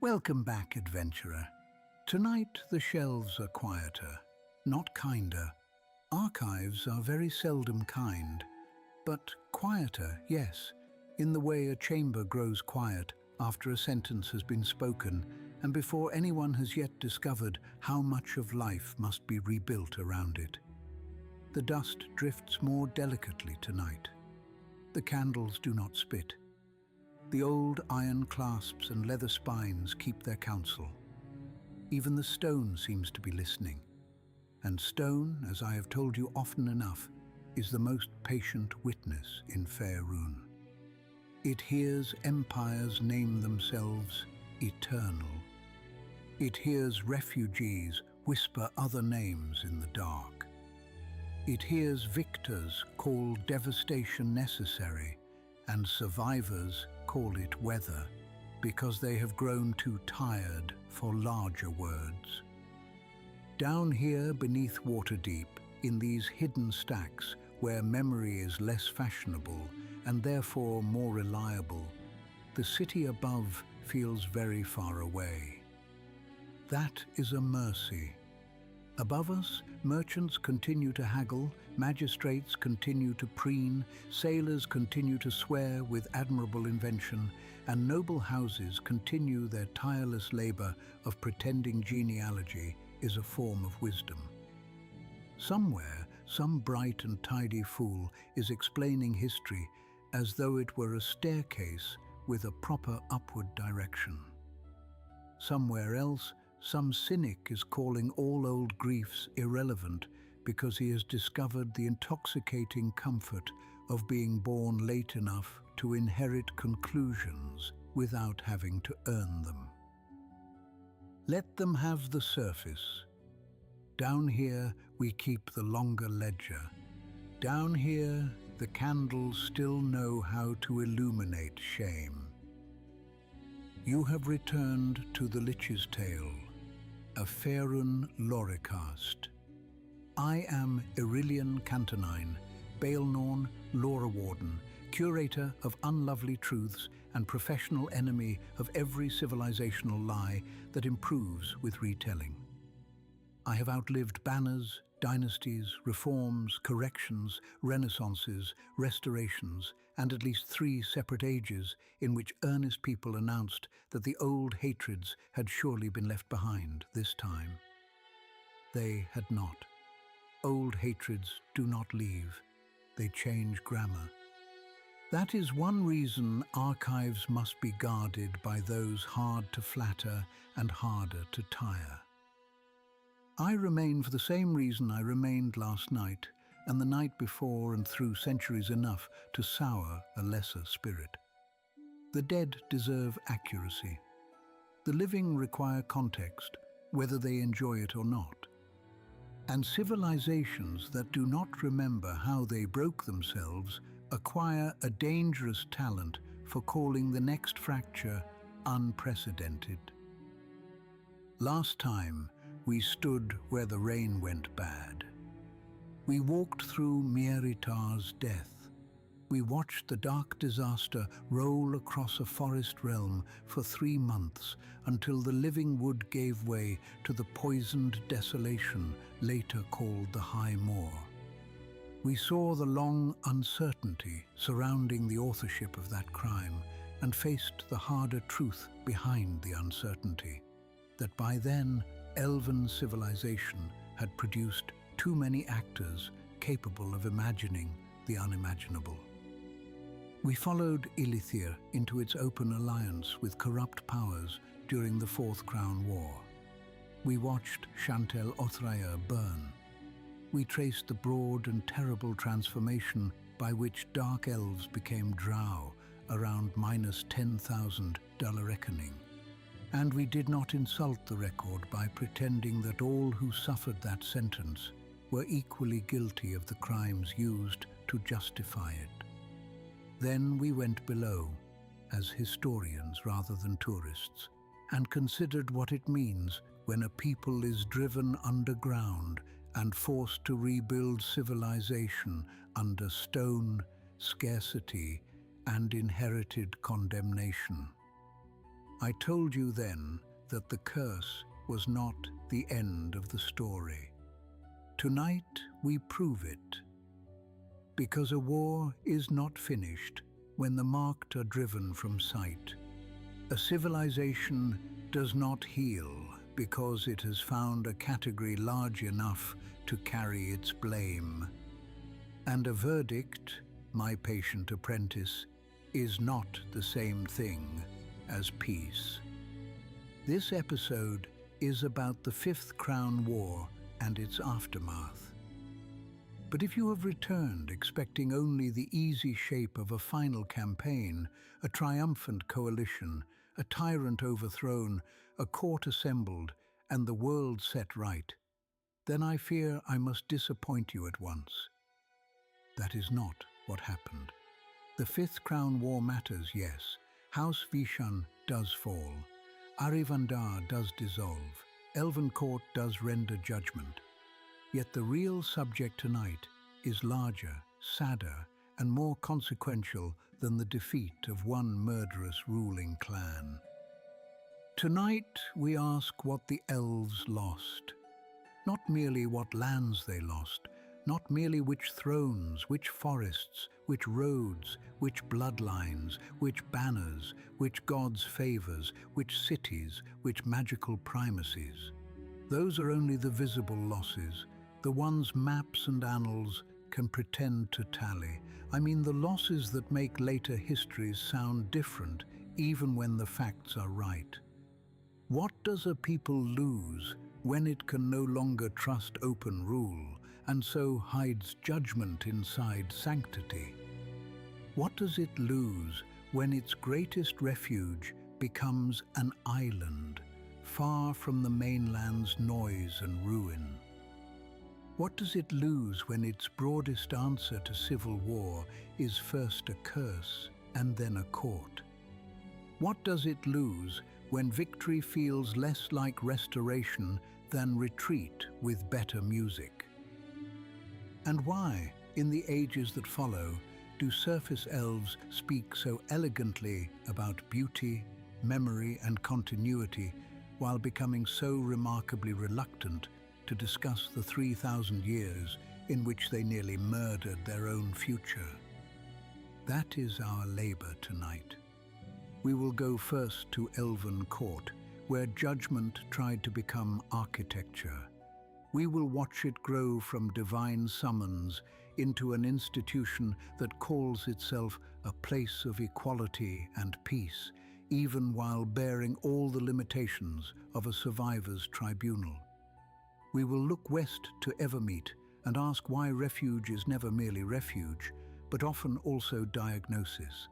Welcome back, adventurer. Tonight the shelves are quieter, not kinder. Archives are very seldom kind, but quieter, yes, in the way a chamber grows quiet after a sentence has been spoken and before anyone has yet discovered how much of life must be rebuilt around it. The dust drifts more delicately tonight. The candles do not spit. The old iron clasps and leather spines keep their counsel. Even the stone seems to be listening. And stone, as I have told you often enough, is the most patient witness in Faerûn. It hears empires name themselves eternal. It hears refugees whisper other names in the dark. It hears victors call devastation necessary and survivors call it weather because they have grown too tired for larger words. Down here beneath Waterdeep, in these hidden stacks where memory is less fashionable and therefore more reliable, the city above feels very far away. That is a mercy. Above us, merchants continue to haggle, magistrates continue to preen, sailors continue to swear with admirable invention, and noble houses continue their tireless labor of pretending genealogy is a form of wisdom. Somewhere, some bright and tidy fool is explaining history as though it were a staircase with a proper upward direction. Somewhere else, some cynic is calling all old griefs irrelevant because he has discovered the intoxicating comfort of being born late enough to inherit conclusions without having to earn them. Let them have the surface. Down here we keep the longer ledger. Down here the candles still know how to illuminate shame. You have returned to the Lich's Tale, a Faerûn Lorecast. I am Aurelian Cantonine, Baelnorn Lore Warden, curator of unlovely truths and professional enemy of every civilizational lie that improves with retelling. I have outlived banners, dynasties, reforms, corrections, renaissances, restorations, and at least 3 separate ages in which earnest people announced that the old hatreds had surely been left behind this time. They had not. Old hatreds do not leave. They change grammar. That is one reason archives must be guarded by those hard to flatter and harder to tire. I remain for the same reason I remained last night and the night before and through centuries enough to sour a lesser spirit. The dead deserve accuracy. The living require context, whether they enjoy it or not. And civilizations that do not remember how they broke themselves acquire a dangerous talent for calling the next fracture unprecedented. Last time, we stood where the rain went bad. We walked through Mieritar's death. We watched the dark disaster roll across a forest realm for 3 months until the living wood gave way to the poisoned desolation later called the High Moor. We saw the long uncertainty surrounding the authorship of that crime and faced the harder truth behind the uncertainty, that by then Elven civilization had produced too many actors capable of imagining the unimaginable. We followed Ilithir into its open alliance with corrupt powers during the Fourth Crown War. We watched Chantel Othraya burn. We traced the broad and terrible transformation by which dark elves became drow around -10,000 dollar reckoning. And we did not insult the record by pretending that all who suffered that sentence were equally guilty of the crimes used to justify it. Then we went below, as historians rather than tourists, and considered what it means when a people is driven underground and forced to rebuild civilization under stone, scarcity, and inherited condemnation. I told you then that the curse was not the end of the story. Tonight we prove it. Because a war is not finished when the marked are driven from sight. A civilization does not heal because it has found a category large enough to carry its blame. And a verdict, my patient apprentice, is not the same thing as peace. This episode is about the Fifth Crown War and its aftermath. But if you have returned expecting only the easy shape of a final campaign, a triumphant coalition, a tyrant overthrown, a court assembled, and the world set right, then I fear I must disappoint you at once. That is not what happened. The Fifth Crown War matters, yes. House Vishan does fall. Arivandar does dissolve. Elven Court does render judgment. Yet the real subject tonight is larger, sadder, and more consequential than the defeat of one murderous ruling clan. Tonight we ask what the Elves lost. Not merely what lands they lost, not merely which thrones, which forests, which roads, which bloodlines, which banners, which gods' favors, which cities, which magical primacies. Those are only the visible losses, the ones maps and annals can pretend to tally. I mean the losses that make later histories sound different, even when the facts are right. What does a people lose when it can no longer trust open rule, and so hides judgment inside sanctity? What does it lose when its greatest refuge becomes an island, far from the mainland's noise and ruin? What does it lose when its broadest answer to civil war is first a curse and then a court? What does it lose when victory feels less like restoration than retreat with better music? And why, in the ages that follow, do surface elves speak so elegantly about beauty, memory, and continuity, while becoming so remarkably reluctant to discuss the 3,000 years in which they nearly murdered their own future? That is our labor tonight. We will go first to Elven Court, where judgment tried to become architecture. We will watch it grow from divine summons into an institution that calls itself a place of equality and peace, even while bearing all the limitations of a survivor's tribunal. We will look west to Evermeet and ask why refuge is never merely refuge, but often also diagnosis.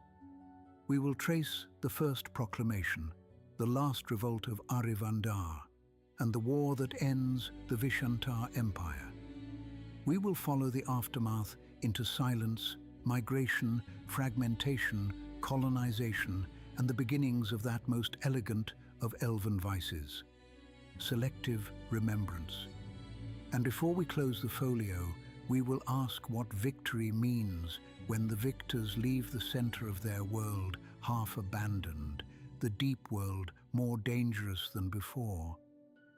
We will trace the first proclamation, the last revolt of Arivandar, and the war that ends the Vishantar Empire. We will follow the aftermath into silence, migration, fragmentation, colonization, and the beginnings of that most elegant of elven vices, selective remembrance. And before we close the folio, we will ask what victory means when the victors leave the center of their world half abandoned, the deep world more dangerous than before,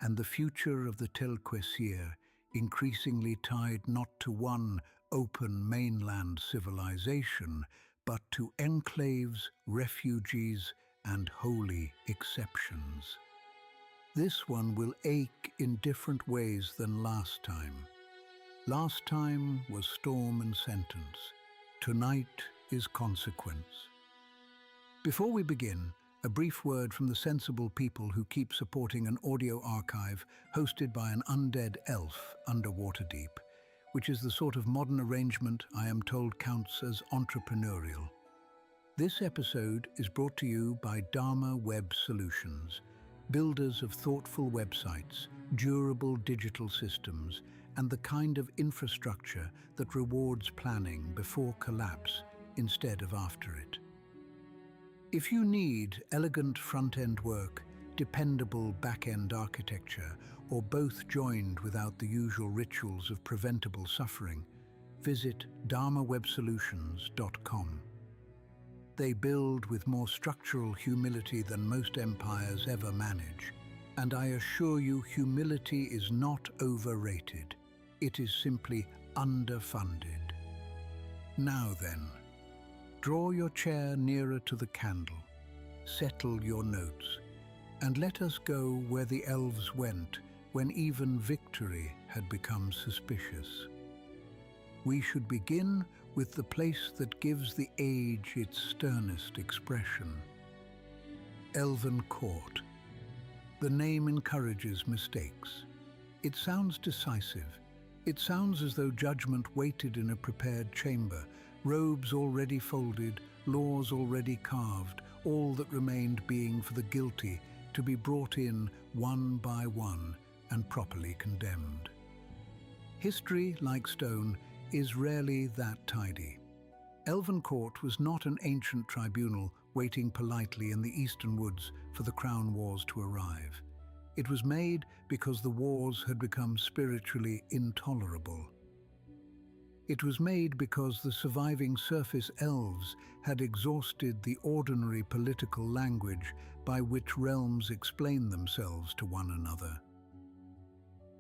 and the future of the Telquesir increasingly tied not to one open mainland civilization, but to enclaves, refugees, and holy exceptions. This one will ache in different ways than last time. Last time was storm and sentence. Tonight is consequence. Before we begin, a brief word from the sensible people who keep supporting an audio archive hosted by an undead elf under Waterdeep, which is the sort of modern arrangement I am told counts as entrepreneurial. This episode is brought to you by Dharma Web Solutions, builders of thoughtful websites, durable digital systems, and the kind of infrastructure that rewards planning before collapse instead of after it. If you need elegant front-end work, dependable back-end architecture, or both joined without the usual rituals of preventable suffering, visit dharmawebsolutions.com. They build with more structural humility than most empires ever manage. And I assure you, humility is not overrated. It is simply underfunded. Now then, draw your chair nearer to the candle, settle your notes, and let us go where the elves went when even victory had become suspicious. We should begin with the place that gives the age its sternest expression. Elven Court. The name encourages mistakes. It sounds decisive. It sounds as though judgment waited in a prepared chamber, robes already folded, laws already carved, all that remained being for the guilty to be brought in one by one and properly condemned. History, like stone, is rarely that tidy. Elven Court was not an ancient tribunal waiting politely in the eastern woods for the crown wars to arrive. It was made because the wars had become spiritually intolerable. It was made because the surviving surface elves had exhausted the ordinary political language by which realms explain themselves to one another.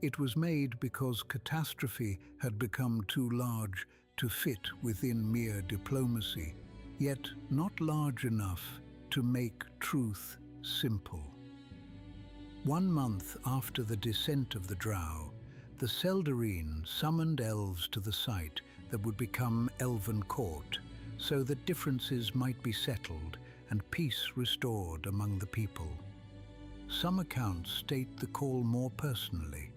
It was made because catastrophe had become too large to fit within mere diplomacy, yet not large enough to make truth simple. 1 month after the descent of the Drow, the Seldarine summoned elves to the site that would become Elven Court, so that differences might be settled and peace restored among the people. Some accounts state the call more personally,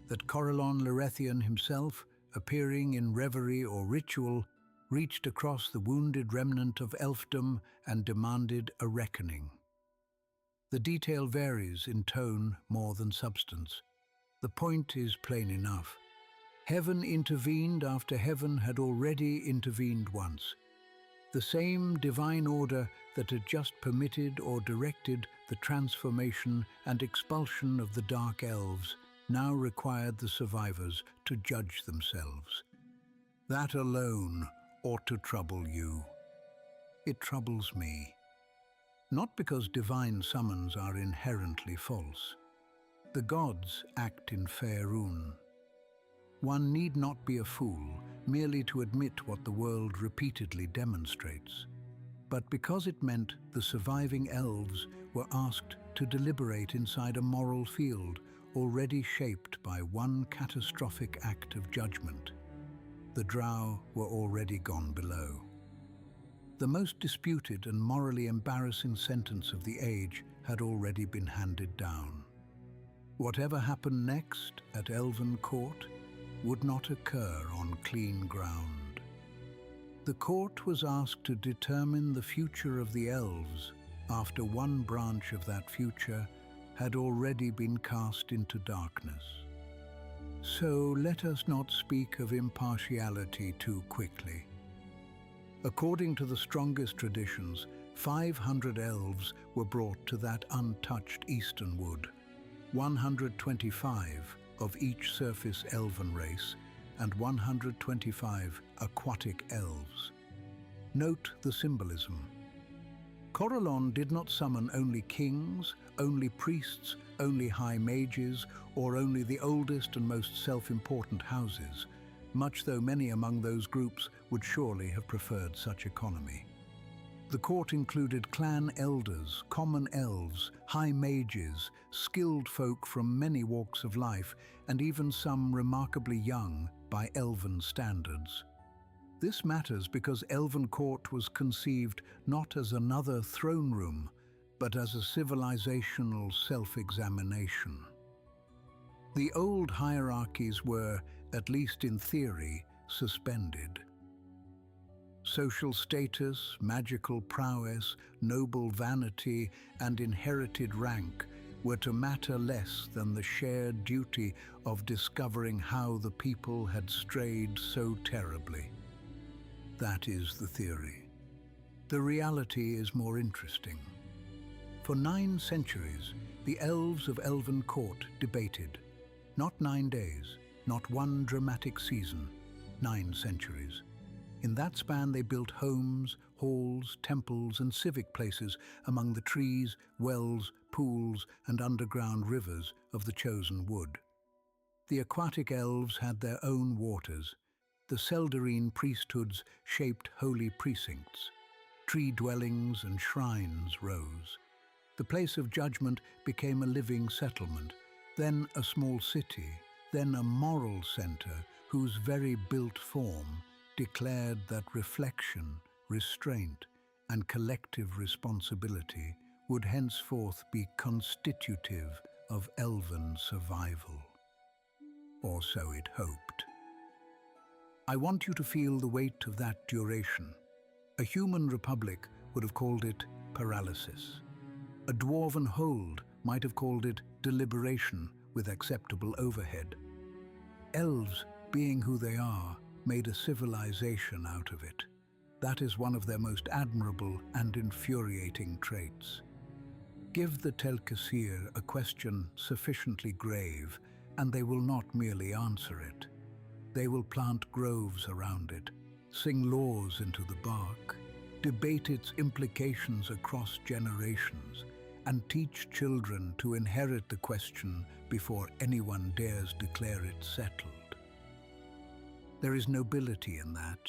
that Faerûn Lorecast himself, appearing in reverie or ritual, reached across the wounded remnant of elfdom and demanded a reckoning. The detail varies in tone more than substance. The point is plain enough. Heaven intervened after heaven had already intervened once. The same divine order that had just permitted or directed the transformation and expulsion of the Dark Elves now required the survivors to judge themselves. That alone ought to trouble you. It troubles me. Not because divine summons are inherently false. The gods act in Faerûn. One need not be a fool merely to admit what the world repeatedly demonstrates. But because it meant the surviving elves were asked to deliberate inside a moral field already shaped by one catastrophic act of judgment. The Drow were already gone below. The most disputed and morally embarrassing sentence of the age had already been handed down. Whatever happened next at Elven Court would not occur on clean ground. The court was asked to determine the future of the elves after one branch of that future had already been cast into darkness. So let us not speak of impartiality too quickly. According to the strongest traditions, 500 elves were brought to that untouched eastern wood, 125 of each surface elven race and 125 aquatic elves. Note the symbolism. Faerûn did not summon only kings, only priests, only high mages, or only the oldest and most self-important houses, much though many among those groups would surely have preferred such economy. The court included clan elders, common elves, high mages, skilled folk from many walks of life, and even some remarkably young by elven standards. This matters because Elven Court was conceived not as another throne room, but as a civilizational self-examination. The old hierarchies were, at least in theory, suspended. Social status, magical prowess, noble vanity, and inherited rank were to matter less than the shared duty of discovering how the people had strayed so terribly. That is the theory. The reality is more interesting. For 9 centuries, the elves of Elven Court debated. Not 9 days, not one dramatic season, 9 centuries. In that span they built homes, halls, temples and civic places among the trees, wells, pools and underground rivers of the chosen wood. The aquatic elves had their own waters. The Seldarine priesthoods shaped holy precincts. Tree dwellings and shrines rose. The place of judgment became a living settlement, then a small city, then a moral center whose very built form declared that reflection, restraint, and collective responsibility would henceforth be constitutive of elven survival. Or so it hoped. I want you to feel the weight of that duration. A human republic would have called it paralysis. A dwarven hold might have called it deliberation with acceptable overhead. Elves, being who they are, made a civilization out of it. That is one of their most admirable and infuriating traits. Give the Telkasir a question sufficiently grave, and they will not merely answer it. They will plant groves around it, sing laws into the bark, debate its implications across generations, and teach children to inherit the question before anyone dares declare it settled. There is nobility in that.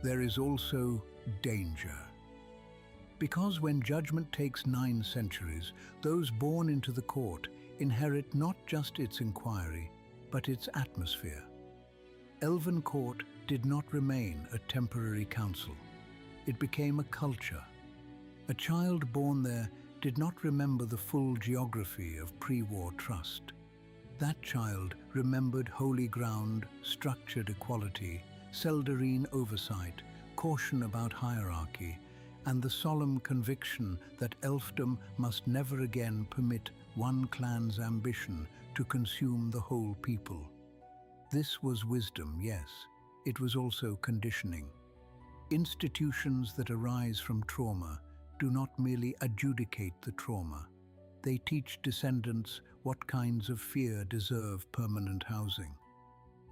There is also danger. Because when judgment takes 9 centuries, those born into the court inherit not just its inquiry, but its atmosphere. Elven court did not remain a temporary council. It became a culture. A child born there did not remember the full geography of pre-war trust. That child remembered holy ground, structured equality, Seldarine oversight, caution about hierarchy, and the solemn conviction that elfdom must never again permit one clan's ambition to consume the whole people. This was wisdom, yes. It was also conditioning. Institutions that arise from trauma do not merely adjudicate the trauma. They teach descendants what kinds of fear deserve permanent housing.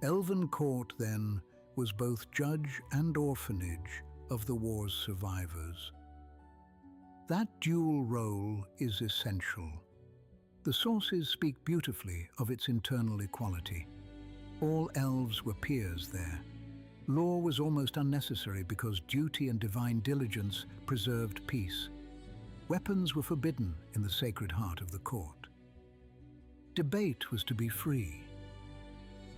Elven court, then, was both judge and orphanage of the war's survivors. That dual role is essential. The sources speak beautifully of its internal equality. All elves were peers there. Law was almost unnecessary because duty and divine diligence preserved peace. Weapons were forbidden in the sacred heart of the court. Debate was to be free.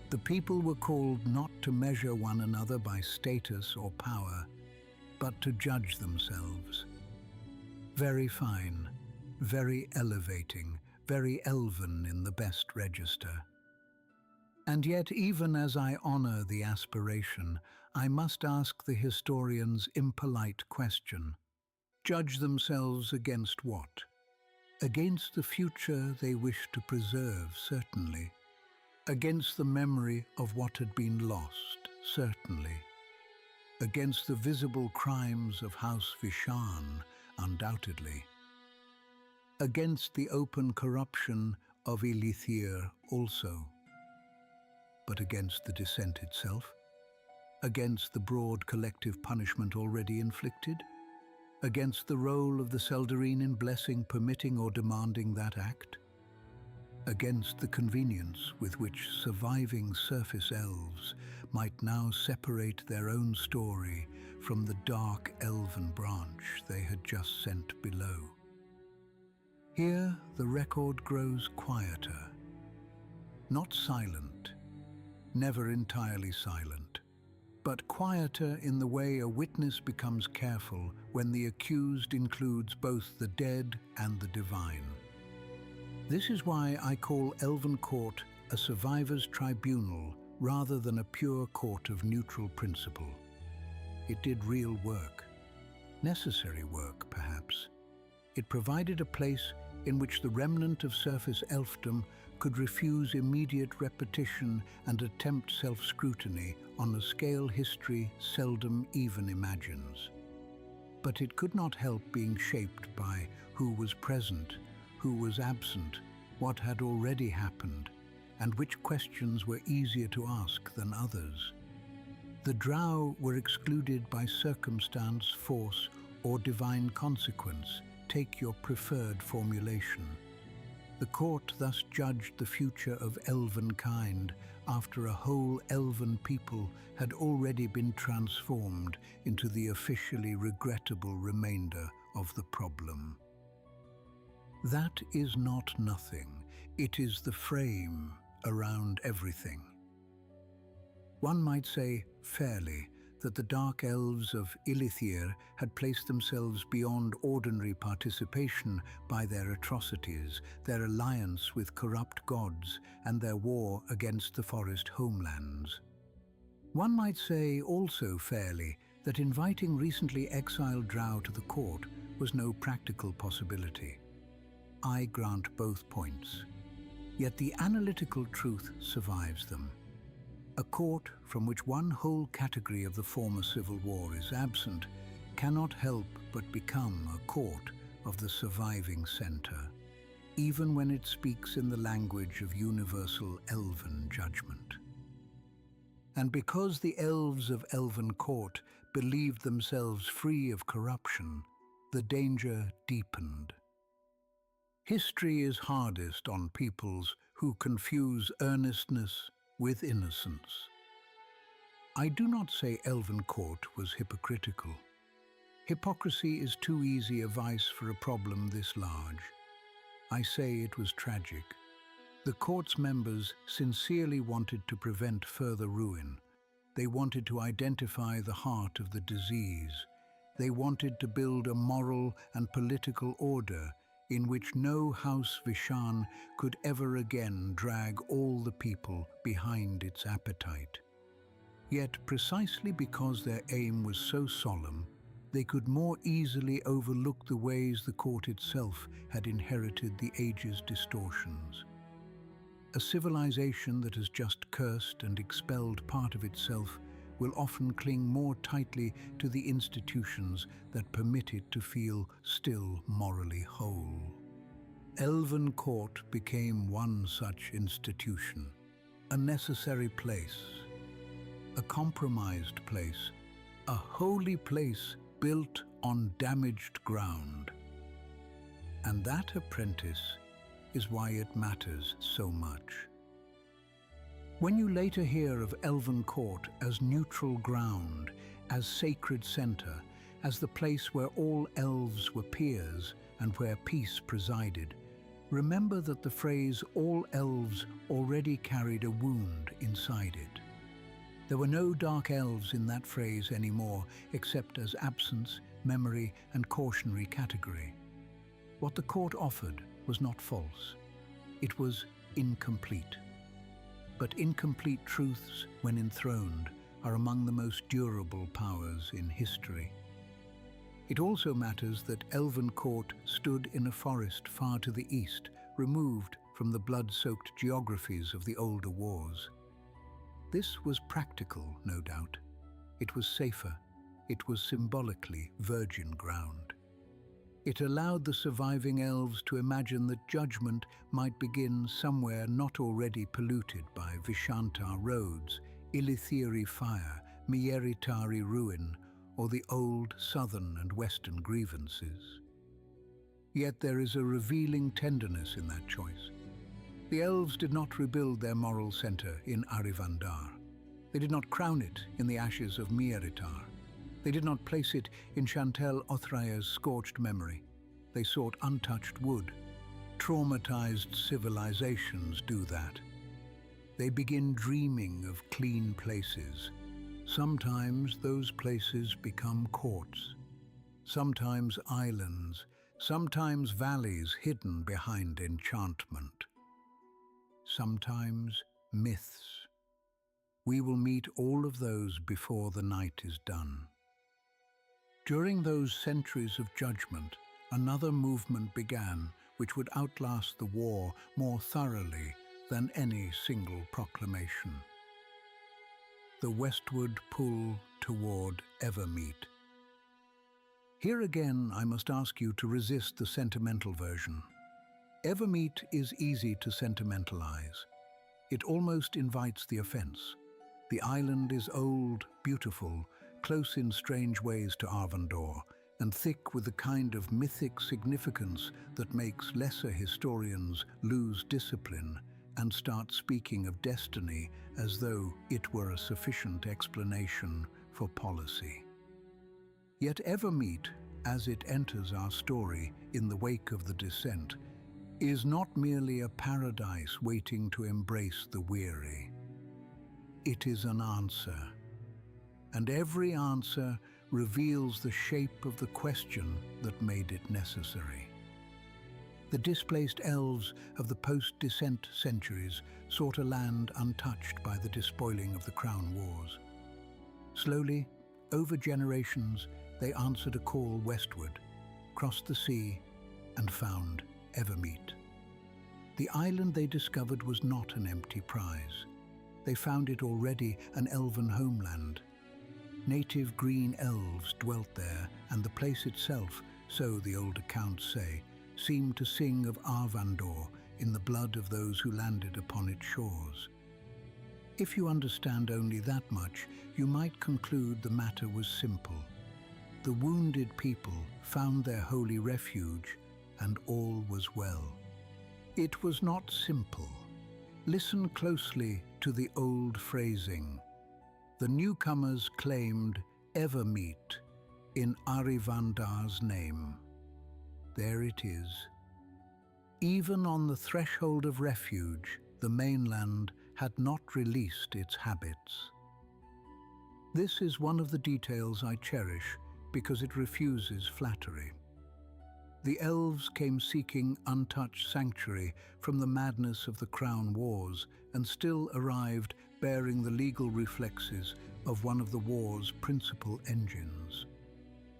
The people were called not to measure one another by status or power, but to judge themselves. Very fine, very elevating, very elven in the best register. And yet, even as I honor the aspiration, I must ask the historian's impolite question. Judge themselves against what? Against the future they wish to preserve, certainly. Against the memory of what had been lost, certainly. Against the visible crimes of House Vishan, undoubtedly. Against the open corruption of Elithir also. But against the descent itself? Against the broad collective punishment already inflicted? Against the role of the Seldarine in blessing, permitting or demanding that act? Against the convenience with which surviving surface elves might now separate their own story from the dark elven branch they had just sent below. Here the record grows quieter, not silent, never entirely silent, but quieter in the way a witness becomes careful when the accused includes both the dead and the divine. This is why I call Elven Court a survivor's tribunal rather than a pure court of neutral principle. It did real work, necessary work perhaps. It provided a place in which the remnant of surface elfdom could refuse immediate repetition and attempt self-scrutiny on a scale history seldom even imagines. But it could not help being shaped by who was present, who was absent, what had already happened, and which questions were easier to ask than others. The drow were excluded by circumstance, force, or divine consequence. Take your preferred formulation. The court thus judged the future of elven kind after a whole elven people had already been transformed into the officially regrettable remainder of the problem. That is not nothing. It is the frame around everything. One might say, fairly, that the Dark Elves of Ilithir had placed themselves beyond ordinary participation by their atrocities, their alliance with corrupt gods, and their war against the forest homelands. One might say also fairly that inviting recently exiled drow to the court was no practical possibility. I grant both points. Yet the analytical truth survives them. A court from which one whole category of the former civil war is absent cannot help but become a court of the surviving center, even when it speaks in the language of universal elven judgment. And because the elves of Elven Court believed themselves free of corruption, the danger deepened. History is hardest on peoples who confuse earnestness with innocence. I do not say Elven Court was hypocritical. Hypocrisy is too easy a vice for a problem this large. I say it was tragic. The court's members sincerely wanted to prevent further ruin. They wanted to identify the heart of the disease. They wanted to build a moral and political order in which no House Vishan could ever again drag all the people behind its appetite. Yet precisely because their aim was so solemn, they could more easily overlook the ways the court itself had inherited the age's distortions. A civilization that has just cursed and expelled part of itself will often cling more tightly to the institutions that permit it to feel still morally whole. Elven Court became one such institution, a necessary place, a compromised place, a holy place built on damaged ground. And that apprentice is why it matters so much. When you later hear of Elven Court as neutral ground, as sacred center, as the place where all elves were peers and where peace presided, remember that the phrase all elves already carried a wound inside it. There were no dark elves in that phrase anymore, except as absence, memory, and cautionary category. What the court offered was not false. It was incomplete. But incomplete truths, when enthroned, are among the most durable powers in history. It also matters that Elven Court stood in a forest far to the east, removed from the blood-soaked geographies of the older wars. This was practical, no doubt. It was safer. It was symbolically virgin ground. It allowed the surviving elves to imagine that judgment might begin somewhere not already polluted by Vishantar roads, Ilithiri fire, Mieritari ruin, or the old southern and western grievances. Yet there is a revealing tenderness in that choice. The elves did not rebuild their moral center in Arivandar. They did not crown it in the ashes of Mieritar. They did not place it in Chantel Othraya's scorched memory. They sought untouched wood. Traumatized civilizations do that. They begin dreaming of clean places. Sometimes those places become courts. Sometimes islands. Sometimes valleys hidden behind enchantment. Sometimes myths. We will meet all of those before the night is done. During those centuries of judgment, another movement began which would outlast the war more thoroughly than any single proclamation. The westward pull toward Evermeet. Here again, I must ask you to resist the sentimental version. Evermeet is easy to sentimentalize. It almost invites the offense. The island is old, beautiful, close in strange ways to Arvandor, and thick with the kind of mythic significance that makes lesser historians lose discipline and start speaking of destiny as though it were a sufficient explanation for policy. Yet Evermeet, as it enters our story in the wake of the descent, is not merely a paradise waiting to embrace the weary. It is an answer, and every answer reveals the shape of the question that made it necessary. The displaced elves of the post-descent centuries sought a land untouched by the despoiling of the Crown Wars. Slowly, over generations, they answered a call westward, crossed the sea, and found Evermeet. The island they discovered was not an empty prize. They found it already an elven homeland. Native green elves dwelt there, and the place itself, so the old accounts say, seemed to sing of Arvandor in the blood of those who landed upon its shores. If you understand only that much, you might conclude the matter was simple. The wounded people found their holy refuge, and all was well. It was not simple. Listen closely to the old phrasing. The newcomers claimed Evermeet in Arivandar's name. There it is. Even on the threshold of refuge, the mainland had not released its habits. This is one of the details I cherish because it refuses flattery. The elves came seeking untouched sanctuary from the madness of the Crown Wars and still arrived bearing the legal reflexes of one of the war's principal engines.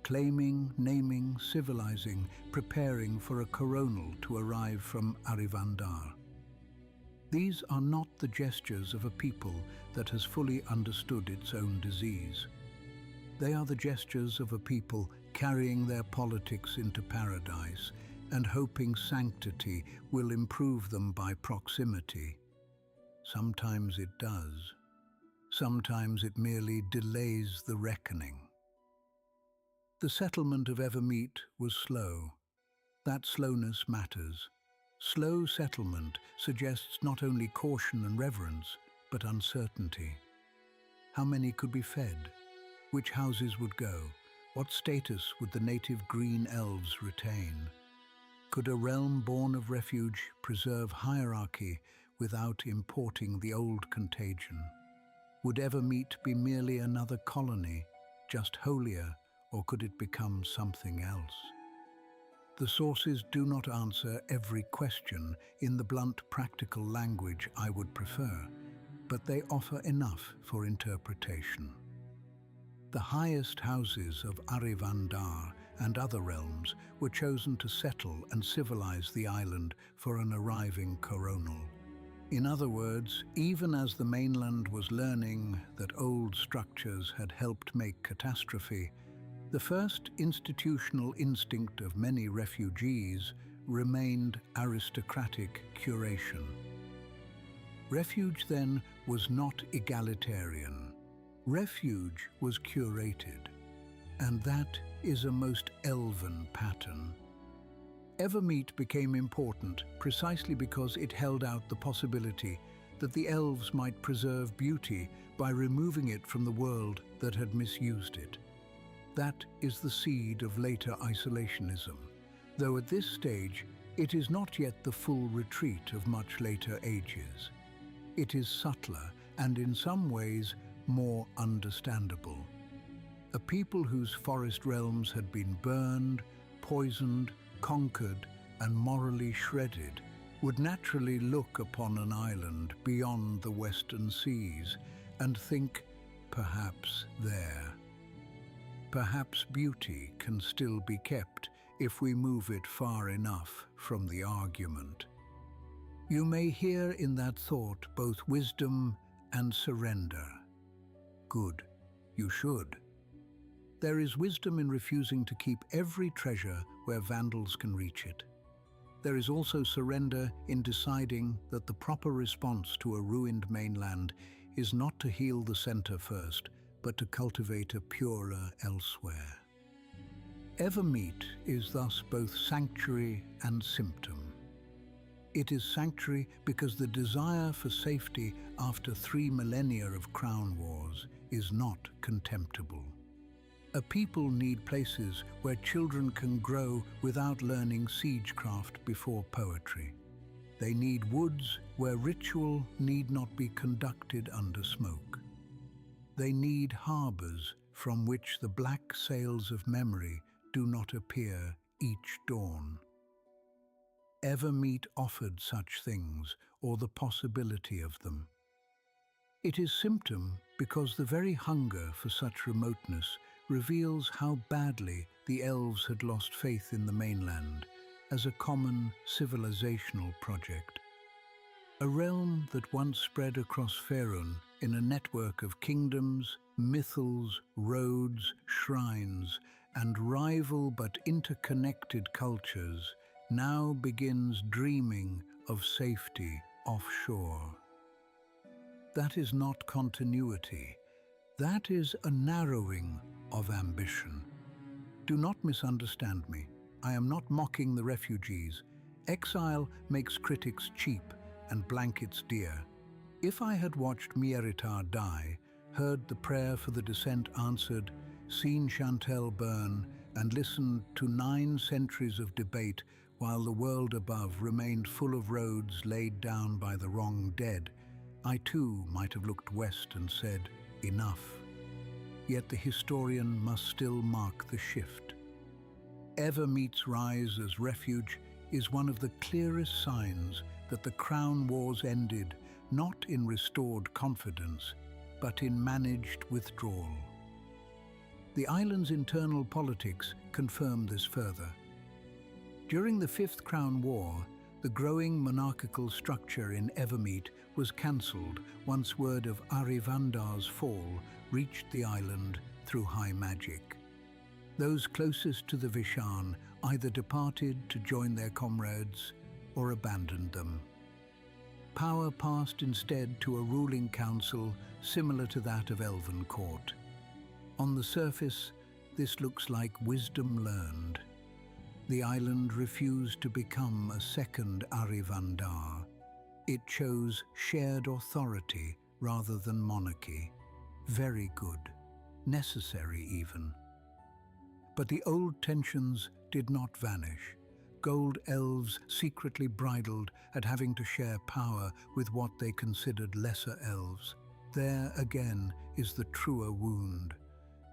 Claiming, naming, civilizing, preparing for a coronal to arrive from Arivandar. These are not the gestures of a people that has fully understood its own disease. They are the gestures of a people carrying their politics into paradise and hoping sanctity will improve them by proximity. Sometimes it does. Sometimes it merely delays the reckoning. The settlement of Evermeet was slow. That slowness matters. Slow settlement suggests not only caution and reverence, but uncertainty. How many could be fed? Which houses would go? What status would the native green elves retain? Could a realm born of refuge preserve hierarchy without importing the old contagion? Would Evermeet be merely another colony, just holier, or could it become something else? The sources do not answer every question in the blunt, practical language I would prefer, but they offer enough for interpretation. The highest houses of Arivandar and other realms were chosen to settle and civilize the island for an arriving coronal. In other words, even as the mainland was learning that old structures had helped make catastrophe, the first institutional instinct of many refugees remained aristocratic curation. Refuge then was not egalitarian. Refuge was curated, and that is a most elven pattern. Evermeet became important precisely because it held out the possibility that the elves might preserve beauty by removing it from the world that had misused it. That is the seed of later isolationism, though at this stage it is not yet the full retreat of much later ages. It is subtler and in some ways more understandable. A people whose forest realms had been burned, poisoned, conquered, and morally shredded would naturally look upon an island beyond the western seas and think, perhaps there. Perhaps beauty can still be kept if we move it far enough from the argument. You may hear in that thought both wisdom and surrender. Good, you should. There is wisdom in refusing to keep every treasure where vandals can reach it. There is also surrender in deciding that the proper response to a ruined mainland is not to heal the center first, but to cultivate a purer elsewhere. Evermeet is thus both sanctuary and symptom. It is sanctuary because the desire for safety after 3 millennia of crown wars is not contemptible. A people need places where children can grow without learning siegecraft before poetry. They need woods where ritual need not be conducted under smoke. They need harbors from which the black sails of memory do not appear each dawn. Evermeet offered such things, or the possibility of them. It is symptom because the very hunger for such remoteness reveals how badly the elves had lost faith in the mainland as a common civilizational project. A realm that once spread across Faerûn in a network of kingdoms, mythals, roads, shrines, and rival but interconnected cultures now begins dreaming of safety offshore. That is not continuity. That is a narrowing of ambition. Do not misunderstand me. I am not mocking the refugees. Exile makes critics cheap and blankets dear. If I had watched Mierittar die, heard the prayer for the descent answered, seen Chantel burn, and listened to 9 centuries of debate while the world above remained full of roads laid down by the wrong dead, I too might have looked west and said, enough. Yet the historian must still mark the shift. Evermeet's rise as refuge is one of the clearest signs that the Crown Wars ended not in restored confidence, but in managed withdrawal. The island's internal politics confirm this further. During the Fifth Crown War, the growing monarchical structure in Evermeet was cancelled once word of Arivandar's fall reached the island through high magic. Those closest to the Vishan either departed to join their comrades or abandoned them. Power passed instead to a ruling council similar to that of Elven court. On the surface, this looks like wisdom learned. The island refused to become a second Arivandar. It chose shared authority rather than monarchy. Very good, necessary even. But the old tensions did not vanish. Gold elves secretly bridled at having to share power with what they considered lesser elves. There again is the truer wound.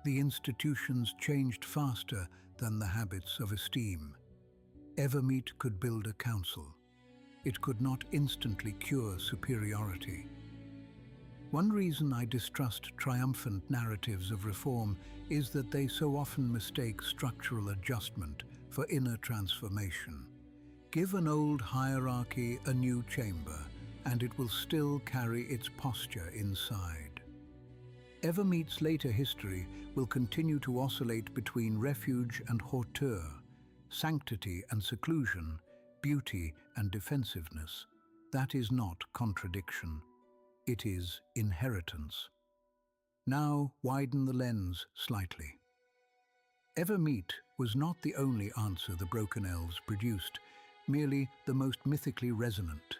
The institutions changed faster than the habits of esteem. Evermeet could build a council. It could not instantly cure superiority. One reason I distrust triumphant narratives of reform is that they so often mistake structural adjustment for inner transformation. Give an old hierarchy a new chamber, and it will still carry its posture inside. Evermeet's later history will continue to oscillate between refuge and hauteur, sanctity and seclusion, beauty and defensiveness. That is not contradiction. It is inheritance. Now widen the lens slightly. Evermeet was not the only answer the Broken Elves produced, merely the most mythically resonant.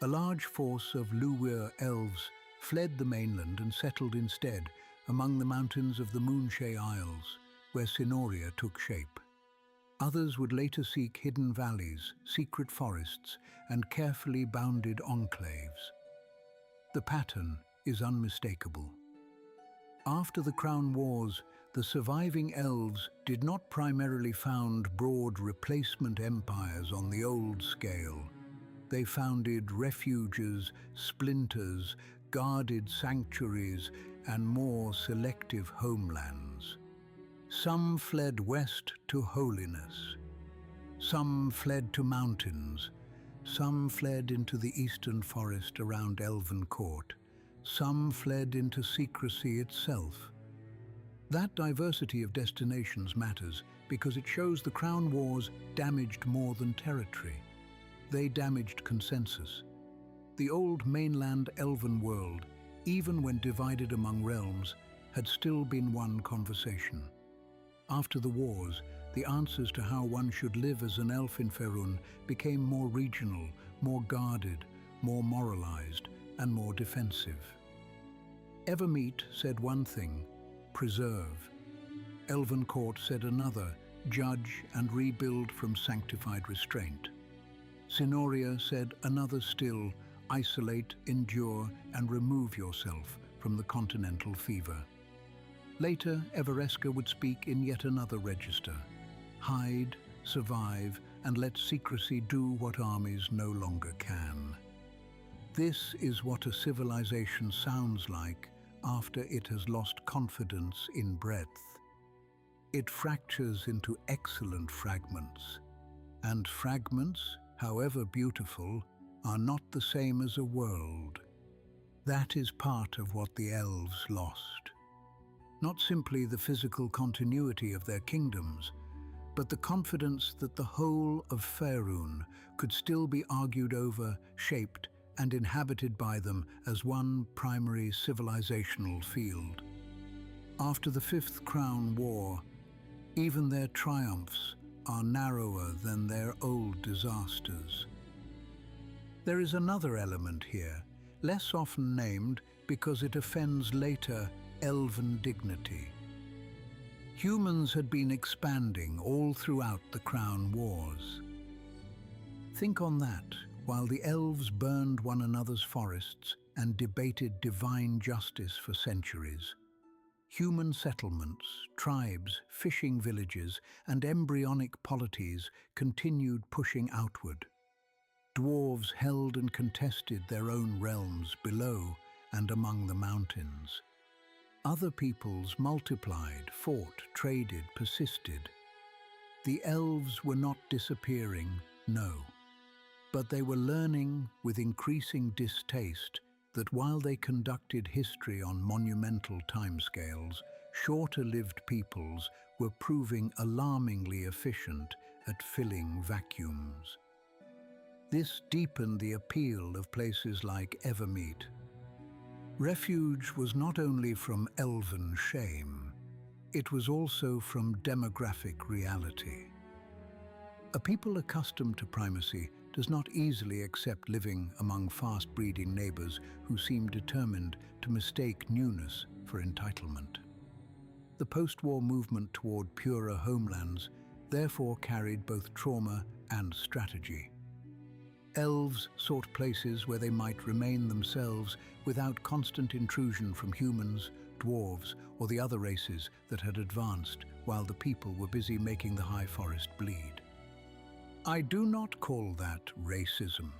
A large force of Luwir elves fled the mainland and settled instead among the mountains of the Moonshae Isles, where Sinoria took shape. Others would later seek hidden valleys, secret forests, and carefully bounded enclaves. The pattern is unmistakable. After the Crown Wars, the surviving elves did not primarily found broad replacement empires on the old scale. They founded refuges, splinters, guarded sanctuaries, and more selective homelands. Some fled west to holiness. Some fled to mountains. Some fled into the eastern forest around Elven court. Some fled into secrecy itself. That diversity of destinations matters because it shows the Crown Wars damaged more than territory. They damaged consensus. The old mainland Elven world even when divided among realms, had still been one conversation. After the wars, the answers to how one should live as an elf in Faerûn became more regional, more guarded, more moralized, and more defensive. Evermeet said one thing, preserve. Elven Court said another, judge and rebuild from sanctified restraint. Sinoria said another still, isolate, endure, and remove yourself from the continental fever. Later, Evereska would speak in yet another register. Hide, survive, and let secrecy do what armies no longer can. This is what a civilization sounds like after it has lost confidence in breadth. It fractures into excellent fragments, and fragments, however beautiful, are not the same as a world. That is part of what the elves lost. Not simply the physical continuity of their kingdoms, but the confidence that the whole of Faerûn could still be argued over, shaped, and inhabited by them as one primary civilizational field. After the Fifth Crown War, even their triumphs are narrower than their old disasters. There is another element here, less often named because it offends later elven dignity. Humans had been expanding all throughout the Crown Wars. Think on that, while the elves burned one another's forests and debated divine justice for centuries. Human settlements, tribes, fishing villages, and embryonic polities continued pushing outward. Dwarves held and contested their own realms below and among the mountains. Other peoples multiplied, fought, traded, persisted. The elves were not disappearing, no. But they were learning with increasing distaste that while they conducted history on monumental timescales, shorter-lived peoples were proving alarmingly efficient at filling vacuums. This deepened the appeal of places like Evermeet. Refuge was not only from elven shame, it was also from demographic reality. A people accustomed to primacy does not easily accept living among fast-breeding neighbors who seem determined to mistake newness for entitlement. The post-war movement toward purer homelands therefore carried both trauma and strategy. Elves sought places where they might remain themselves without constant intrusion from humans, dwarves, or the other races that had advanced while the people were busy making the high forest bleed. I do not call that racism.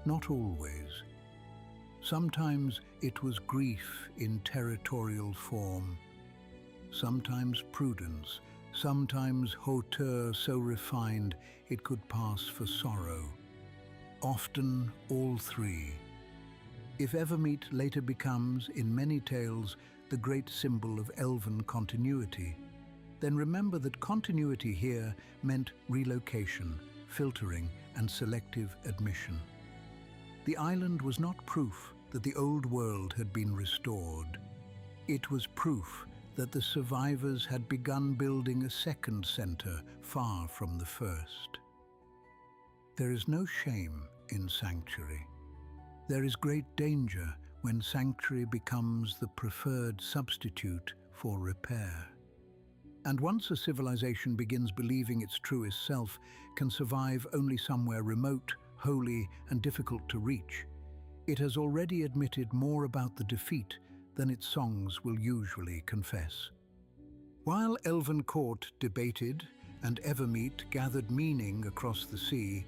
Not always. Sometimes it was grief in territorial form, sometimes prudence, sometimes hauteur so refined it could pass for sorrow. Often all three. If Evermeet later becomes, in many tales, the great symbol of elven continuity, then remember that continuity here meant relocation, filtering, and selective admission. The island was not proof that the old world had been restored. It was proof that the survivors had begun building a second center far from the first. There is no shame in sanctuary. There is great danger when sanctuary becomes the preferred substitute for repair. And once a civilization begins believing its truest self can survive only somewhere remote, holy, and difficult to reach, it has already admitted more about the defeat than its songs will usually confess. While Elven Court debated and Evermeet gathered meaning across the sea,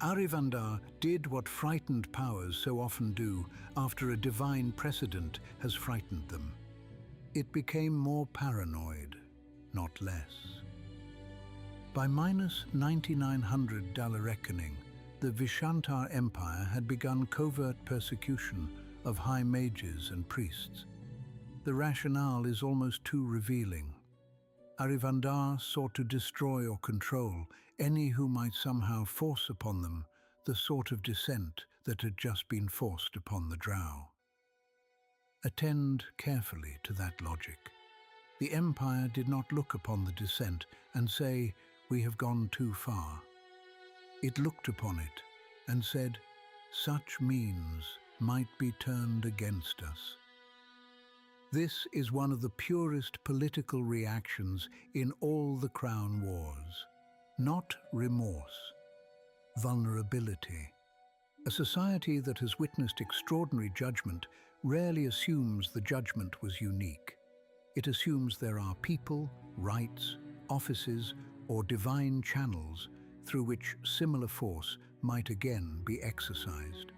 Arivandar did what frightened powers so often do after a divine precedent has frightened them. It became more paranoid, not less. By minus 9900 Dala reckoning, the Vishantar Empire had begun covert persecution of high mages and priests. The rationale is almost too revealing. Arivandar sought to destroy or control any who might somehow force upon them the sort of descent that had just been forced upon the Drow. Attend carefully to that logic. The empire did not look upon the descent and say, "We have gone too far." It looked upon it and said, "Such means might be turned against us." This is one of the purest political reactions in all the Crown Wars. Not remorse, vulnerability. A society that has witnessed extraordinary judgment rarely assumes the judgment was unique. It assumes there are people, rights, offices, or divine channels through which similar force might again be exercised.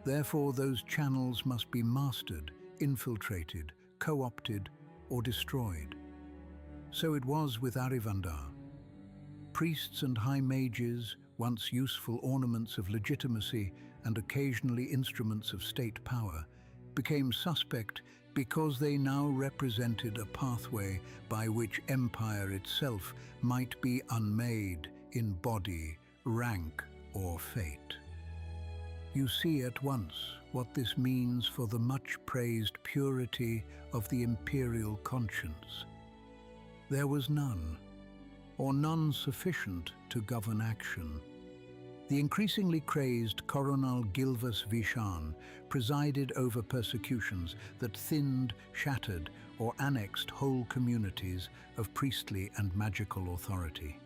Therefore, those channels must be mastered, infiltrated, co-opted, or destroyed. So it was with Arivandar. Priests and high mages, once useful ornaments of legitimacy and occasionally instruments of state power, became suspect because they now represented a pathway by which empire itself might be unmade in body, rank, or fate. You see at once what this means for the much-praised purity of the imperial conscience. There was none, or none sufficient to govern action. The increasingly crazed Coronel Gilvas Vishan presided over persecutions that thinned, shattered, or annexed whole communities of priestly and magical authority.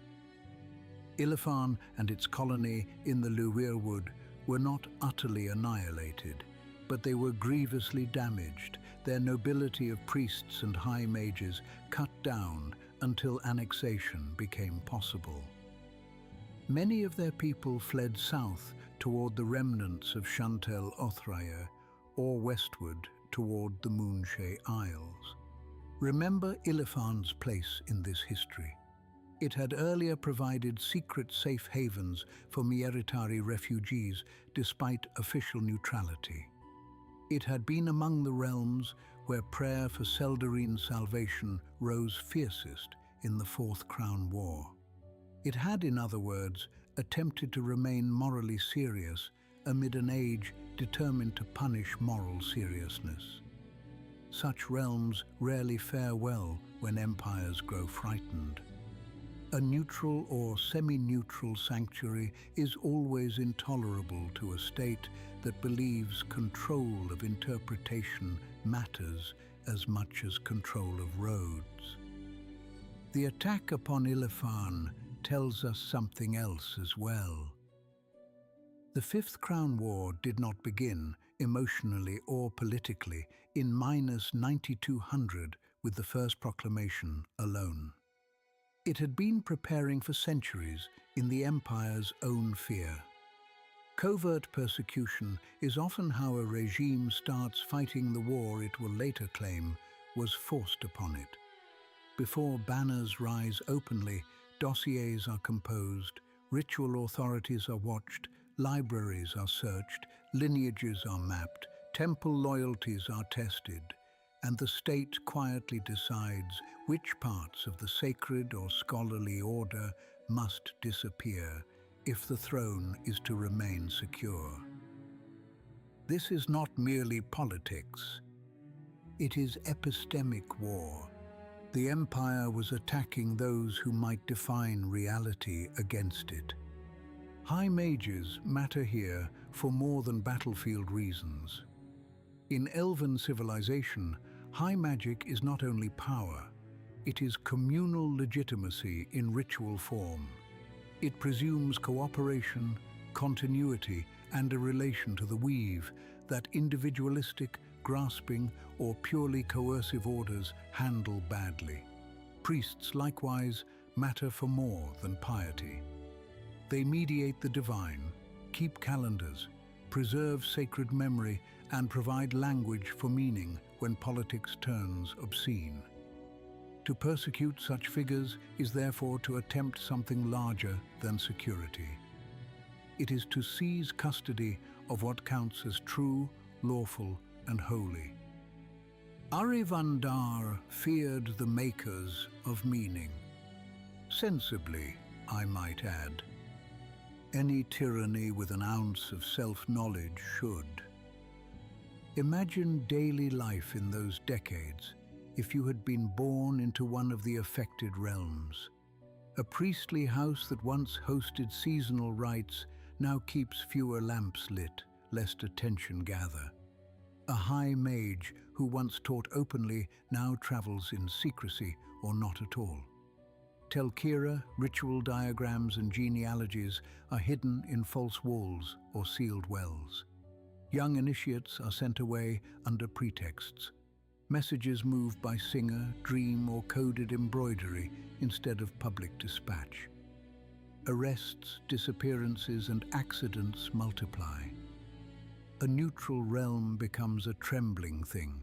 Ilefan and its colony in the Luweirwood were not utterly annihilated, but they were grievously damaged, their nobility of priests and high mages cut down until annexation became possible. Many of their people fled south toward the remnants of Chantel Othraya, or westward toward the Moonshae Isles. Remember Ilefan's place in this history. It had earlier provided secret safe havens for Mieritari refugees despite official neutrality. It had been among the realms where prayer for Seldarine salvation rose fiercest in the Fourth Crown War. It had, in other words, attempted to remain morally serious amid an age determined to punish moral seriousness. Such realms rarely fare well when empires grow frightened. A neutral or semi-neutral sanctuary is always intolerable to a state that believes control of interpretation matters as much as control of roads. The attack upon Ilefan tells us something else as well. The Fifth Crown War did not begin, emotionally or politically, in -9200 with the First Proclamation alone. It had been preparing for centuries in the Empire's own fear. Covert persecution is often how a regime starts fighting the war it will later claim was forced upon it. Before banners rise openly, dossiers are composed, ritual authorities are watched, libraries are searched, lineages are mapped, temple loyalties are tested, and the state quietly decides which parts of the sacred or scholarly order must disappear if the throne is to remain secure. This is not merely politics. It is epistemic war. The Empire was attacking those who might define reality against it. High mages matter here for more than battlefield reasons. In Elven civilization, high magic is not only power, it is communal legitimacy in ritual form. It presumes cooperation, continuity, and a relation to the weave that individualistic, grasping, or purely coercive orders handle badly. Priests, likewise, matter for more than piety. They mediate the divine, keep calendars, preserve sacred memory, and provide language for meaning when politics turns obscene. To persecute such figures is therefore to attempt something larger than security. It is to seize custody of what counts as true, lawful, and holy. Arivandar feared the makers of meaning. Sensibly, I might add. Any tyranny with an ounce of self-knowledge should. Imagine daily life in those decades if you had been born into one of the affected realms. A priestly house that once hosted seasonal rites now keeps fewer lamps lit, lest attention gather. A high mage who once taught openly now travels in secrecy or not at all. Telkira, ritual diagrams and genealogies are hidden in false walls or sealed wells. Young initiates are sent away under pretexts. Messages move by singer, dream or coded embroidery instead of public dispatch. Arrests, disappearances and accidents multiply. A neutral realm becomes a trembling thing,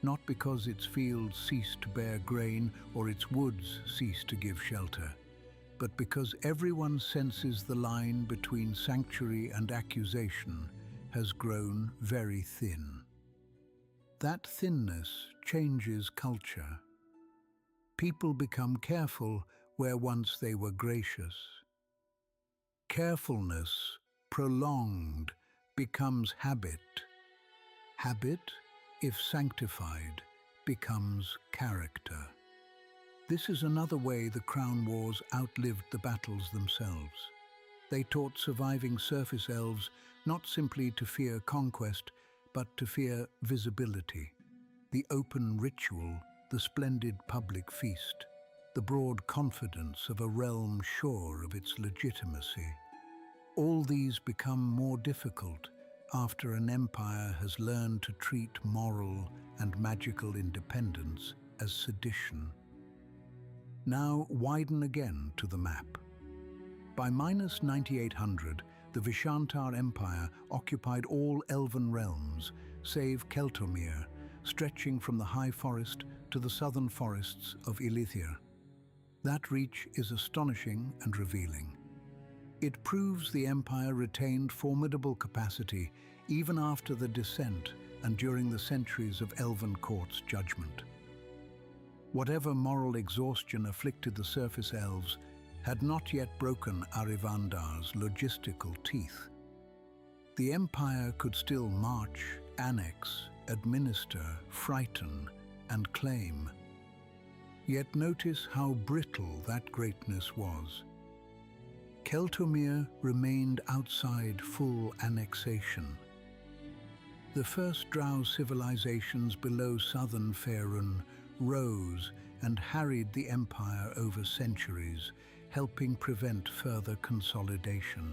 not because its fields cease to bear grain or its woods cease to give shelter, but because everyone senses the line between sanctuary and accusation has grown very thin. That thinness changes culture. People become careful where once they were gracious. Carefulness, prolonged, becomes habit. Habit, if sanctified, becomes character. This is another way the Crown Wars outlived the battles themselves. They taught surviving surface elves not simply to fear conquest, but to fear visibility. The open ritual, the splendid public feast, the broad confidence of a realm sure of its legitimacy. All these become more difficult after an empire has learned to treat moral and magical independence as sedition. Now widen again to the map. By -9800, the Vishantar Empire occupied all elven realms, save Keltomir, stretching from the high forest to the southern forests of Ilithir. That reach is astonishing and revealing. It proves the empire retained formidable capacity even after the descent and during the centuries of Elven Court's judgment. Whatever moral exhaustion afflicted the surface elves had not yet broken Arivandar's logistical teeth. The empire could still march, annex, administer, frighten, and claim. Yet notice how brittle that greatness was. Keltomir remained outside full annexation. The first Drow civilizations below southern Faerûn rose and harried the empire over centuries, helping prevent further consolidation.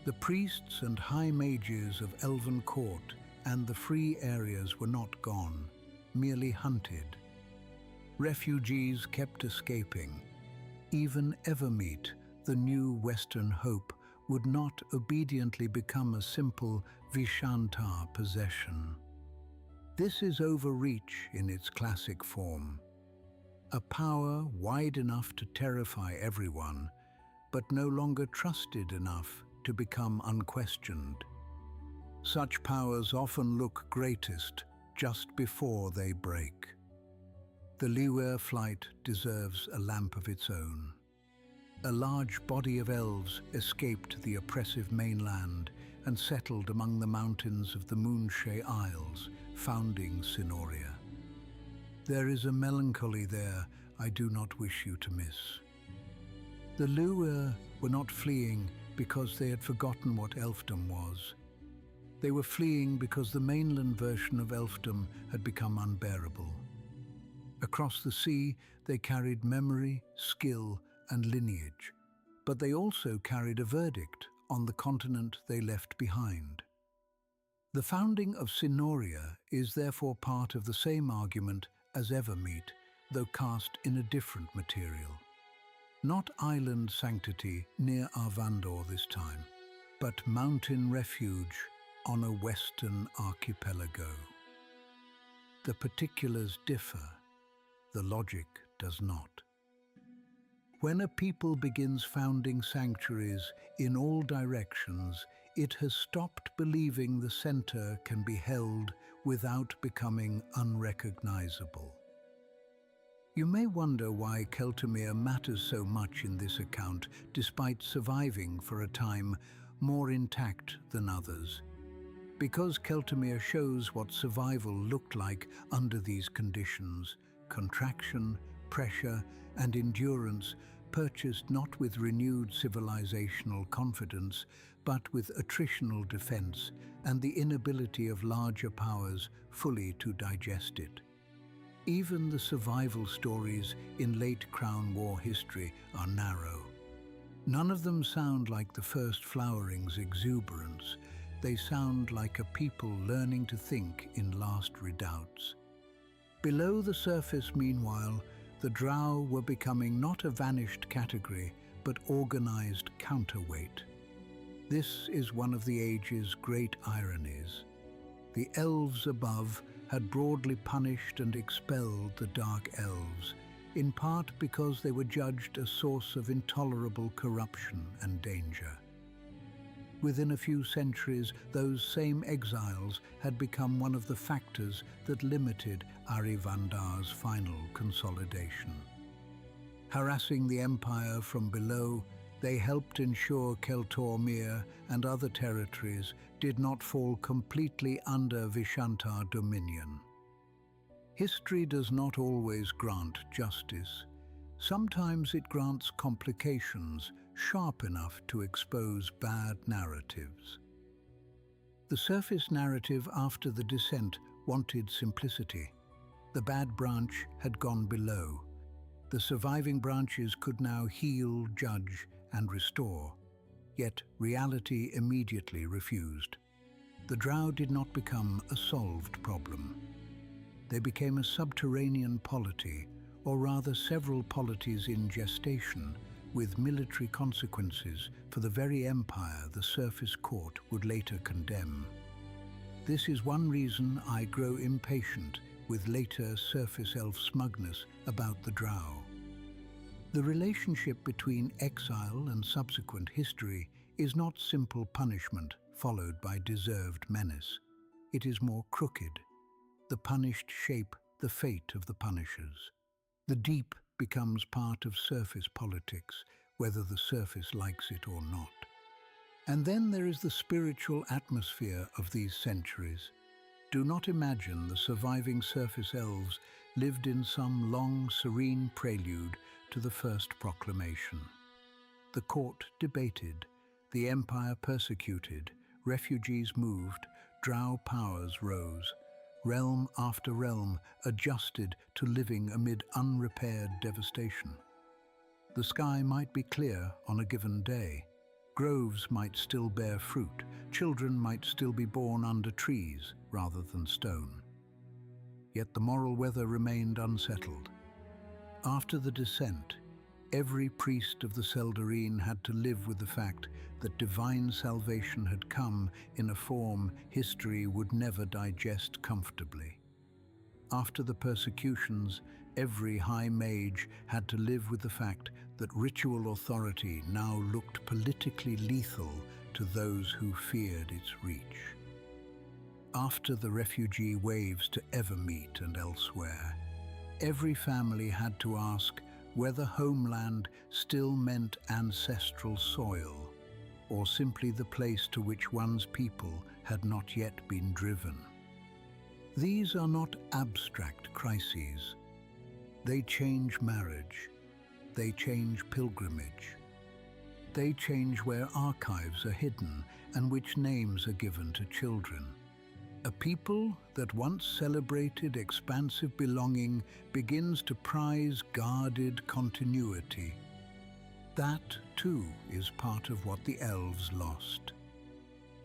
The priests and high mages of Elven Court and the free areas were not gone, merely hunted. Refugees kept escaping. Even Evermeet, the new Western hope, would not obediently become a simple Vishantar possession. This is overreach in its classic form. A power wide enough to terrify everyone, but no longer trusted enough to become unquestioned. Such powers often look greatest just before they break. The Liwir flight deserves a lamp of its own. A large body of elves escaped the oppressive mainland and settled among the mountains of the Moonshae Isles, founding Sinoria. There is a melancholy there I do not wish you to miss. The Liwir were not fleeing because they had forgotten what elfdom was. They were fleeing because the mainland version of elfdom had become unbearable. Across the sea, they carried memory, skill, and lineage, but they also carried a verdict on the continent they left behind. The founding of Sinoria is therefore part of the same argument as Evermeet, though cast in a different material. Not island sanctity near Arvandor this time, but mountain refuge on a western archipelago. The particulars differ, the logic does not. When a people begins founding sanctuaries in all directions, it has stopped believing the center can be held without becoming unrecognizable. You may wonder why Keltomir matters so much in this account, despite surviving for a time more intact than others. Because Celtimere shows what survival looked like under these conditions, contraction, pressure, and endurance purchased not with renewed civilizational confidence, but with attritional defense and the inability of larger powers fully to digest it. Even the survival stories in late Crown War history are narrow. None of them sound like the first flowering's exuberance. They sound like a people learning to think in last redoubts. Below the surface, meanwhile, the Drow were becoming not a vanished category, but organized counterweight. This is one of the age's great ironies. The Elves above had broadly punished and expelled the Dark Elves, in part because they were judged a source of intolerable corruption and danger. Within a few centuries, those same exiles had become one of the factors that limited Arivandar's final consolidation. Harassing the empire from below, they helped ensure Celtimere and other territories did not fall completely under Vishantar dominion. History does not always grant justice. Sometimes it grants complications sharp enough to expose bad narratives. The surface narrative after the descent wanted simplicity. The bad branch had gone below. The surviving branches could now heal, judge, and restore. Yet reality immediately refused. The Drow did not become a solved problem. They became a subterranean polity, or rather several polities in gestation, with military consequences for the very empire the surface court would later condemn. This is one reason I grow impatient with later surface elf smugness about the Drow. The relationship between exile and subsequent history is not simple punishment followed by deserved menace. It is more crooked. The punished shape the fate of the punishers. The deep becomes part of surface politics, whether the surface likes it or not. And then there is the spiritual atmosphere of these centuries. Do not imagine the surviving surface elves lived in some long, serene prelude to the first proclamation. The court debated, the empire persecuted, refugees moved, Drow powers rose. Realm after realm adjusted to living amid unrepaired devastation. The sky might be clear on a given day. Groves might still bear fruit. Children might still be born under trees rather than stone. Yet the moral weather remained unsettled. After the descent, every priest of the Seldarine had to live with the fact that divine salvation had come in a form history would never digest comfortably. After the persecutions, every high mage had to live with the fact that ritual authority now looked politically lethal to those who feared its reach. After the refugee waves to Evermeet and elsewhere, every family had to ask whether homeland still meant ancestral soil, or simply the place to which one's people had not yet been driven. These are not abstract crises. They change marriage. They change pilgrimage. They change where archives are hidden and which names are given to children. A people that once celebrated expansive belonging begins to prize guarded continuity. That, too, is part of what the Elves lost.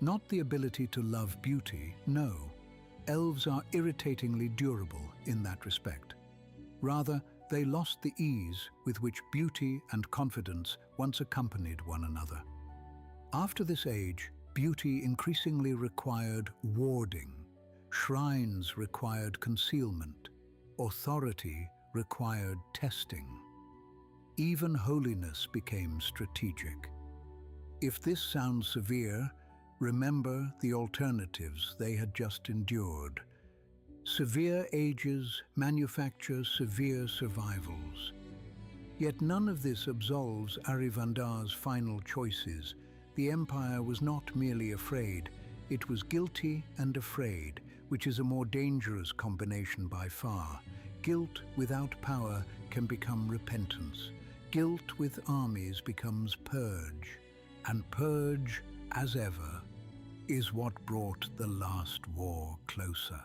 Not the ability to love beauty, no. Elves are irritatingly durable in that respect. Rather, they lost the ease with which beauty and confidence once accompanied one another. After this age, beauty increasingly required warding. Shrines required concealment. Authority required testing. Even holiness became strategic. If this sounds severe, remember the alternatives they had just endured. Severe ages manufacture severe survivals. Yet none of this absolves Arivandar's final choices. The Empire was not merely afraid, It was guilty and afraid, which is a more dangerous combination by far. Guilt without power can become repentance. Guilt with armies becomes purge. And purge, as ever, is what brought the last war closer.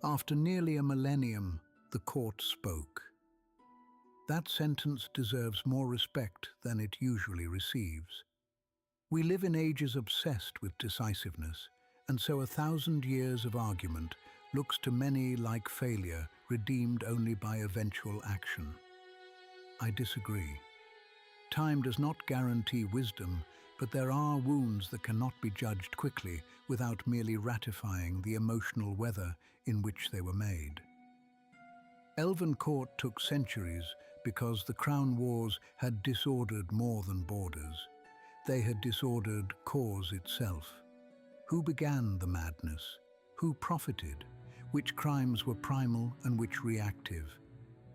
After nearly a millennium, the court spoke. That sentence deserves more respect than it usually receives. We live in ages obsessed with decisiveness, and so 1,000 years of argument looks to many like failure, redeemed only by eventual action. I disagree. Time does not guarantee wisdom, but there are wounds that cannot be judged quickly without merely ratifying the emotional weather in which they were made. Elven court took centuries because the crown wars had disordered more than borders. They had disordered cause itself. Who began the madness? Who profited? Which crimes were primal and which reactive?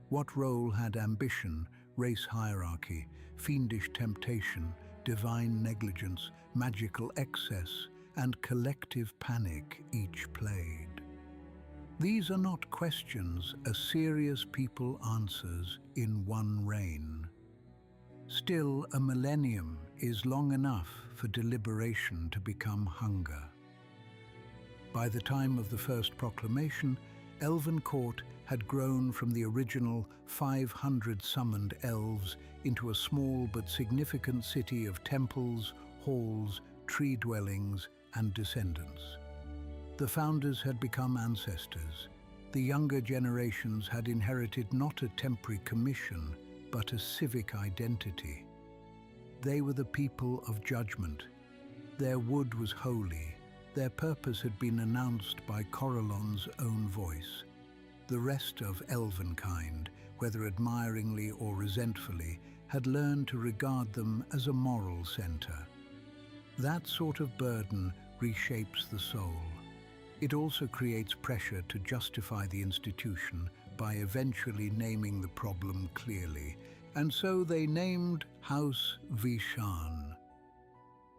What role had ambition, race hierarchy, fiendish temptation, divine negligence, magical excess, and collective panic each played? These are not questions a serious people answers in one reign. Still, a millennium is long enough for deliberation to become hunger. By the time of the first proclamation, Elven court had grown from the original 500 summoned elves into a small but significant city of temples, halls, tree dwellings, and descendants. The founders had become ancestors. The younger generations had inherited not a temporary commission, but a civic identity. They were the people of judgment. Their wood was holy. Their purpose had been announced by Corellon's own voice. The rest of elvenkind, whether admiringly or resentfully, had learned to regard them as a moral center. That sort of burden reshapes the soul. It also creates pressure to justify the institution by eventually naming the problem clearly, and so they named House Vishan.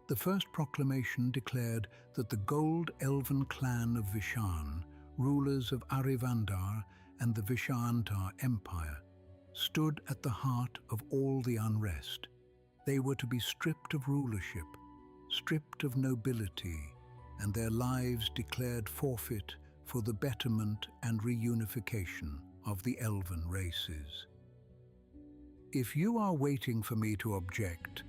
The first proclamation declared that the Gold Elven clan of Vishan, rulers of Arivandar and the Vishantar Empire, stood at the heart of all the unrest. They were to be stripped of rulership, stripped of nobility, and their lives declared forfeit for the betterment and reunification of the elven races. If you are waiting for me to object,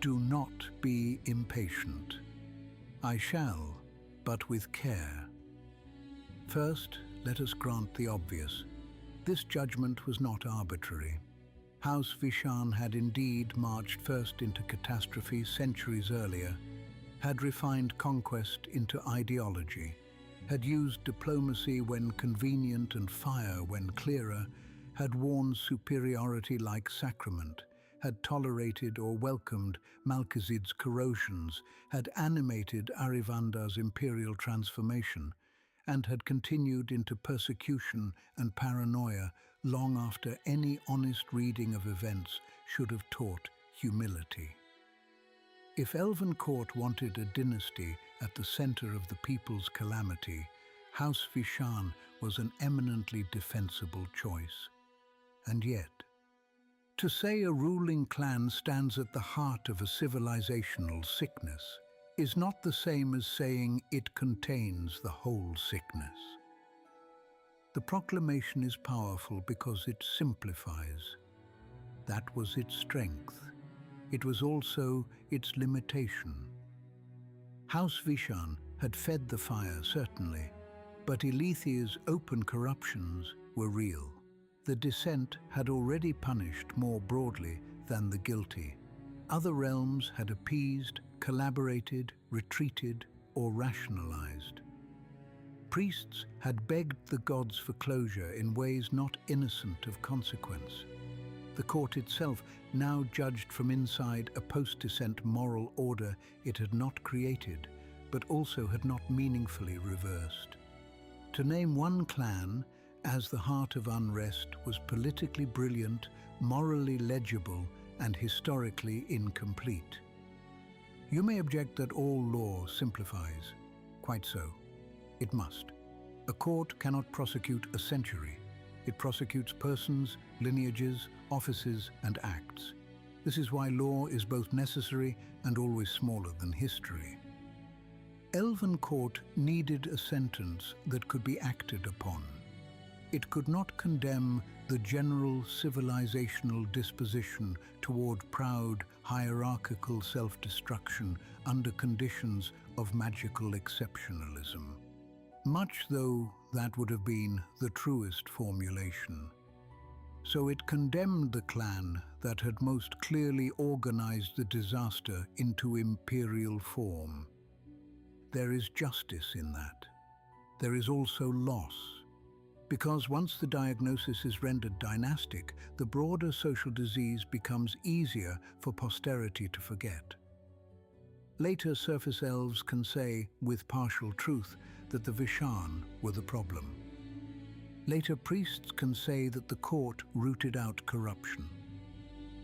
do not be impatient. I shall, but with care. First, let us grant the obvious. This judgment was not arbitrary. House Vishan had indeed marched first into catastrophe centuries earlier, had refined conquest into ideology, had used diplomacy when convenient and fire when clearer, had worn superiority like sacrament, had tolerated or welcomed Malkazid's corrosions, had animated Arivandar's imperial transformation, and had continued into persecution and paranoia long after any honest reading of events should have taught humility. If Elven court wanted a dynasty at the center of the people's calamity, House Vishan was an eminently defensible choice. And yet, to say a ruling clan stands at the heart of a civilizational sickness is not the same as saying it contains the whole sickness. The proclamation is powerful because it simplifies. That was its strength. It was also its limitation. House Vishan had fed the fire, certainly, but Elethia's open corruptions were real. The dissent had already punished more broadly than the guilty. Other realms had appeased, collaborated, retreated, or rationalized. Priests had begged the gods for closure in ways not innocent of consequence. The court itself now judged from inside a post-dissent moral order it had not created, but also had not meaningfully reversed. To name one clan as the heart of unrest was politically brilliant, morally legible, and historically incomplete. You may object that all law simplifies. Quite so. It must. A court cannot prosecute a century. It prosecutes persons, lineages, offices, and acts. This is why law is both necessary and always smaller than history. Elven court needed a sentence that could be acted upon. It could not condemn the general civilizational disposition toward proud, hierarchical self-destruction under conditions of magical exceptionalism. Much though that would have been the truest formulation. So it condemned the clan that had most clearly organized the disaster into imperial form. There is justice in that. There is also loss. Because once the diagnosis is rendered dynastic, the broader social disease becomes easier for posterity to forget. Later surface elves can say, with partial truth, that the Vishan were the problem. Later priests can say that the court rooted out corruption.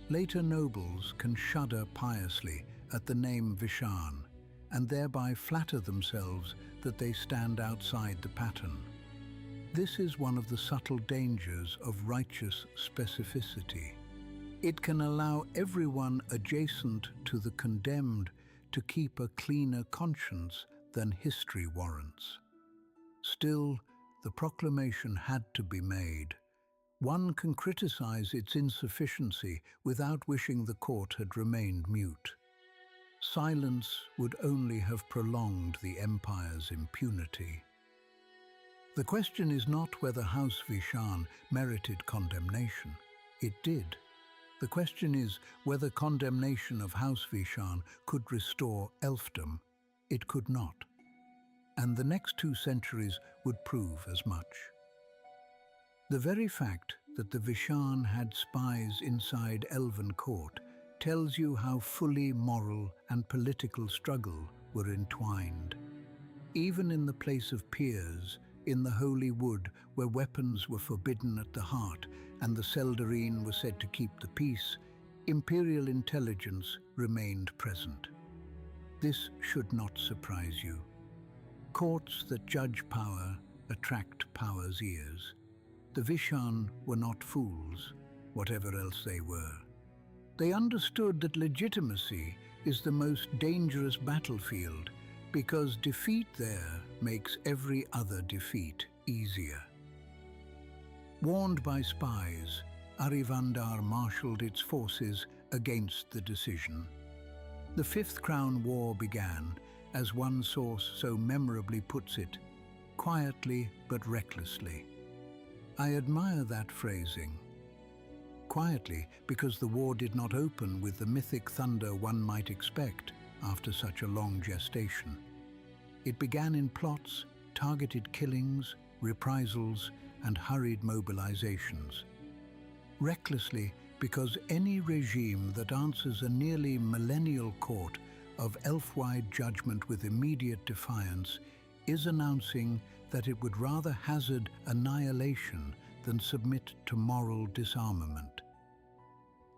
Later nobles can shudder piously at the name Vishan, and thereby flatter themselves that they stand outside the pattern. This is one of the subtle dangers of righteous specificity. It can allow everyone adjacent to the condemned to keep a cleaner conscience than history warrants. Still, the proclamation had to be made. One can criticize its insufficiency without wishing the court had remained mute. Silence would only have prolonged the empire's impunity. The question is not whether House Vishan merited condemnation. It did. The question is whether condemnation of House Vishan could restore elfdom. It could not. And the next 2 centuries would prove as much. The very fact that the Vishan had spies inside Elven court tells you how fully moral and political struggle were entwined. Even in the place of peers, in the holy wood where weapons were forbidden at the heart and the Seldarine were said to keep the peace, imperial intelligence remained present. This should not surprise you. Courts that judge power attract power's ears. The Vishan were not fools, whatever else they were. They understood that legitimacy is the most dangerous battlefield because defeat there makes every other defeat easier. Warned by spies, Arivandar marshaled its forces against the decision. The Fifth Crown War began, as one source so memorably puts it, quietly but recklessly. I admire that phrasing. Quietly, because the war did not open with the mythic thunder one might expect after such a long gestation. It began in plots, targeted killings, reprisals, and hurried mobilizations. Recklessly, because any regime that answers a nearly millennial court of elf-wide judgment with immediate defiance is announcing that it would rather hazard annihilation than submit to moral disarmament.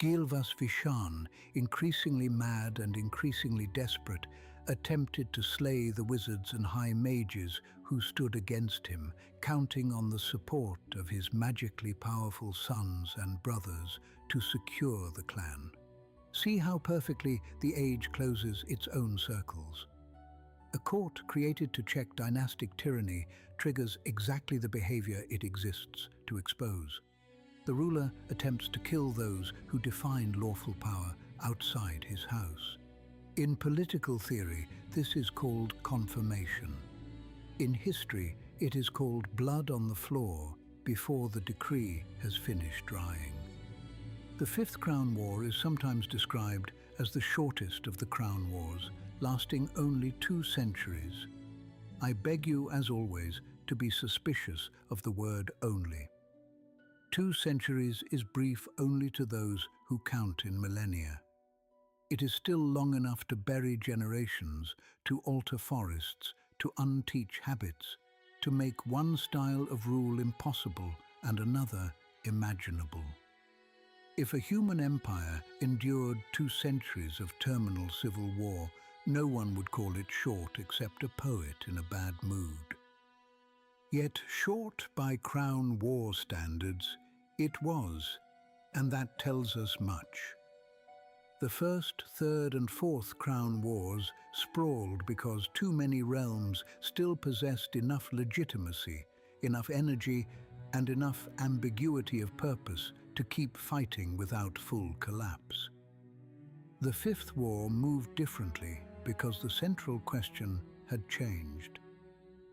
Gilvas Vishan, increasingly mad and increasingly desperate, attempted to slay the wizards and high mages who stood against him, counting on the support of his magically powerful sons and brothers to secure the clan. See how perfectly the age closes its own circles. A court created to check dynastic tyranny triggers exactly the behavior it exists to expose. The ruler attempts to kill those who defined lawful power outside his house. In political theory, this is called confirmation. In history, it is called blood on the floor before the decree has finished drying. The Fifth Crown War is sometimes described as the shortest of the Crown Wars, lasting only 2 centuries. I beg you, as always, to be suspicious of the word only. 2 centuries is brief only to those who count in millennia. It is still long enough to bury generations, to alter forests, to unteach habits, to make one style of rule impossible and another imaginable. If a human empire endured 2 centuries of terminal civil war, No one would call it short except a poet in a bad mood. Yet short by Crown War standards, it was, and that tells us much. The First, Third and Fourth Crown Wars sprawled because too many realms still possessed enough legitimacy, enough energy, and enough ambiguity of purpose to keep fighting without full collapse. The Fifth War moved differently because the central question had changed.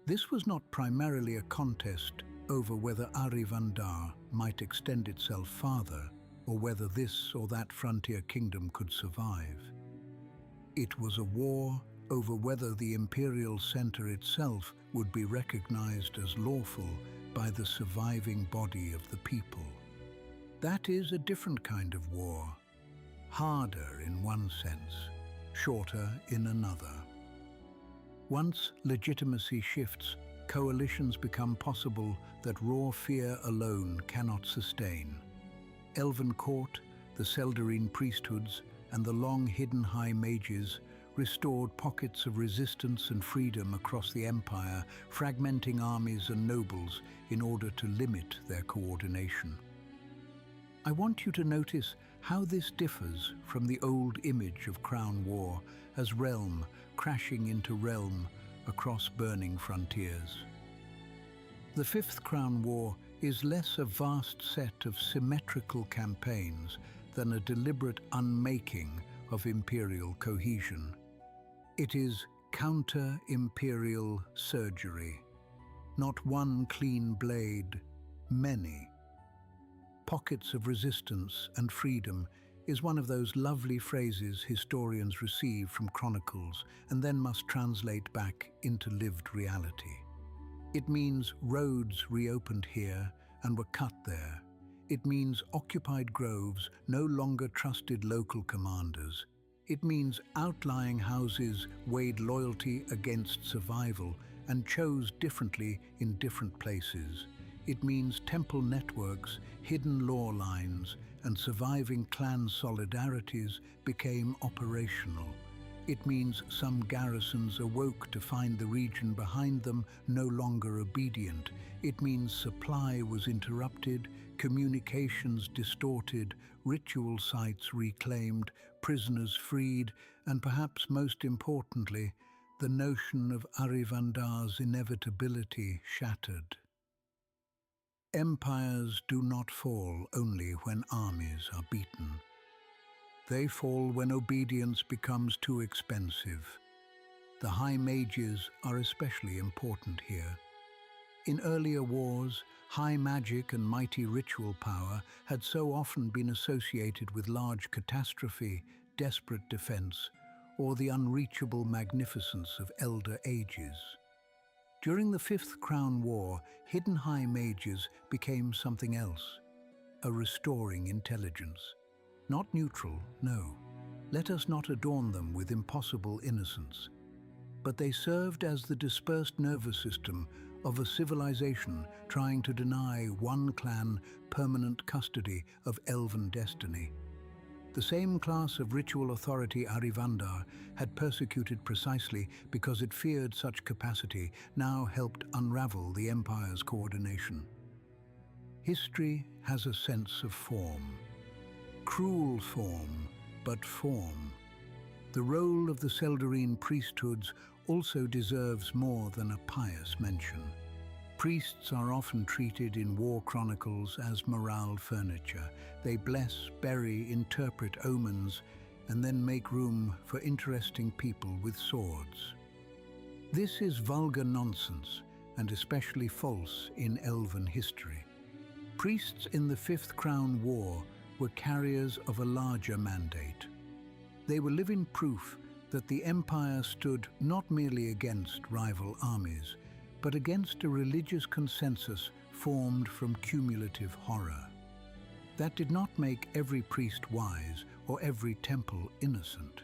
This was not primarily a contest over whether Arivandar might extend itself farther, or whether this or that frontier kingdom could survive. It was a war over whether the imperial center itself would be recognized as lawful by the surviving body of the people. That is a different kind of war, harder in one sense, shorter in another. Once legitimacy shifts, coalitions become possible that raw fear alone cannot sustain. Elven court, the Seldarine priesthoods, and the long-hidden high mages restored pockets of resistance and freedom across the empire, fragmenting armies and nobles in order to limit their coordination. I want you to notice how this differs from the old image of Crown War as realm crashing into realm across burning frontiers. The Fifth Crown War is less a vast set of symmetrical campaigns than a deliberate unmaking of imperial cohesion. It is counter-imperial surgery, not one clean blade, many. Pockets of resistance and freedom is one of those lovely phrases historians receive from chronicles and then must translate back into lived reality. It means roads reopened here and were cut there. It means occupied groves no longer trusted local commanders. It means outlying houses weighed loyalty against survival and chose differently in different places. It means temple networks, hidden law lines, and surviving clan solidarities became operational. It means some garrisons awoke to find the region behind them no longer obedient. It means supply was interrupted, communications distorted, ritual sites reclaimed, prisoners freed, and perhaps most importantly, the notion of Arivandar's inevitability shattered. Empires do not fall only when armies are beaten. They fall when obedience becomes too expensive. The high mages are especially important here. In earlier wars, high magic and mighty ritual power had so often been associated with large catastrophe, desperate defense, or the unreachable magnificence of elder ages. During the Fifth Crown War, hidden high mages became something else, a restoring intelligence. Not neutral, no. Let us not adorn them with impossible innocence. But they served as the dispersed nervous system of a civilization trying to deny one clan permanent custody of elven destiny. The same class of ritual authority Arivandar had persecuted precisely because it feared such capacity now helped unravel the empire's coordination. History has a sense of form. Cruel form, but form. The role of the Seldarine priesthoods also deserves more than a pious mention. Priests are often treated in war chronicles as morale furniture. They bless, bury, interpret omens, and then make room for interesting people with swords. This is vulgar nonsense, and especially false in elven history. Priests in the Fifth Crown War were carriers of a larger mandate. They were living proof that the empire stood not merely against rival armies, but against a religious consensus formed from cumulative horror. That did not make every priest wise or every temple innocent.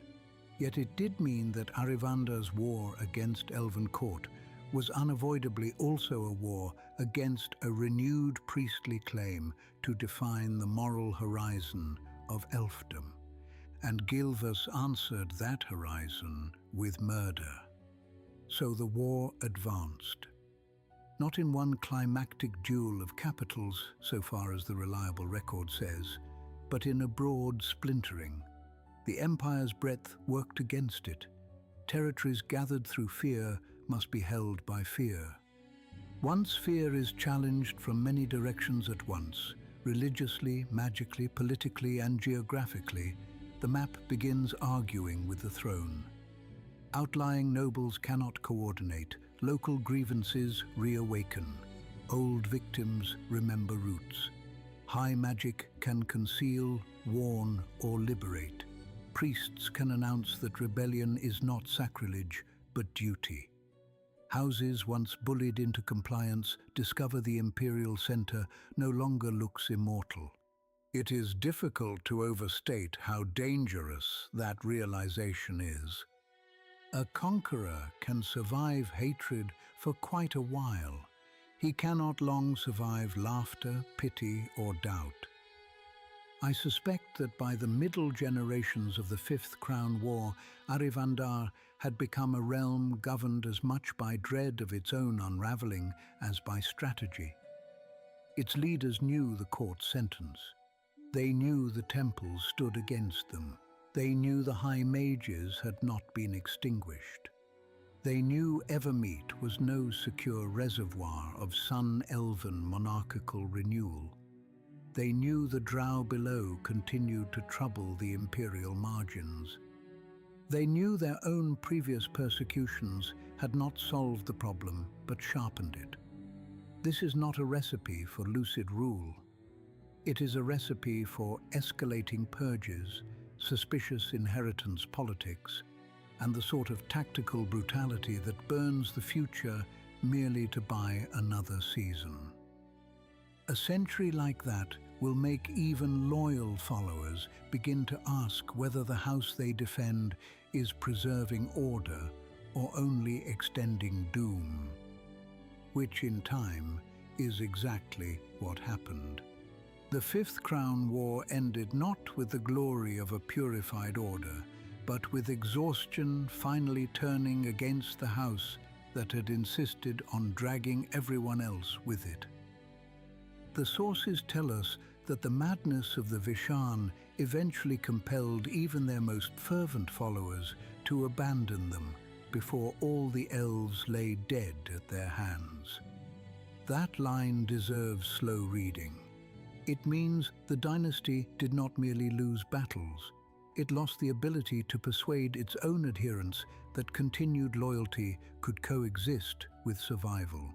Yet it did mean that Arivandar's war against Elven court was unavoidably also a war against a renewed priestly claim to define the moral horizon of elfdom. and Gilvas answered that horizon with murder. So the war advanced. Not in one climactic duel of capitals, so far as the reliable record says, but in a broad splintering. The empire's breadth worked against it. Territories gathered through fear must be held by fear. Once fear is challenged from many directions at once, religiously, magically, politically, and geographically, the map begins arguing with the throne. Outlying nobles cannot coordinate, local grievances reawaken, old victims remember roots. High magic can conceal, warn, or liberate. Priests can announce that rebellion is not sacrilege, but duty. Houses once bullied into compliance discover the imperial center no longer looks immortal. It is difficult to overstate how dangerous that realization is. A conqueror can survive hatred for quite a while. He cannot long survive laughter, pity, or doubt. I suspect that by the middle generations of the Fifth Crown War, Arivandar had become a realm governed as much by dread of its own unraveling as by strategy. Its leaders knew the court sentence. They knew the temples stood against them. They knew the high mages had not been extinguished. They knew Evermeet was no secure reservoir of sun-elven monarchical renewal. They knew the drow below continued to trouble the imperial margins. They knew their own previous persecutions had not solved the problem, but sharpened it. This is not a recipe for lucid rule. It is a recipe for escalating purges, suspicious inheritance politics, and the sort of tactical brutality that burns the future merely to buy another season. A century like that will make even loyal followers begin to ask whether the house they defend is preserving order or only extending doom, which in time is exactly what happened. The Fifth Crown War ended not with the glory of a purified order, but with exhaustion finally turning against the house that had insisted on dragging everyone else with it. The sources tell us that the madness of the Vishan eventually compelled even their most fervent followers to abandon them before all the elves lay dead at their hands. That line deserves slow reading. It means the dynasty did not merely lose battles, it lost the ability to persuade its own adherents that continued loyalty could coexist with survival.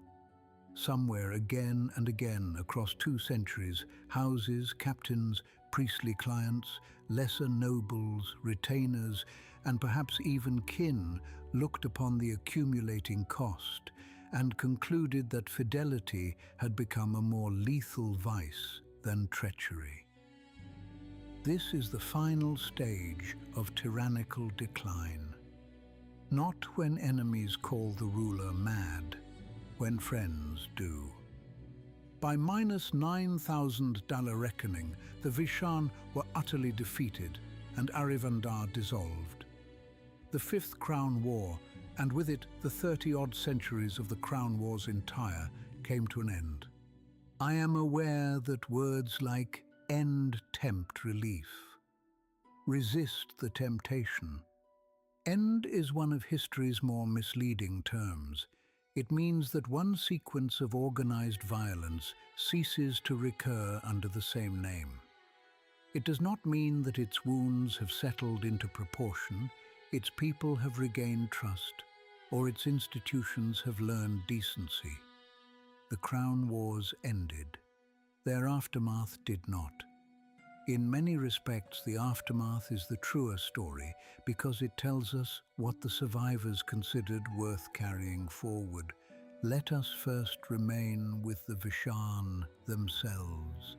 Somewhere again and again across 2 centuries, houses, captains, priestly clients, lesser nobles, retainers, and perhaps even kin looked upon the accumulating cost and concluded that fidelity had become a more lethal vice than treachery. This is the final stage of tyrannical decline. Not when enemies call the ruler mad, when friends do. By -9,000 reckoning, the Vishan were utterly defeated and Arivandar dissolved. The Fifth Crown War, and with it the 30-odd centuries of the Crown War's entire, came to an end. I am aware that words like end tempt relief. Resist the temptation. End is one of history's more misleading terms. It means that one sequence of organized violence ceases to recur under the same name. It does not mean that its wounds have settled into proportion, its people have regained trust, or its institutions have learned decency. The Crown Wars ended. Their aftermath did not. In many respects, the aftermath is the truer story because it tells us what the survivors considered worth carrying forward. Let us first remain with the Vishan themselves.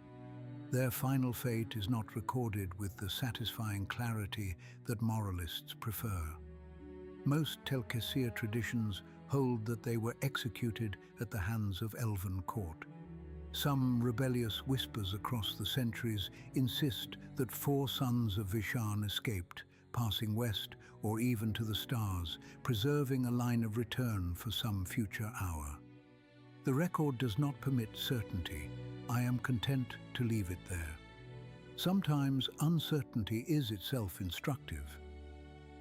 Their final fate is not recorded with the satisfying clarity that moralists prefer. Most Telkesir traditions hold that they were executed at the hands of elven court. Some rebellious whispers across the centuries insist that 4 sons of Vishan escaped, passing west or even to the stars, preserving a line of return for some future hour. The record does not permit certainty. I am content to leave it there. Sometimes uncertainty is itself instructive.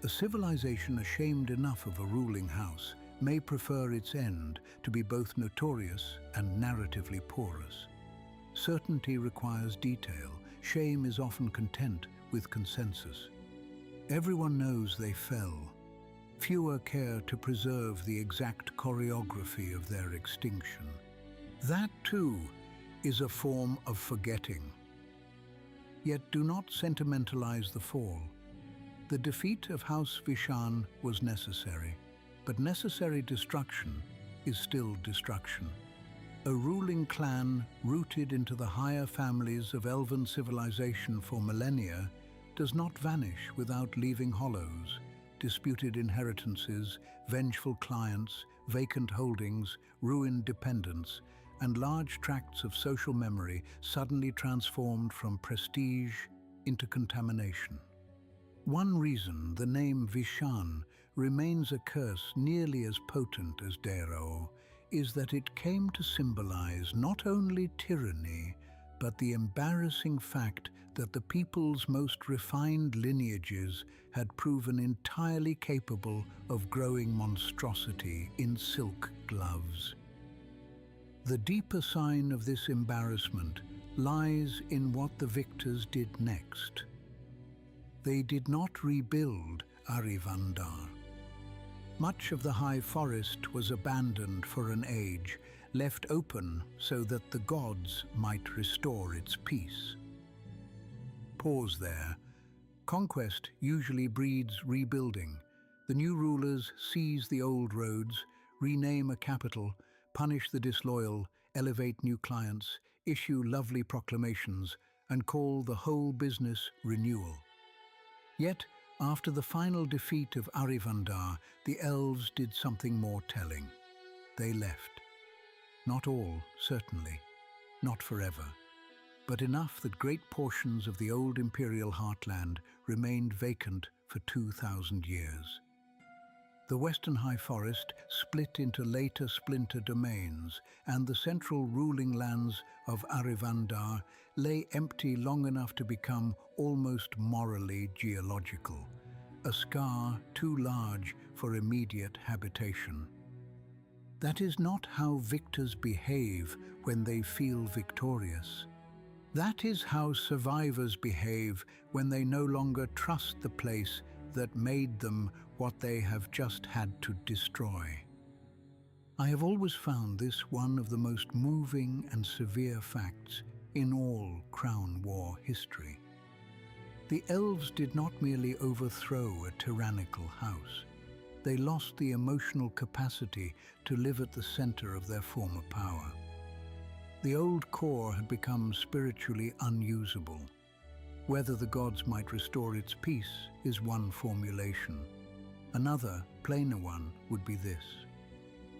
A civilization ashamed enough of a ruling house may prefer its end to be both notorious and narratively porous. Certainty requires detail. Shame is often content with consensus. Everyone knows they fell. Fewer care to preserve the exact choreography of their extinction. That, too, is a form of forgetting. Yet do not sentimentalize the fall. The defeat of House Vishan was necessary, but necessary destruction is still destruction. A ruling clan rooted into the higher families of elven civilization for millennia does not vanish without leaving hollows, disputed inheritances, vengeful clients, vacant holdings, ruined dependence, and large tracts of social memory suddenly transformed from prestige into contamination. One reason the name Vishan remains a curse nearly as potent as Darrow is that it came to symbolize not only tyranny, but the embarrassing fact that the people's most refined lineages had proven entirely capable of growing monstrosity in silk gloves. The deeper sign of this embarrassment lies in what the victors did next. They did not rebuild Arivandar. Much of the high forest was abandoned for an age, left open so that the gods might restore its peace. Pause there. Conquest usually breeds rebuilding. The new rulers seize the old roads, rename a capital, punish the disloyal, elevate new clients, issue lovely proclamations, and call the whole business renewal. Yet, after the final defeat of Arivandar, the Elves did something more telling. They left. Not all, certainly. Not forever. But enough that great portions of the old imperial heartland remained vacant for 2,000 years. The Western High Forest split into later splinter domains, and the central ruling lands of Arivandar lay empty long enough to become almost morally geological, a scar too large for immediate habitation. That is not how victors behave when they feel victorious. That is how survivors behave when they no longer trust the place that made them what they have just had to destroy. I have always found this one of the most moving and severe facts in all Crown War history. The Elves did not merely overthrow a tyrannical house. They lost the emotional capacity to live at the center of their former power. The old core had become spiritually unusable. Whether the gods might restore its peace is one formulation. Another, plainer one, would be this.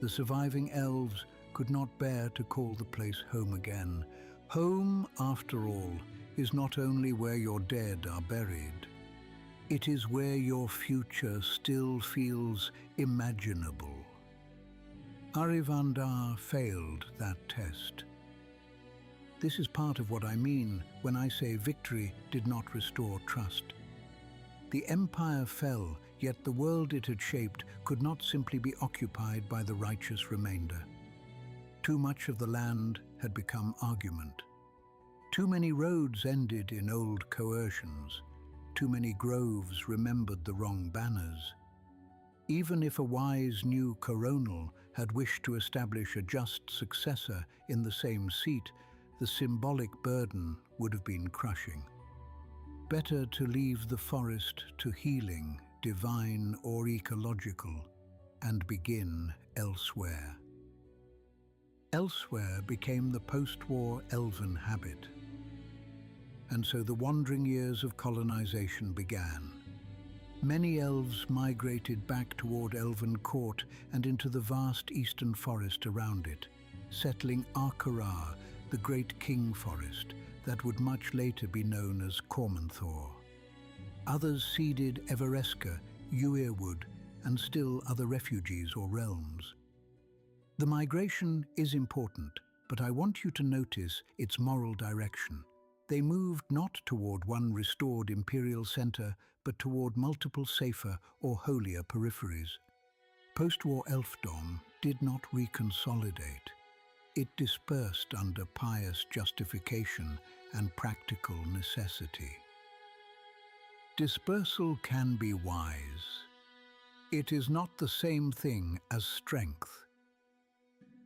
The surviving elves could not bear to call the place home again. Home, after all, is not only where your dead are buried. It is where your future still feels imaginable. Arivandar failed that test. This is part of what I mean when I say victory did not restore trust. The empire fell, yet the world it had shaped could not simply be occupied by the righteous remainder. Too much of the land had become argument. Too many roads ended in old coercions. Too many groves remembered the wrong banners. Even if a wise new coronal had wished to establish a just successor in the same seat, the symbolic burden would have been crushing. Better to leave the forest to healing, divine or ecological, and begin elsewhere. Elsewhere became the post-war elven habit. And so the wandering years of colonization began. Many elves migrated back toward Elven Court and into the vast eastern forest around it, settling Arkara, the great king forest that would much later be known as Cormanthor. Others ceded Evereska, Uirwood, and still other refugees or realms. The migration is important, but I want you to notice its moral direction. They moved not toward one restored imperial center, but toward multiple safer or holier peripheries. Post-war elfdom did not reconsolidate. It dispersed under pious justification and practical necessity. Dispersal can be wise. It is not the same thing as strength.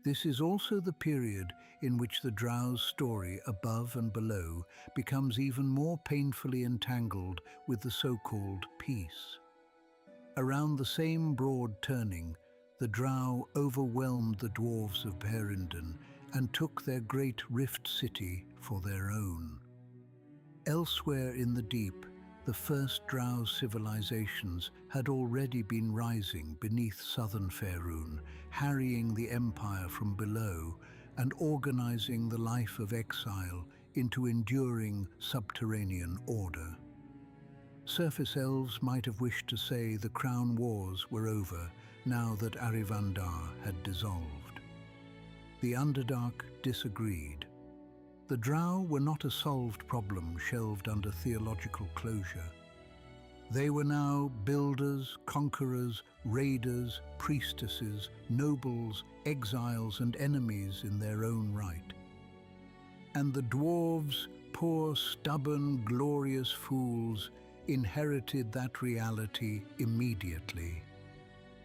This is also the period in which the Drow's story above and below becomes even more painfully entangled with the so-called peace. Around the same broad turning, the Drow overwhelmed the dwarves of Perindon and took their great rift city for their own. Elsewhere in the deep, the first Drow civilizations had already been rising beneath southern Faerûn, harrying the empire from below and organizing the life of exile into enduring subterranean order. Surface elves might have wished to say the crown wars were over now that Arivandar had dissolved. The Underdark disagreed. The Drow were not a solved problem shelved under theological closure. They were now builders, conquerors, raiders, priestesses, nobles, exiles and enemies in their own right. And the dwarves, poor, stubborn, glorious fools, inherited that reality immediately.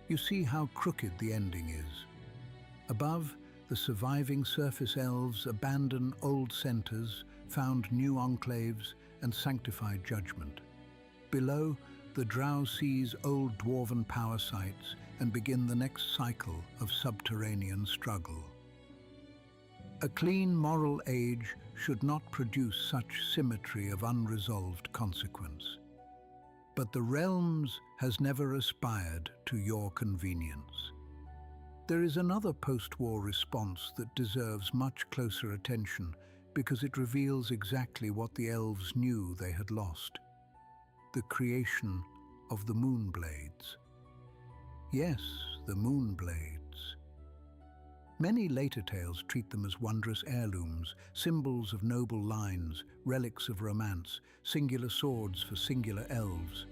You see how crooked the ending is. Above, the surviving surface elves abandon old centers, found new enclaves, and sanctified judgment. Below, the Drow seize old dwarven power sites and begin the next cycle of subterranean struggle. A clean moral age should not produce such symmetry of unresolved consequence. But the realms has never aspired to your convenience. There is another post-war response that deserves much closer attention because it reveals exactly what the elves knew they had lost: the creation of the Moonblades. Yes, the Moonblades. Many later tales treat them as wondrous heirlooms, symbols of noble lines, relics of romance, singular swords for singular elves.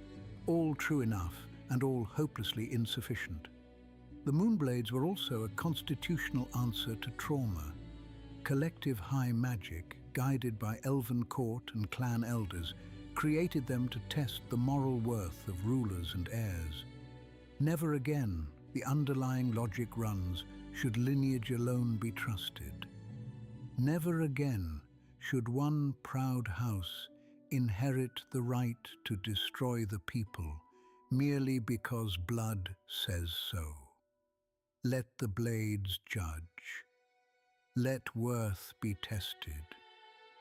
All true enough and all hopelessly insufficient. The Moonblades were also a constitutional answer to trauma. Collective high magic, guided by elven court and clan elders, created them to test the moral worth of rulers and heirs. Never again, the underlying logic runs, should lineage alone be trusted. Never again should one proud house inherit the right to destroy the people merely because blood says so. Let the blades judge. Let worth be tested.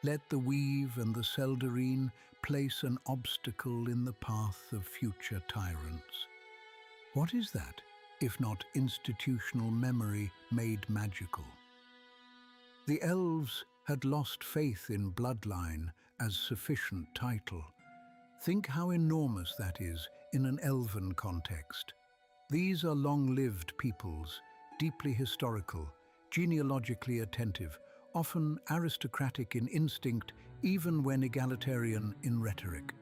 Let the weave and the seldarine place an obstacle in the path of future tyrants. What is that, if not institutional memory made magical? The elves had lost faith in bloodline as sufficient title. Think how enormous that is in an elven context. These are long-lived peoples, deeply historical, genealogically attentive, often aristocratic in instinct, even when egalitarian in rhetoric.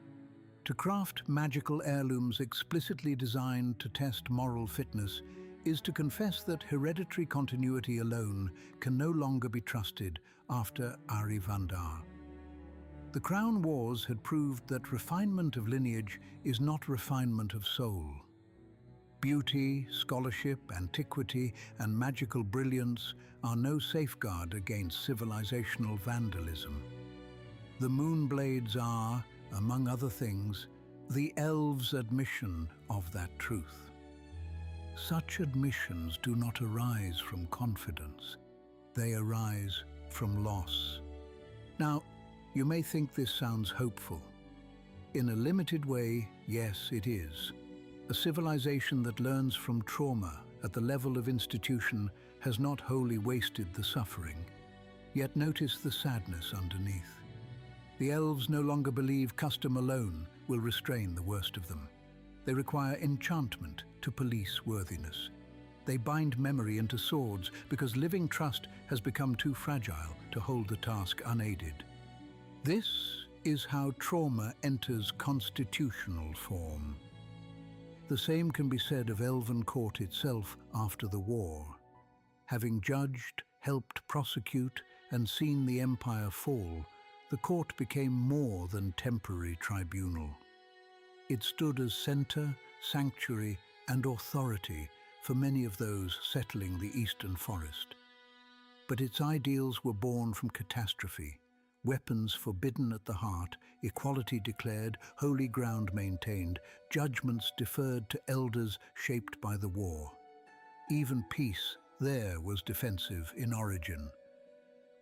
To craft magical heirlooms explicitly designed to test moral fitness is to confess that hereditary continuity alone can no longer be trusted after Arivandar. The Crown Wars had proved that refinement of lineage is not refinement of soul. Beauty, scholarship, antiquity, and magical brilliance are no safeguard against civilizational vandalism. The Moonblades are, among other things, the elves' admission of that truth. Such admissions do not arise from confidence. They arise from loss. Now, you may think this sounds hopeful. In a limited way, yes, it is. A civilization that learns from trauma at the level of institution has not wholly wasted the suffering. Yet notice the sadness underneath. The elves no longer believe custom alone will restrain the worst of them. They require enchantment to police worthiness. They bind memory into swords because living trust has become too fragile to hold the task unaided. This is how trauma enters constitutional form. The same can be said of Elven court itself after the war. Having judged, helped prosecute, and seen the empire fall, the court became more than temporary tribunal. It stood as center, sanctuary, and authority for many of those settling the eastern forest. But its ideals were born from catastrophe, weapons forbidden at the heart, equality declared, holy ground maintained, judgments deferred to elders shaped by the war. Even peace there was defensive in origin.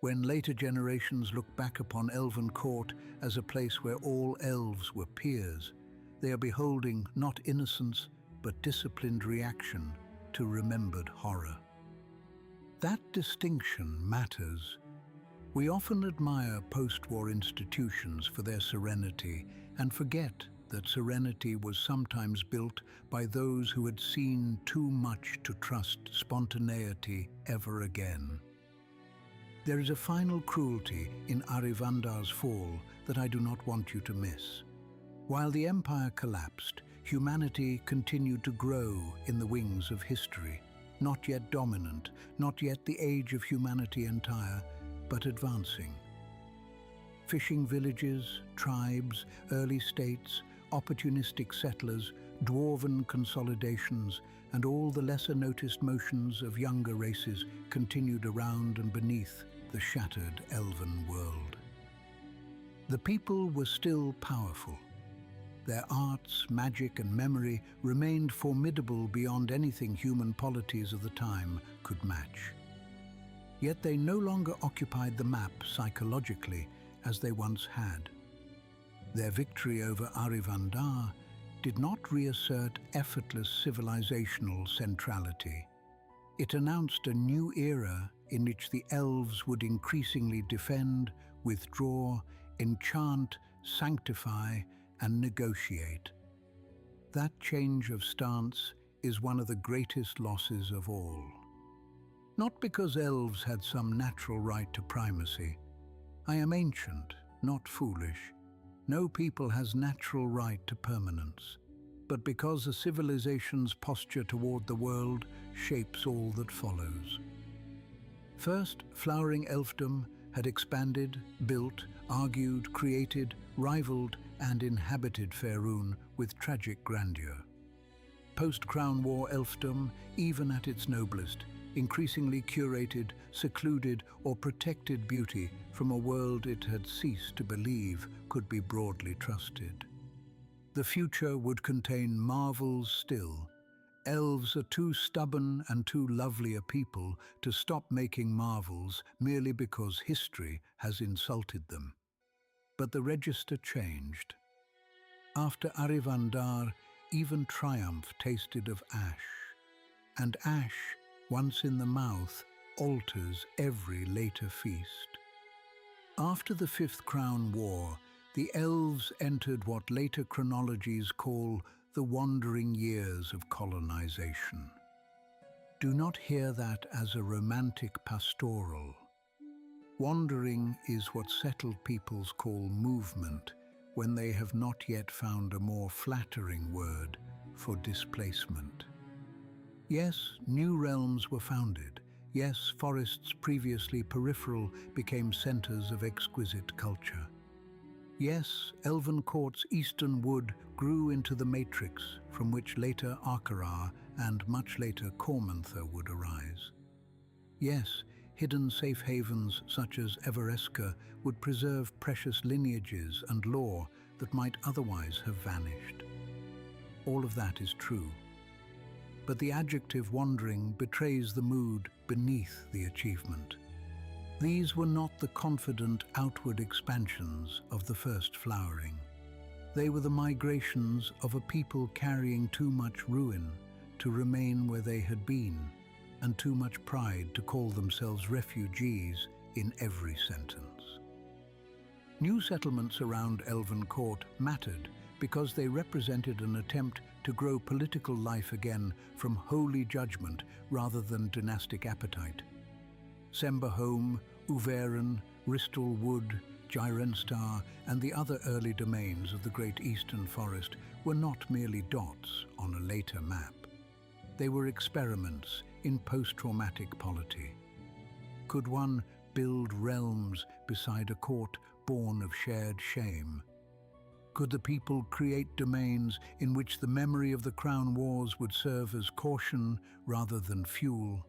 When later generations look back upon Elven court as a place where all elves were peers, they are beholding not innocence but disciplined reaction to remembered horror. That distinction matters. We often admire post-war institutions for their serenity and forget that serenity was sometimes built by those who had seen too much to trust spontaneity ever again. There is a final cruelty in Arivandar's fall that I do not want you to miss. While the empire collapsed, humanity continued to grow in the wings of history, not yet dominant, not yet the age of humanity entire, but advancing. Fishing villages, tribes, early states, opportunistic settlers, dwarven consolidations, and all the lesser-noticed motions of younger races continued around and beneath the shattered Elven world. The people were still powerful. Their arts, magic, and memory remained formidable beyond anything human polities of the time could match. Yet they no longer occupied the map psychologically as they once had. Their victory over Arivandar did not reassert effortless civilizational centrality. It announced a new era in which the elves would increasingly defend, withdraw, enchant, sanctify, and negotiate. That change of stance is one of the greatest losses of all. Not because elves had some natural right to primacy. I am ancient, not foolish. No people has natural right to permanence. But because a civilization's posture toward the world shapes all that follows. First, flowering elfdom had expanded, built, argued, created, rivaled, and inhabited Faerûn with tragic grandeur. Post-Crown War elfdom, even at its noblest, increasingly curated, secluded, or protected beauty from a world it had ceased to believe could be broadly trusted. The future would contain marvels still. Elves are too stubborn and too lovely a people to stop making marvels merely because history has insulted them. But the register changed. After Arivandar, even triumph tasted of ash. And ash, once in the mouth, alters every later feast. After the Fifth Crown War, the elves entered what later chronologies call the wandering years of colonization. Do not hear that as a romantic pastoral. Wandering is what settled peoples call movement when they have not yet found a more flattering word for displacement. Yes, new realms were founded. Yes, forests previously peripheral became centers of exquisite culture. Yes, Elven court's eastern wood grew into the matrix from which later Arkarar and much later Cormantha would arise. Yes, hidden safe havens such as Evereska would preserve precious lineages and lore that might otherwise have vanished. All of that is true. But the adjective wandering betrays the mood beneath the achievement. These were not the confident outward expansions of the first flowering. They were the migrations of a people carrying too much ruin to remain where they had been, and too much pride to call themselves refugees in every sentence. New settlements around Elven Court mattered because they represented an attempt to grow political life again from holy judgment rather than dynastic appetite. Semberholm, Uveran, Ristol Wood, Gyrenstar, and the other early domains of the Great Eastern Forest were not merely dots on a later map. They were experiments in post-traumatic polity. Could one build realms beside a court born of shared shame? Could the people create domains in which the memory of the Crown Wars would serve as caution rather than fuel?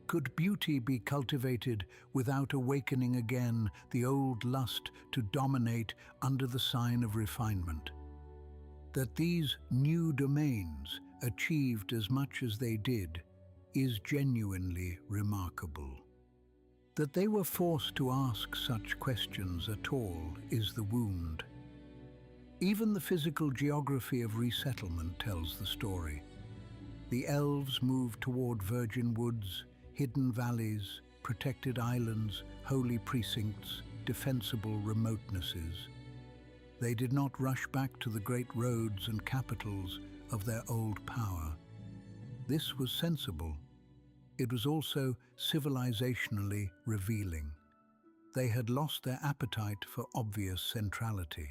Could beauty be cultivated without awakening again the old lust to dominate under the sign of refinement? That these new domains achieved as much as they did is genuinely remarkable. That they were forced to ask such questions at all is the wound. Even the physical geography of resettlement tells the story. The Elves moved toward virgin woods, hidden valleys, protected islands, holy precincts, defensible remotenesses. They did not rush back to the great roads and capitals of their old power. This was sensible. It was also civilizationally revealing. They had lost their appetite for obvious centrality.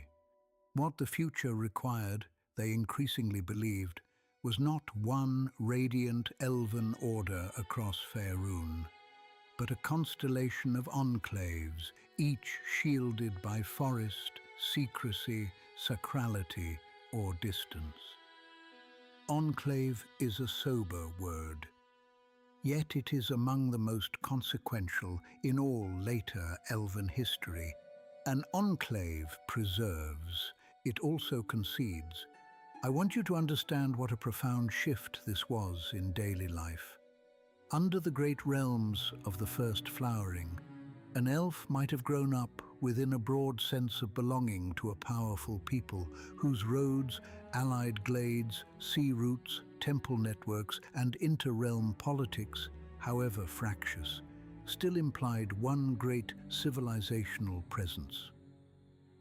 What the future required, they increasingly believed, was not one radiant elven order across Faerûn, but a constellation of enclaves, each shielded by forest, secrecy, sacrality, or distance. Enclave is a sober word, yet it is among the most consequential in all later elven history. An enclave preserves, it also concedes. I want you to understand what a profound shift this was in daily life. Under the great realms of the first flowering, an elf might have grown up within a broad sense of belonging to a powerful people whose roads, allied glades, sea routes, temple networks, and inter-realm politics, however fractious, still implied one great civilizational presence.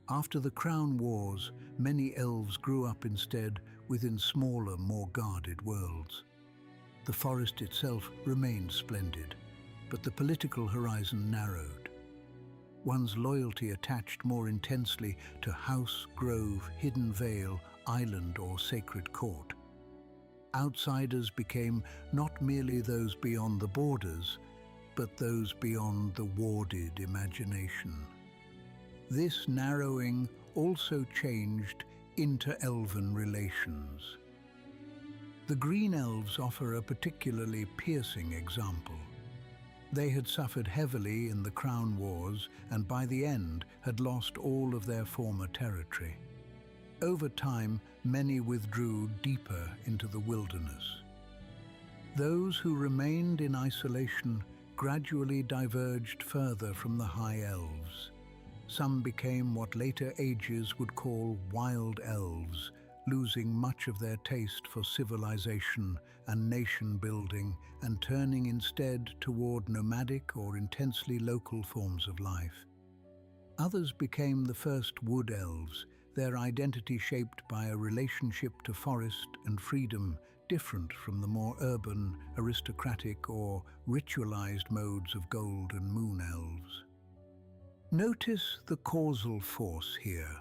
After the Crown Wars, many elves grew up instead within smaller, more guarded worlds. The forest itself remained splendid, but the political horizon narrowed. One's loyalty attached more intensely to house, grove, hidden vale, island, or sacred court. Outsiders became not merely those beyond the borders, but those beyond the warded imagination. This narrowing also changed inter-elven relations. The Green Elves offer a particularly piercing example. They had suffered heavily in the Crown Wars and by the end had lost all of their former territory. Over time, many withdrew deeper into the wilderness. Those who remained in isolation gradually diverged further from the High Elves. Some became what later ages would call wild elves, losing much of their taste for civilization and nation-building and turning instead toward nomadic or intensely local forms of life. Others became the first wood elves, their identity shaped by a relationship to forest and freedom different from the more urban, aristocratic or ritualized modes of gold and moon elves. Notice the causal force here.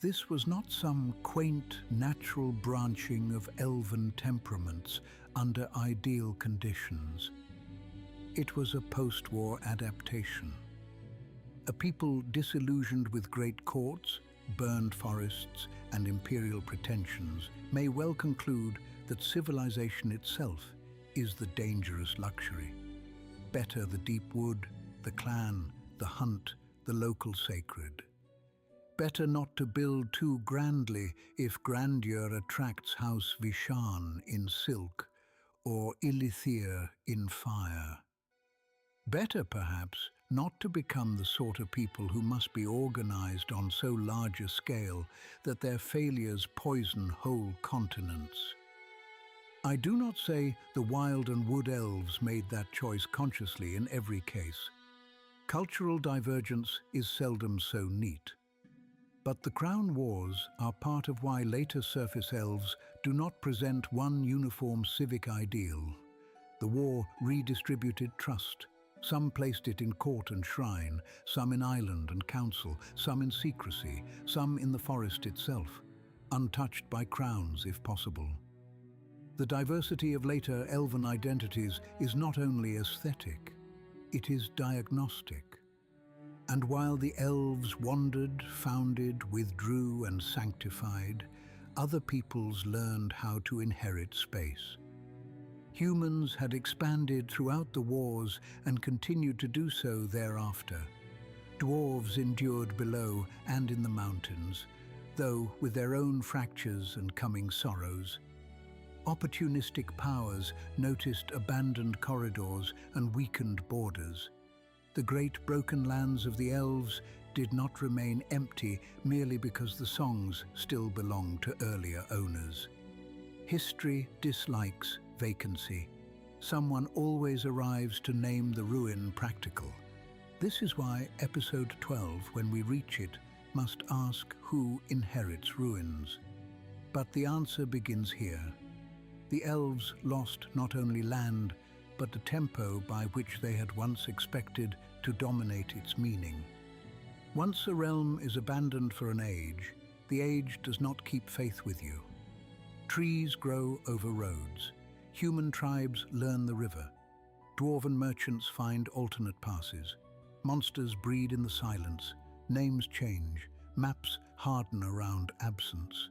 This was not some quaint, natural branching of elven temperaments under ideal conditions. It was a post-war adaptation. A people disillusioned with great courts, burned forests, and imperial pretensions may well conclude that civilization itself is the dangerous luxury. Better the deep wood, the clan, the hunt, the local sacred. Better not to build too grandly if grandeur attracts House Vishan in silk or Ilithir in fire. Better, perhaps, not to become the sort of people who must be organized on so large a scale that their failures poison whole continents. I do not say the wild and wood elves made that choice consciously in every case. Cultural divergence is seldom so neat. But the Crown Wars are part of why later surface elves do not present one uniform civic ideal. The war redistributed trust. Some placed it in court and shrine, some in island and council, some in secrecy, some in the forest itself, untouched by crowns if possible. The diversity of later elven identities is not only aesthetic, it is diagnostic. And while the elves wandered, founded, withdrew and sanctified, other peoples learned how to inherit space. Humans had expanded throughout the wars and continued to do so thereafter. Dwarves endured below and in the mountains, though with their own fractures and coming sorrows. Opportunistic powers noticed abandoned corridors and weakened borders. The great broken lands of the elves did not remain empty merely because the songs still belonged to earlier owners. History dislikes vacancy. Someone always arrives to name the ruin practical. This is why episode 12, when we reach it, must ask who inherits ruins. But the answer begins here. The elves lost not only land, but the tempo by which they had once expected to dominate its meaning. Once a realm is abandoned for an age, the age does not keep faith with you. Trees grow over roads. Human tribes learn the river. Dwarven merchants find alternate passes. Monsters breed in the silence. Names change. Maps harden around absence.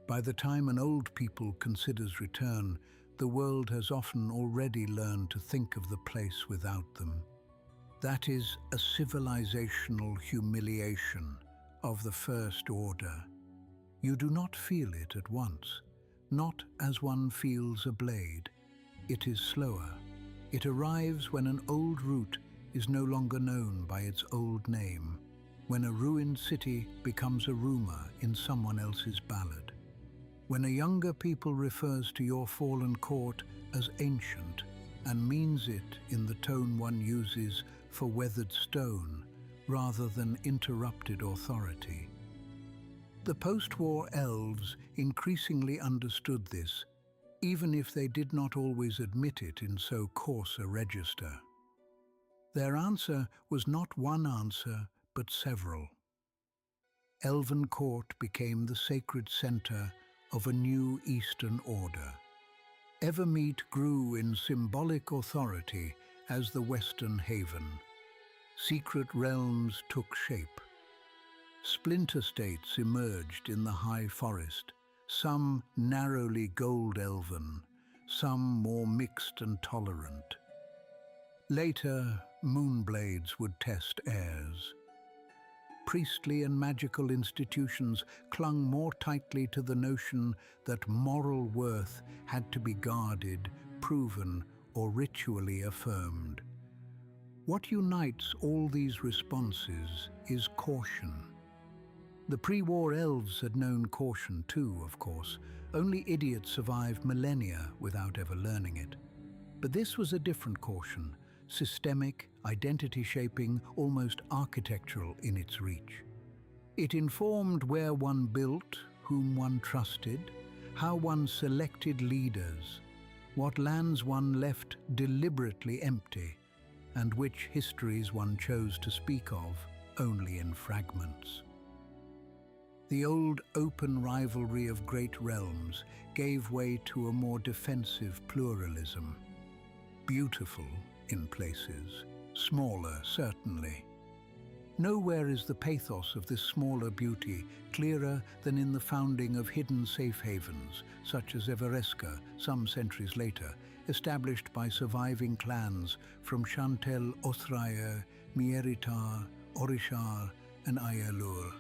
By the time an old people considers return, the world has often already learned to think of the place without them. That is a civilizational humiliation of the first order. You do not feel it at once, not as one feels a blade. It is slower. It arrives when an old route is no longer known by its old name, when a ruined city becomes a rumor in someone else's ballad. When a younger people refers to your fallen court as ancient and means it in the tone one uses for weathered stone rather than interrupted authority. The post-war elves increasingly understood this, even if they did not always admit it in so coarse a register. Their answer was not one answer, but several. Elven court became the sacred center of a new Eastern order. Evermeet grew in symbolic authority as the Western haven. Secret realms took shape. Splinter states emerged in the high forest, some narrowly gold elven, some more mixed and tolerant. Later, moonblades would test heirs. Priestly and magical institutions clung more tightly to the notion that moral worth had to be guarded, proven, or ritually affirmed. What unites all these responses is caution. The pre-war elves had known caution too, of course. Only idiots survived millennia without ever learning it. But this was a different caution, systemic, identity-shaping, almost architectural in its reach. It informed where one built, whom one trusted, how one selected leaders, what lands one left deliberately empty, and which histories one chose to speak of only in fragments. The old open rivalry of great realms gave way to a more defensive pluralism. Beautiful in places, smaller certainly. Nowhere is the pathos of this smaller beauty clearer than in the founding of hidden safe havens, such as Everesca, some centuries later, established by surviving clans from Chantel Othraia, Mieritar, Orishar, and Ayalur.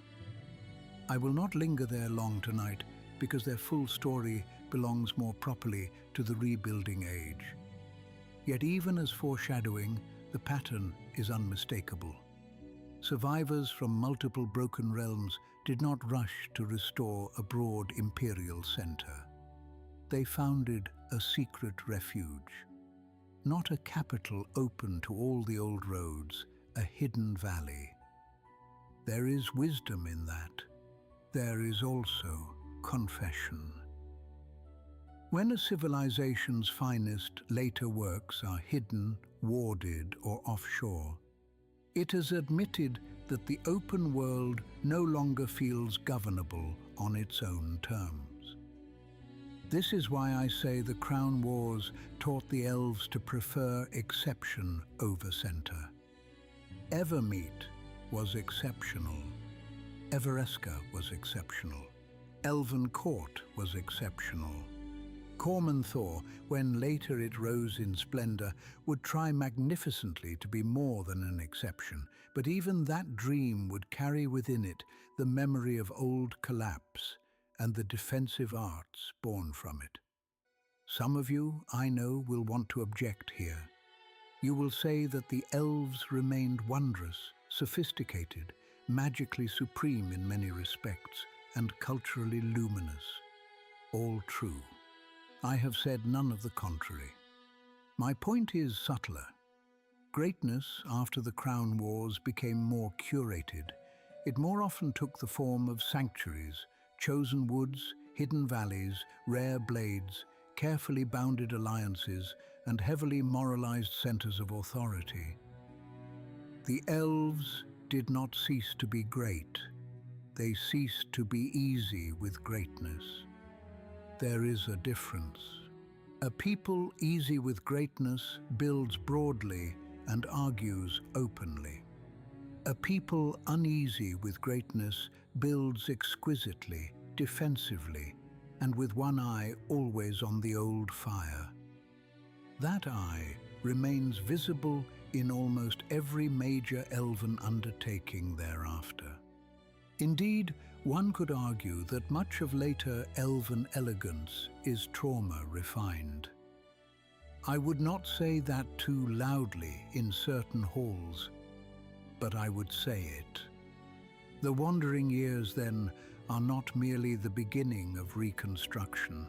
I will not linger there long tonight, because their full story belongs more properly to the rebuilding age. Yet even as foreshadowing, the pattern is unmistakable. Survivors from multiple broken realms did not rush to restore a broad imperial center. They founded a secret refuge. Not a capital open to all the old roads, a hidden valley. There is wisdom in that. There is also confession. When a civilization's finest later works are hidden, warded, or offshore, it has admitted that the open world no longer feels governable on its own terms. This is why I say the Crown Wars taught the Elves to prefer exception over center. Evermeet was exceptional. Evereska was exceptional. Elven Court was exceptional. Cormanthor, when later it rose in splendor, would try magnificently to be more than an exception, but even that dream would carry within it the memory of old collapse and the defensive arts born from it. Some of you, I know, will want to object here. You will say that the Elves remained wondrous, sophisticated, magically supreme in many respects, and culturally luminous. All true. I have said none of the contrary. My point is subtler. Greatness, after the Crown Wars, became more curated. It more often took the form of sanctuaries, chosen woods, hidden valleys, rare blades, carefully bounded alliances, and heavily moralized centers of authority. The Elves did not cease to be great. They ceased to be easy with greatness. There is a difference. A people easy with greatness builds broadly and argues openly. A people uneasy with greatness builds exquisitely, defensively, and with one eye always on the old fire. That eye remains visible in almost every major elven undertaking thereafter. Indeed, one could argue that much of later elven elegance is trauma refined. I would not say that too loudly in certain halls, but I would say it. The wandering years, then, are not merely the beginning of reconstruction.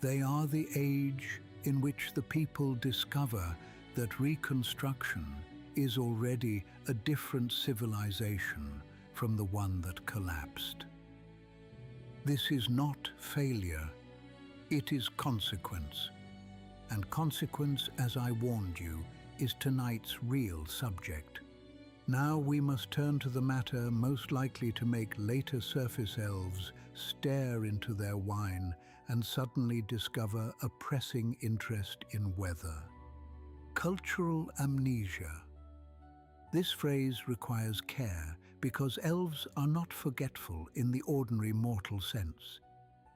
They are the age in which the people discover that reconstruction is already a different civilization from the one that collapsed. This is not failure, it is consequence. And consequence, as I warned you, is tonight's real subject. Now we must turn to the matter most likely to make later surface elves stare into their wine and suddenly discover a pressing interest in weather. Cultural amnesia. This phrase requires care because elves are not forgetful in the ordinary mortal sense.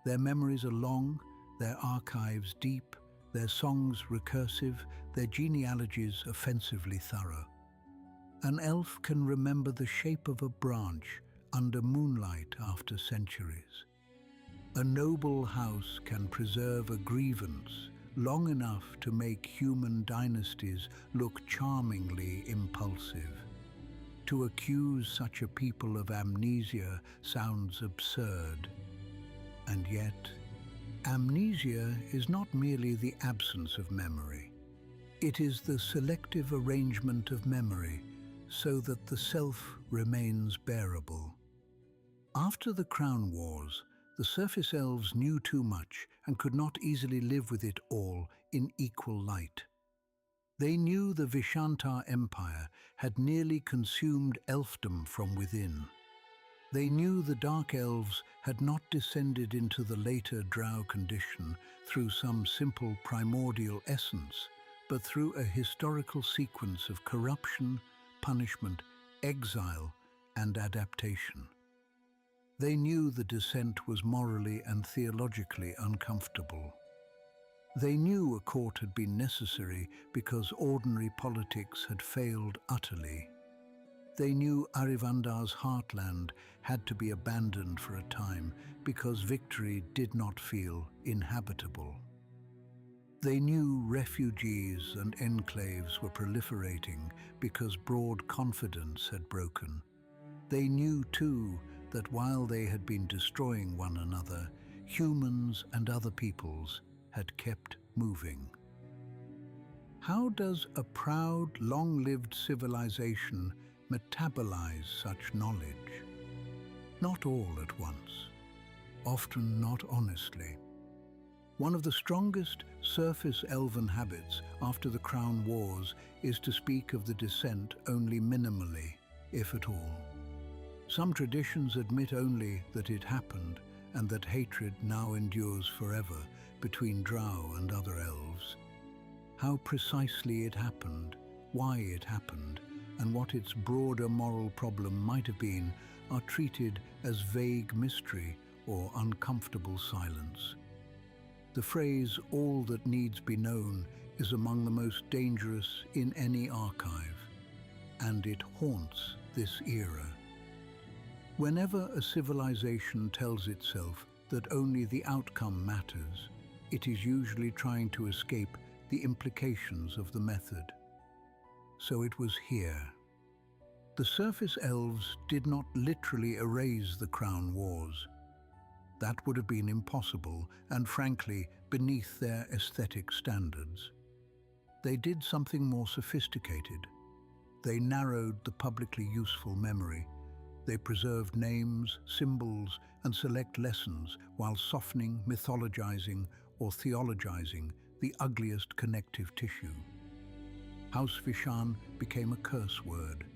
Their memories are long, their archives deep, their songs recursive, their genealogies offensively thorough. An elf can remember the shape of a branch under moonlight after centuries. A noble house can preserve a grievance long enough to make human dynasties look charmingly impulsive. To accuse such a people of amnesia sounds absurd. And yet, amnesia is not merely the absence of memory. It is the selective arrangement of memory so that the self remains bearable. After the Crown Wars, the surface elves knew too much and could not easily live with it all in equal light. They knew the Vishantar Empire had nearly consumed elfdom from within. They knew the Dark Elves had not descended into the later Drow condition through some simple primordial essence, but through a historical sequence of corruption, punishment, exile, and adaptation. They knew the descent was morally and theologically uncomfortable. They knew a court had been necessary because ordinary politics had failed utterly. They knew Arivandar's heartland had to be abandoned for a time because victory did not feel inhabitable. They knew refugees and enclaves were proliferating because broad confidence had broken. They knew, too, that while they had been destroying one another, humans and other peoples had kept moving. How does a proud, long-lived civilization metabolize such knowledge? Not all at once, often not honestly. One of the strongest surface elven habits after the Crown Wars is to speak of the descent only minimally, if at all. Some traditions admit only that it happened and that hatred now endures forever between Drow and other elves. How precisely it happened, why it happened, and what its broader moral problem might have been are treated as vague mystery or uncomfortable silence. The phrase, "all that needs be known," is among the most dangerous in any archive, and it haunts this era. Whenever a civilization tells itself that only the outcome matters, it is usually trying to escape the implications of the method. So it was here. The surface elves did not literally erase the Crown Wars. That would have been impossible and, frankly, beneath their aesthetic standards. They did something more sophisticated. They narrowed the publicly useful memory. They preserved names, symbols, and select lessons while softening, mythologizing, or theologizing the ugliest connective tissue. House Vishan became a curse word.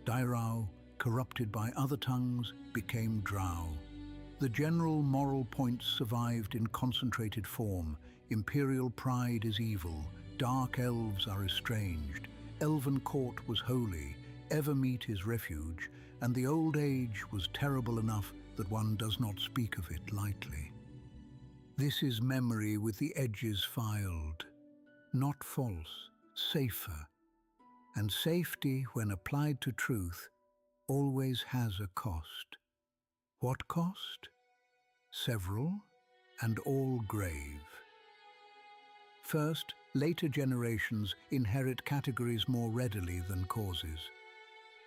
Dairau, corrupted by other tongues, became Drow. The general moral points survived in concentrated form. Imperial pride is evil. Dark elves are estranged. Elven court was holy. Evermeet is refuge. And the old age was terrible enough that one does not speak of it lightly. This is memory with the edges filed. Not false, safer. And safety, when applied to truth, always has a cost. What cost? Several, and all grave. First, later generations inherit categories more readily than causes.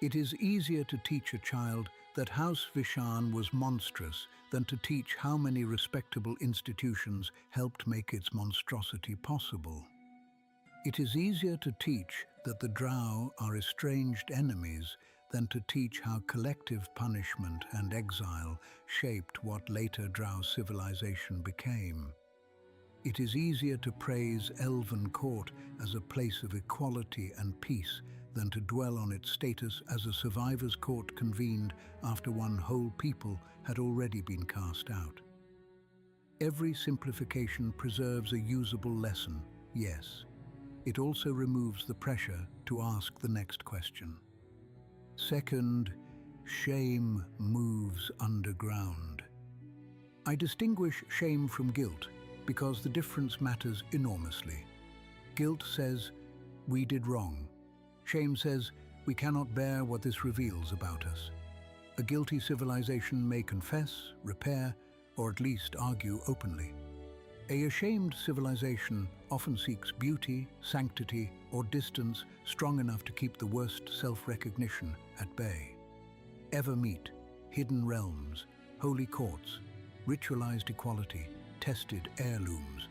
It is easier to teach a child that House Vishan was monstrous than to teach how many respectable institutions helped make its monstrosity possible. It is easier to teach that the Drow are estranged enemies than to teach how collective punishment and exile shaped what later Drow civilization became. It is easier to praise Elven court as a place of equality and peace than to dwell on its status as a survivor's court convened after one whole people had already been cast out. Every simplification preserves a usable lesson, yes. It also removes the pressure to ask the next question. Second, shame moves underground. I distinguish shame from guilt because the difference matters enormously. Guilt says, we did wrong. Shame says, we cannot bear what this reveals about us. A guilty civilization may confess, repair, or at least argue openly. A ashamed civilization often seeks beauty, sanctity, or distance strong enough to keep the worst self-recognition at bay. Evermeet, hidden realms, holy courts, ritualized equality, tested heirlooms.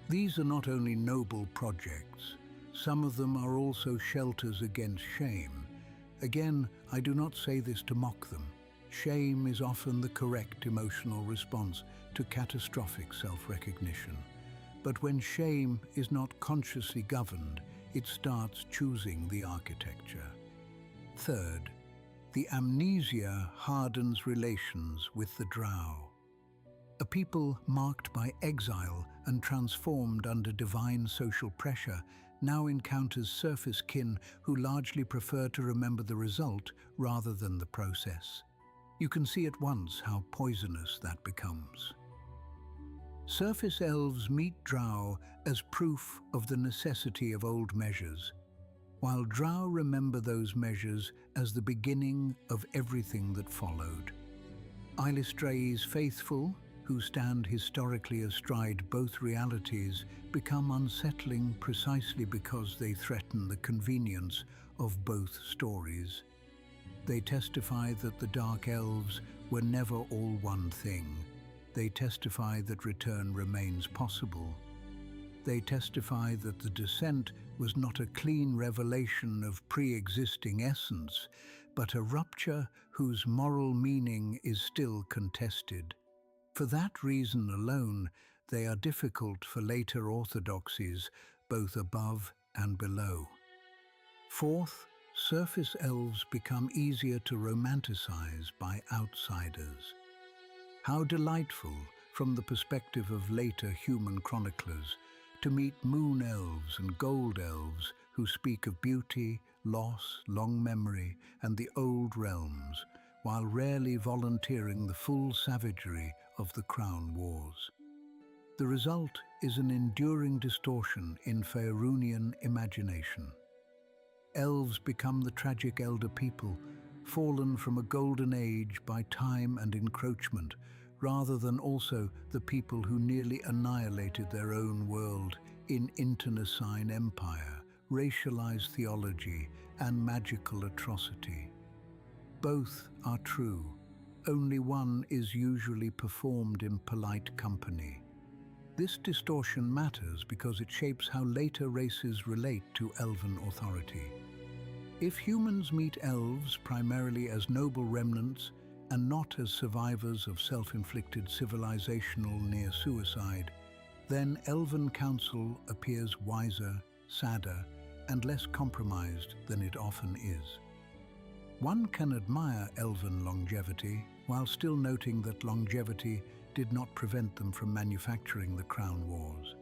These are not only noble projects, some of them are also shelters against shame. Again, I do not say this to mock them. Shame is often the correct emotional response to catastrophic self-recognition. But when shame is not consciously governed, it starts choosing the architecture. Third, the amnesia hardens relations with the Drow. A people marked by exile and transformed under divine social pressure now encounters surface kin who largely prefer to remember the result rather than the process. You can see at once how poisonous that becomes. Surface elves meet Drow as proof of the necessity of old measures, while Drow remember those measures as the beginning of everything that followed. Eilistrai's faithful, who stand historically astride both realities, become unsettling precisely because they threaten the convenience of both stories. They testify that the Dark Elves were never all one thing. They testify that return remains possible. They testify that the descent was not a clean revelation of pre-existing essence, but a rupture whose moral meaning is still contested. For that reason alone, they are difficult for later orthodoxies, both above and below. Fourth, surface elves become easier to romanticize by outsiders. How delightful, from the perspective of later human chroniclers, to meet moon elves and gold elves who speak of beauty, loss, long memory, and the old realms, while rarely volunteering the full savagery of the Crown Wars. The result is an enduring distortion in Faerûnian imagination. Elves become the tragic elder people, fallen from a golden age by time and encroachment, rather than also the people who nearly annihilated their own world in internecine empire, racialized theology, and magical atrocity. Both are true, only one is usually performed in polite company. This distortion matters because it shapes how later races relate to elven authority. If humans meet elves primarily as noble remnants and not as survivors of self-inflicted civilizational near-suicide, then elven counsel appears wiser, sadder, and less compromised than it often is. One can admire elven longevity while still noting that longevity did not prevent them from manufacturing the Crown Wars.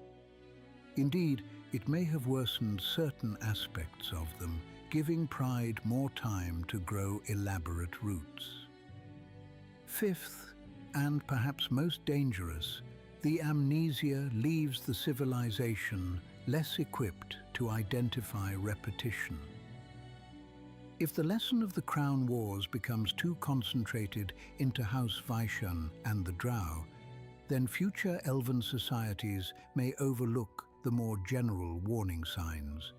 Indeed, it may have worsened certain aspects of them, giving pride more time to grow elaborate roots. Fifth, and perhaps most dangerous, the amnesia leaves the civilization less equipped to identify repetition. If the lesson of the Crown Wars becomes too concentrated into House Vaishun and the Drow, then future elven societies may overlook the more general warning signs.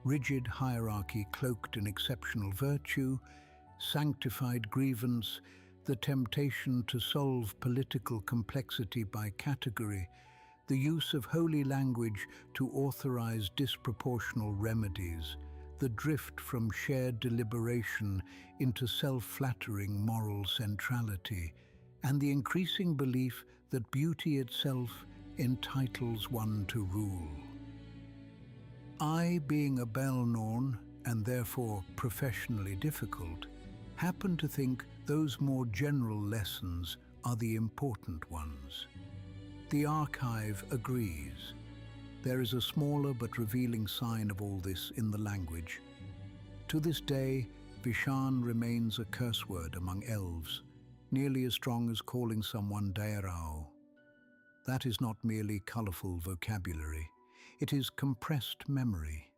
Rigid hierarchy cloaked in exceptional virtue, sanctified grievance, the temptation to solve political complexity by category, the use of holy language to authorize disproportional remedies, the drift from shared deliberation into self-flattering moral centrality, and the increasing belief that beauty itself entitles one to rule. I, being a Belnorn, and therefore professionally difficult, happen to think those more general lessons are the important ones. The archive agrees. There is a smaller but revealing sign of all this in the language. To this day, Vishan remains a curse word among elves, nearly as strong as calling someone Daerao. That is not merely colorful vocabulary, it is compressed memory.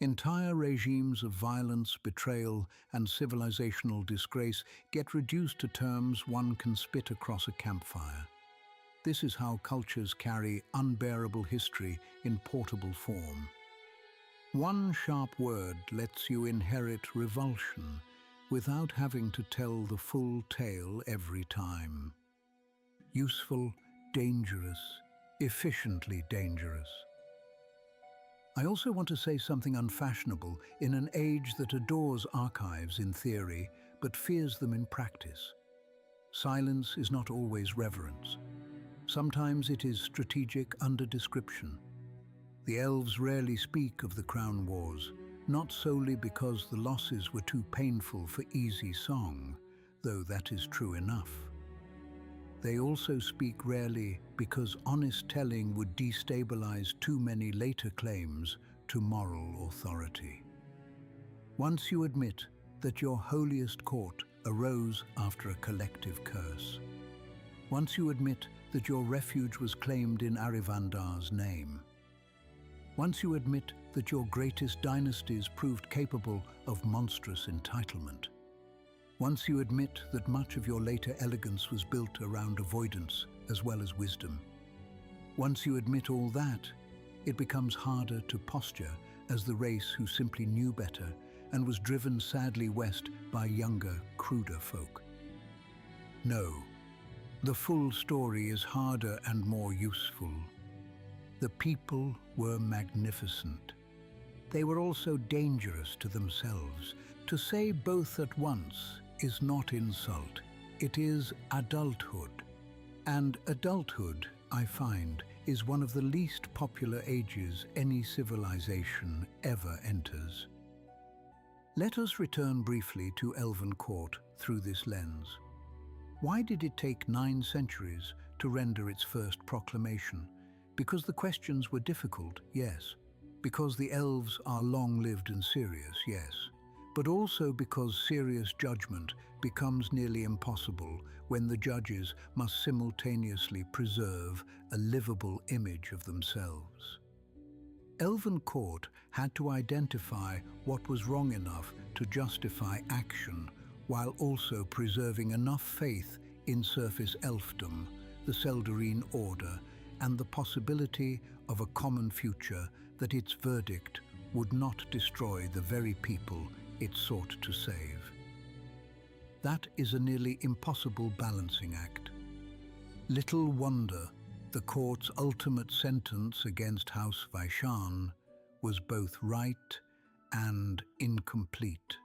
Entire regimes of violence, betrayal, and civilizational disgrace get reduced to terms one can spit across a campfire. This is how cultures carry unbearable history in portable form. One sharp word lets you inherit revulsion without having to tell the full tale every time. Useful, dangerous, efficiently dangerous. I also want to say something unfashionable in an age that adores archives in theory, but fears them in practice. Silence is not always reverence. Sometimes it is strategic under-description. The elves rarely speak of the Crown Wars, not solely because the losses were too painful for easy song, though that is true enough. They also speak rarely because honest telling would destabilize too many later claims to moral authority. Once you admit that your holiest court arose after a collective curse, once you admit that your refuge was claimed in Arivandar's name, once you admit that your greatest dynasties proved capable of monstrous entitlement, once you admit that much of your later elegance was built around avoidance as well as wisdom, once you admit all that, it becomes harder to posture as the race who simply knew better and was driven sadly west by younger, cruder folk. No, the full story is harder and more useful. The people were magnificent. They were also dangerous to themselves. To say both at once is not insult, it is adulthood. And adulthood, I find, is one of the least popular ages any civilization ever enters. Let us return briefly to Elven Court through this lens. Why did it take 9 centuries to render its first proclamation? Because the questions were difficult, yes. Because the elves are long-lived and serious, yes. But also because serious judgment becomes nearly impossible when the judges must simultaneously preserve a livable image of themselves. Elven Court had to identify what was wrong enough to justify action while also preserving enough faith in surface elfdom, the Seldarine Order, and the possibility of a common future that its verdict would not destroy the very people it sought to save. That is a nearly impossible balancing act. Little wonder the court's ultimate sentence against House Vaishan was both right and incomplete.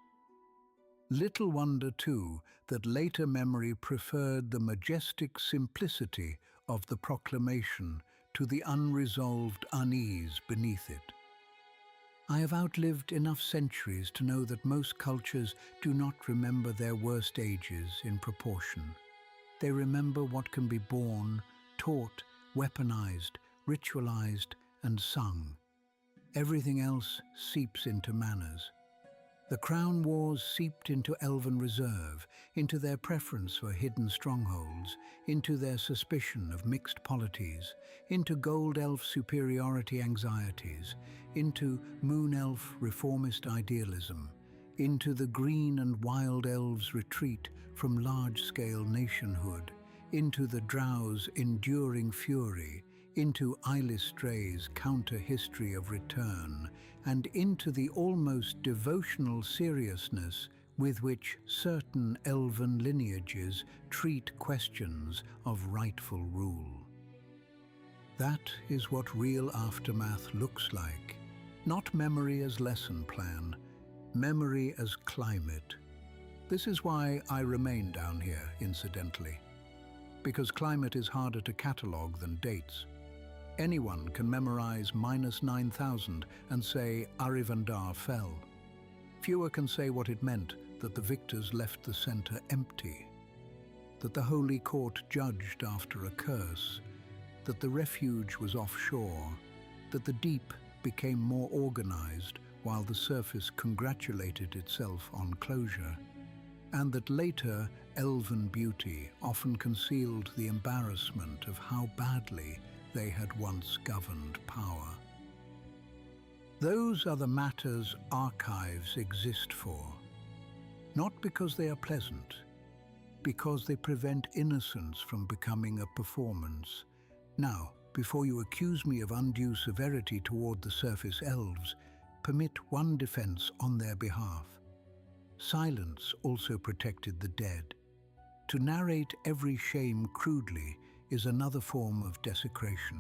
Little wonder, too, that later memory preferred the majestic simplicity of the proclamation to the unresolved unease beneath it. I have outlived enough centuries to know that most cultures do not remember their worst ages in proportion. They remember what can be born, taught, weaponized, ritualized, and sung. Everything else seeps into manners. The Crown Wars seeped into Elven reserve, into their preference for hidden strongholds, into their suspicion of mixed polities, into Gold Elf superiority anxieties, into Moon Elf reformist idealism, into the Green and Wild Elves' retreat from large-scale nationhood, into the Drow's enduring fury, into Ilistray's counter-history of return, and into the almost devotional seriousness with which certain elven lineages treat questions of rightful rule. That is what real aftermath looks like. Not memory as lesson plan, memory as climate. This is why I remain down here, incidentally. Because climate is harder to catalogue than dates. Anyone can memorize -9,000 and say Arivandar fell. Fewer can say what it meant that the victors left the center empty, that the Holy Court judged after a curse, that the refuge was offshore, that the deep became more organized while the surface congratulated itself on closure, and that later elven beauty often concealed the embarrassment of how badly they had once governed power. Those are the matters archives exist for, not because they are pleasant, because they prevent innocence from becoming a performance. Now, before you accuse me of undue severity toward the surface elves, permit one defense on their behalf. Silence also protected the dead. To narrate every shame crudely is another form of desecration.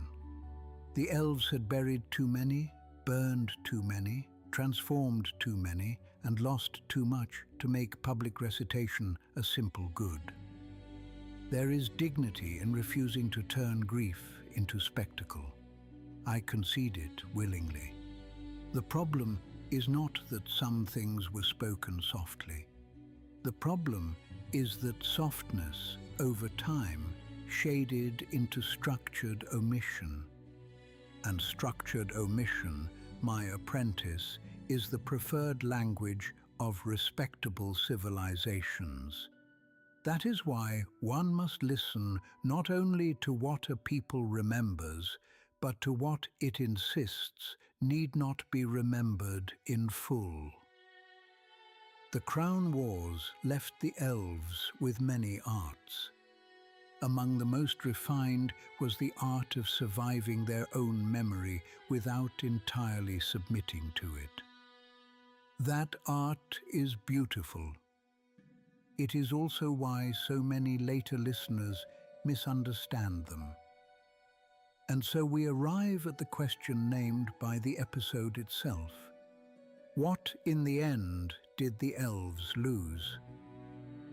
The elves had buried too many, burned too many, transformed too many, and lost too much to make public recitation a simple good. There is dignity in refusing to turn grief into spectacle. I concede it willingly. The problem is not that some things were spoken softly. The problem is that softness, over time, shaded into structured omission. And structured omission, my apprentice, is the preferred language of respectable civilizations. That is why one must listen not only to what a people remembers, but to what it insists need not be remembered in full. The Crown Wars left the elves with many arts. Among the most refined was the art of surviving their own memory without entirely submitting to it. That art is beautiful. It is also why so many later listeners misunderstand them. And so we arrive at the question named by the episode itself. What, in the end, did the elves lose?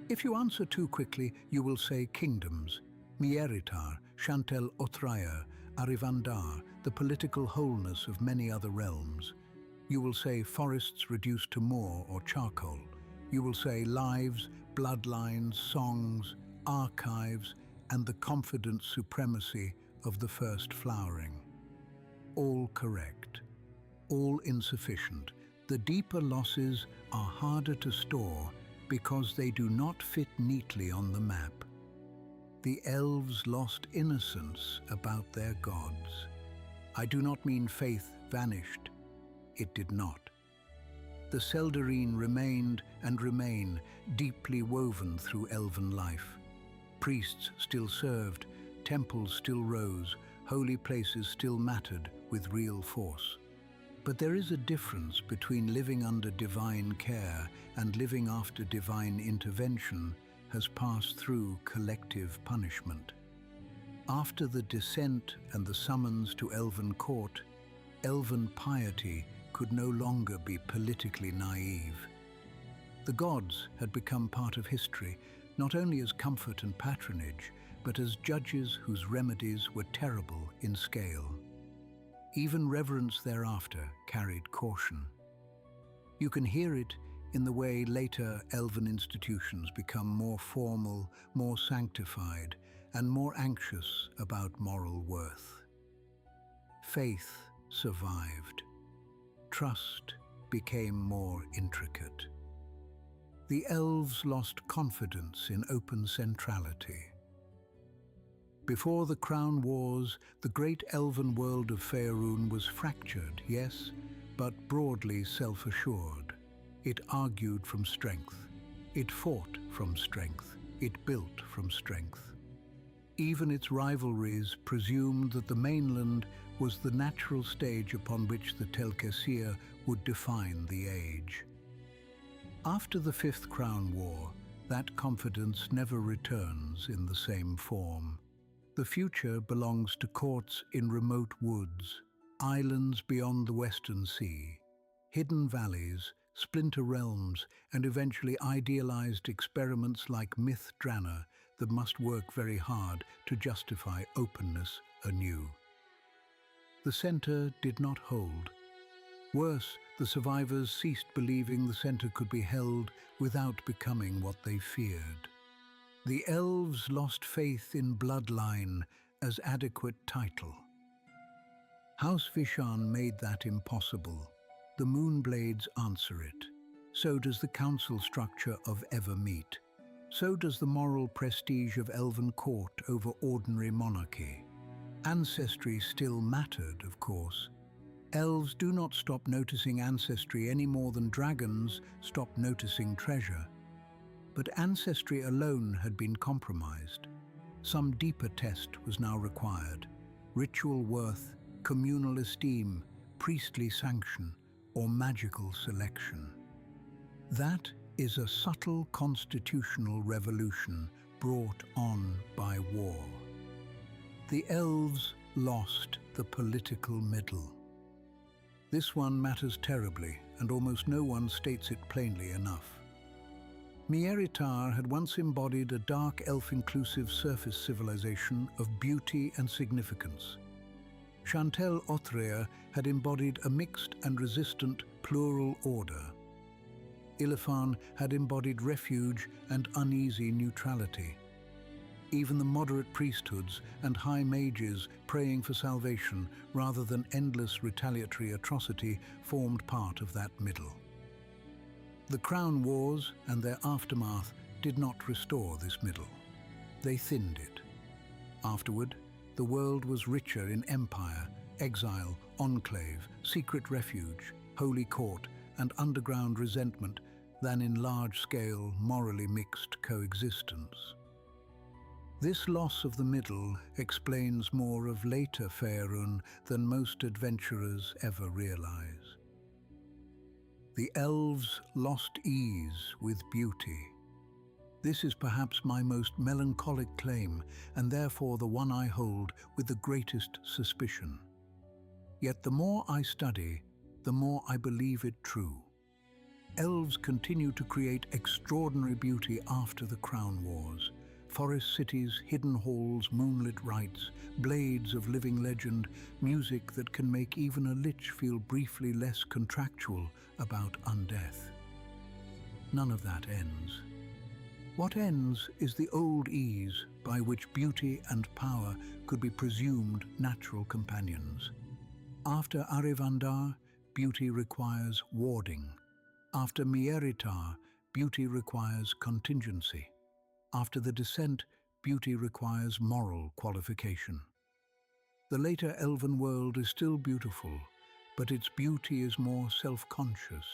If you answer too quickly, you will say kingdoms, Mieritar, Chantel Othraia, Arivandar, the political wholeness of many other realms. You will say forests reduced to moor or charcoal. You will say lives, bloodlines, songs, archives, and the confident supremacy of the first flowering. All correct, all insufficient. The deeper losses are harder to store because they do not fit neatly on the map. The elves lost innocence about their gods. I do not mean faith vanished. It did not. The Seldarine remained and remain deeply woven through elven life. Priests still served, temples still rose, holy places still mattered with real force. But there is a difference between living under divine care and living after divine intervention has passed through collective punishment. After the descent and the summons to elven court, elven piety could no longer be politically naive. The gods had become part of history, not only as comfort and patronage, but as judges whose remedies were terrible in scale. Even reverence thereafter carried caution. You can hear it in the way later elven institutions become more formal, more sanctified, and more anxious about moral worth. Faith survived. Trust became more intricate. The elves lost confidence in open centrality. Before the Crown Wars, the great elven world of Faerûn was fractured, yes, but broadly self-assured. It argued from strength. It fought from strength. It built from strength. Even its rivalries presumed that the mainland was the natural stage upon which the Telkesir would define the age. After the Fifth Crown War, that confidence never returns in the same form. The future belongs to courts in remote woods, islands beyond the Western Sea, hidden valleys, splinter realms, and eventually idealized experiments like Myth Drana that must work very hard to justify openness anew. The center did not hold. Worse, the survivors ceased believing the center could be held without becoming what they feared. The elves lost faith in bloodline as adequate title. House Vishan made that impossible. The Moonblades answer it. So does the council structure of Evermeet. So does the moral prestige of elven court over ordinary monarchy. Ancestry still mattered, of course. Elves do not stop noticing ancestry any more than dragons stop noticing treasure. But ancestry alone had been compromised. Some deeper test was now required. Ritual worth, communal esteem, priestly sanction, or magical selection. That is a subtle constitutional revolution brought on by war. The elves lost the political middle. This one matters terribly, and almost no one states it plainly enough. Mieritar had once embodied a dark elf-inclusive surface civilization of beauty and significance. Chantel Othraia had embodied a mixed and resistant plural order. Ilifan had embodied refuge and uneasy neutrality. Even the moderate priesthoods and high mages praying for salvation rather than endless retaliatory atrocity formed part of that middle. The Crown Wars and their aftermath did not restore this middle. They thinned it. Afterward, the world was richer in empire, exile, enclave, secret refuge, holy court, and underground resentment than in large-scale, morally mixed coexistence. This loss of the middle explains more of later Faerûn than most adventurers ever realize. The elves lost ease with beauty. This is perhaps my most melancholic claim, and therefore the one I hold with the greatest suspicion. Yet the more I study, the more I believe it true. Elves continue to create extraordinary beauty after the Crown Wars. Forest cities, hidden halls, moonlit rites, blades of living legend, music that can make even a lich feel briefly less contractual about undeath. None of that ends. What ends is the old ease by which beauty and power could be presumed natural companions. After Arivandar, beauty requires warding. After Mieritar, beauty requires contingency. After the descent, beauty requires moral qualification. The later elven world is still beautiful, but its beauty is more self-conscious,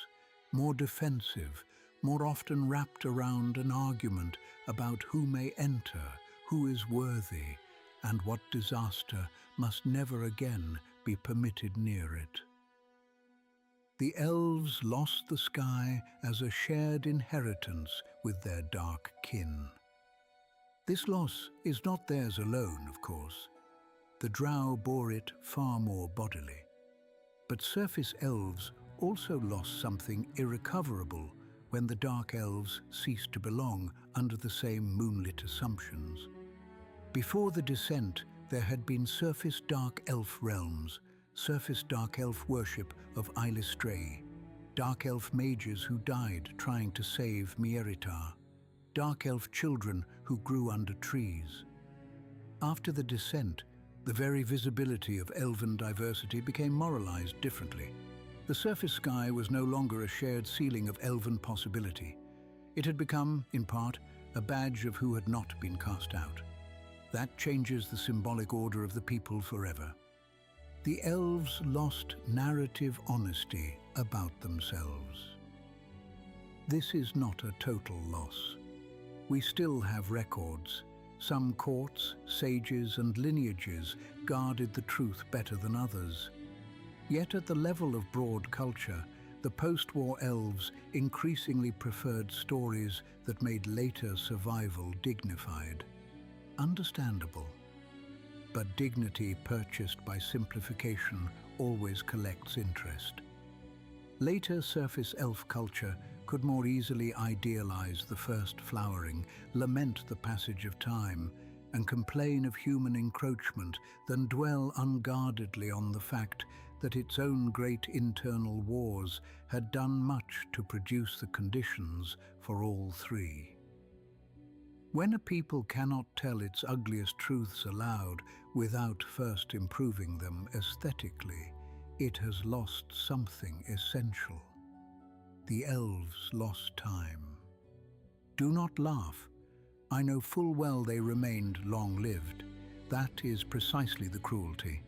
more defensive, more often wrapped around an argument about who may enter, who is worthy, and what disaster must never again be permitted near it. The elves lost the sky as a shared inheritance with their dark kin. This loss is not theirs alone, of course. The drow bore it far more bodily. But surface elves also lost something irrecoverable when the dark elves ceased to belong under the same moonlit assumptions. Before the descent, there had been surface dark elf realms, surface dark elf worship of Eilistrae, dark elf mages who died trying to save Mieritar, dark elf children who grew under trees. After the descent, the very visibility of elven diversity became moralized differently. The surface sky was no longer a shared ceiling of elven possibility. It had become, in part, a badge of who had not been cast out. That changes the symbolic order of the people forever. The elves lost narrative honesty about themselves. This is not a total loss. We still have records. Some courts, sages, and lineages guarded the truth better than others. Yet at the level of broad culture, the post-war elves increasingly preferred stories that made later survival dignified. Understandable. But dignity purchased by simplification always collects interest. Later surface elf culture could more easily idealize the first flowering, lament the passage of time, and complain of human encroachment than dwell unguardedly on the fact that its own great internal wars had done much to produce the conditions for all three. When a people cannot tell its ugliest truths aloud without first improving them aesthetically, it has lost something essential. The elves lost time. Do not laugh. I know full well they remained long-lived. That is precisely the cruelty.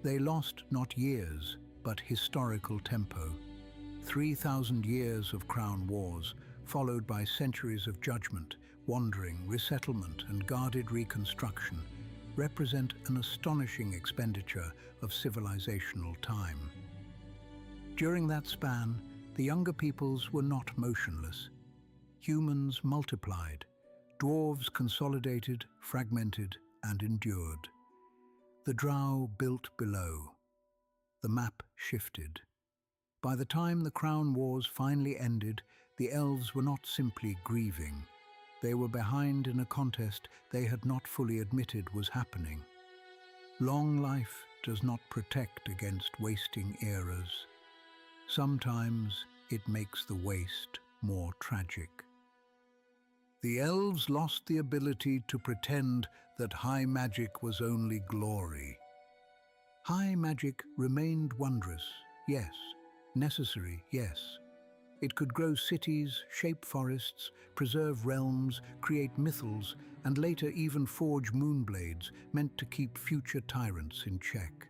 They lost not years, but historical tempo. 3,000 years of crown wars, followed by centuries of judgment, wandering, resettlement, and guarded reconstruction, represent an astonishing expenditure of civilizational time. During that span, the younger peoples were not motionless. Humans multiplied, dwarves consolidated, fragmented, and endured. The drow built below. The map shifted. By the time the Crown Wars finally ended, the elves were not simply grieving. They were behind in a contest they had not fully admitted was happening. Long life does not protect against wasting eras. Sometimes it makes the waste more tragic. The elves lost the ability to pretend that high magic was only glory. High magic remained wondrous, yes. Necessary, yes. It could grow cities, shape forests, preserve realms, create mythals, and later even forge moonblades meant to keep future tyrants in check.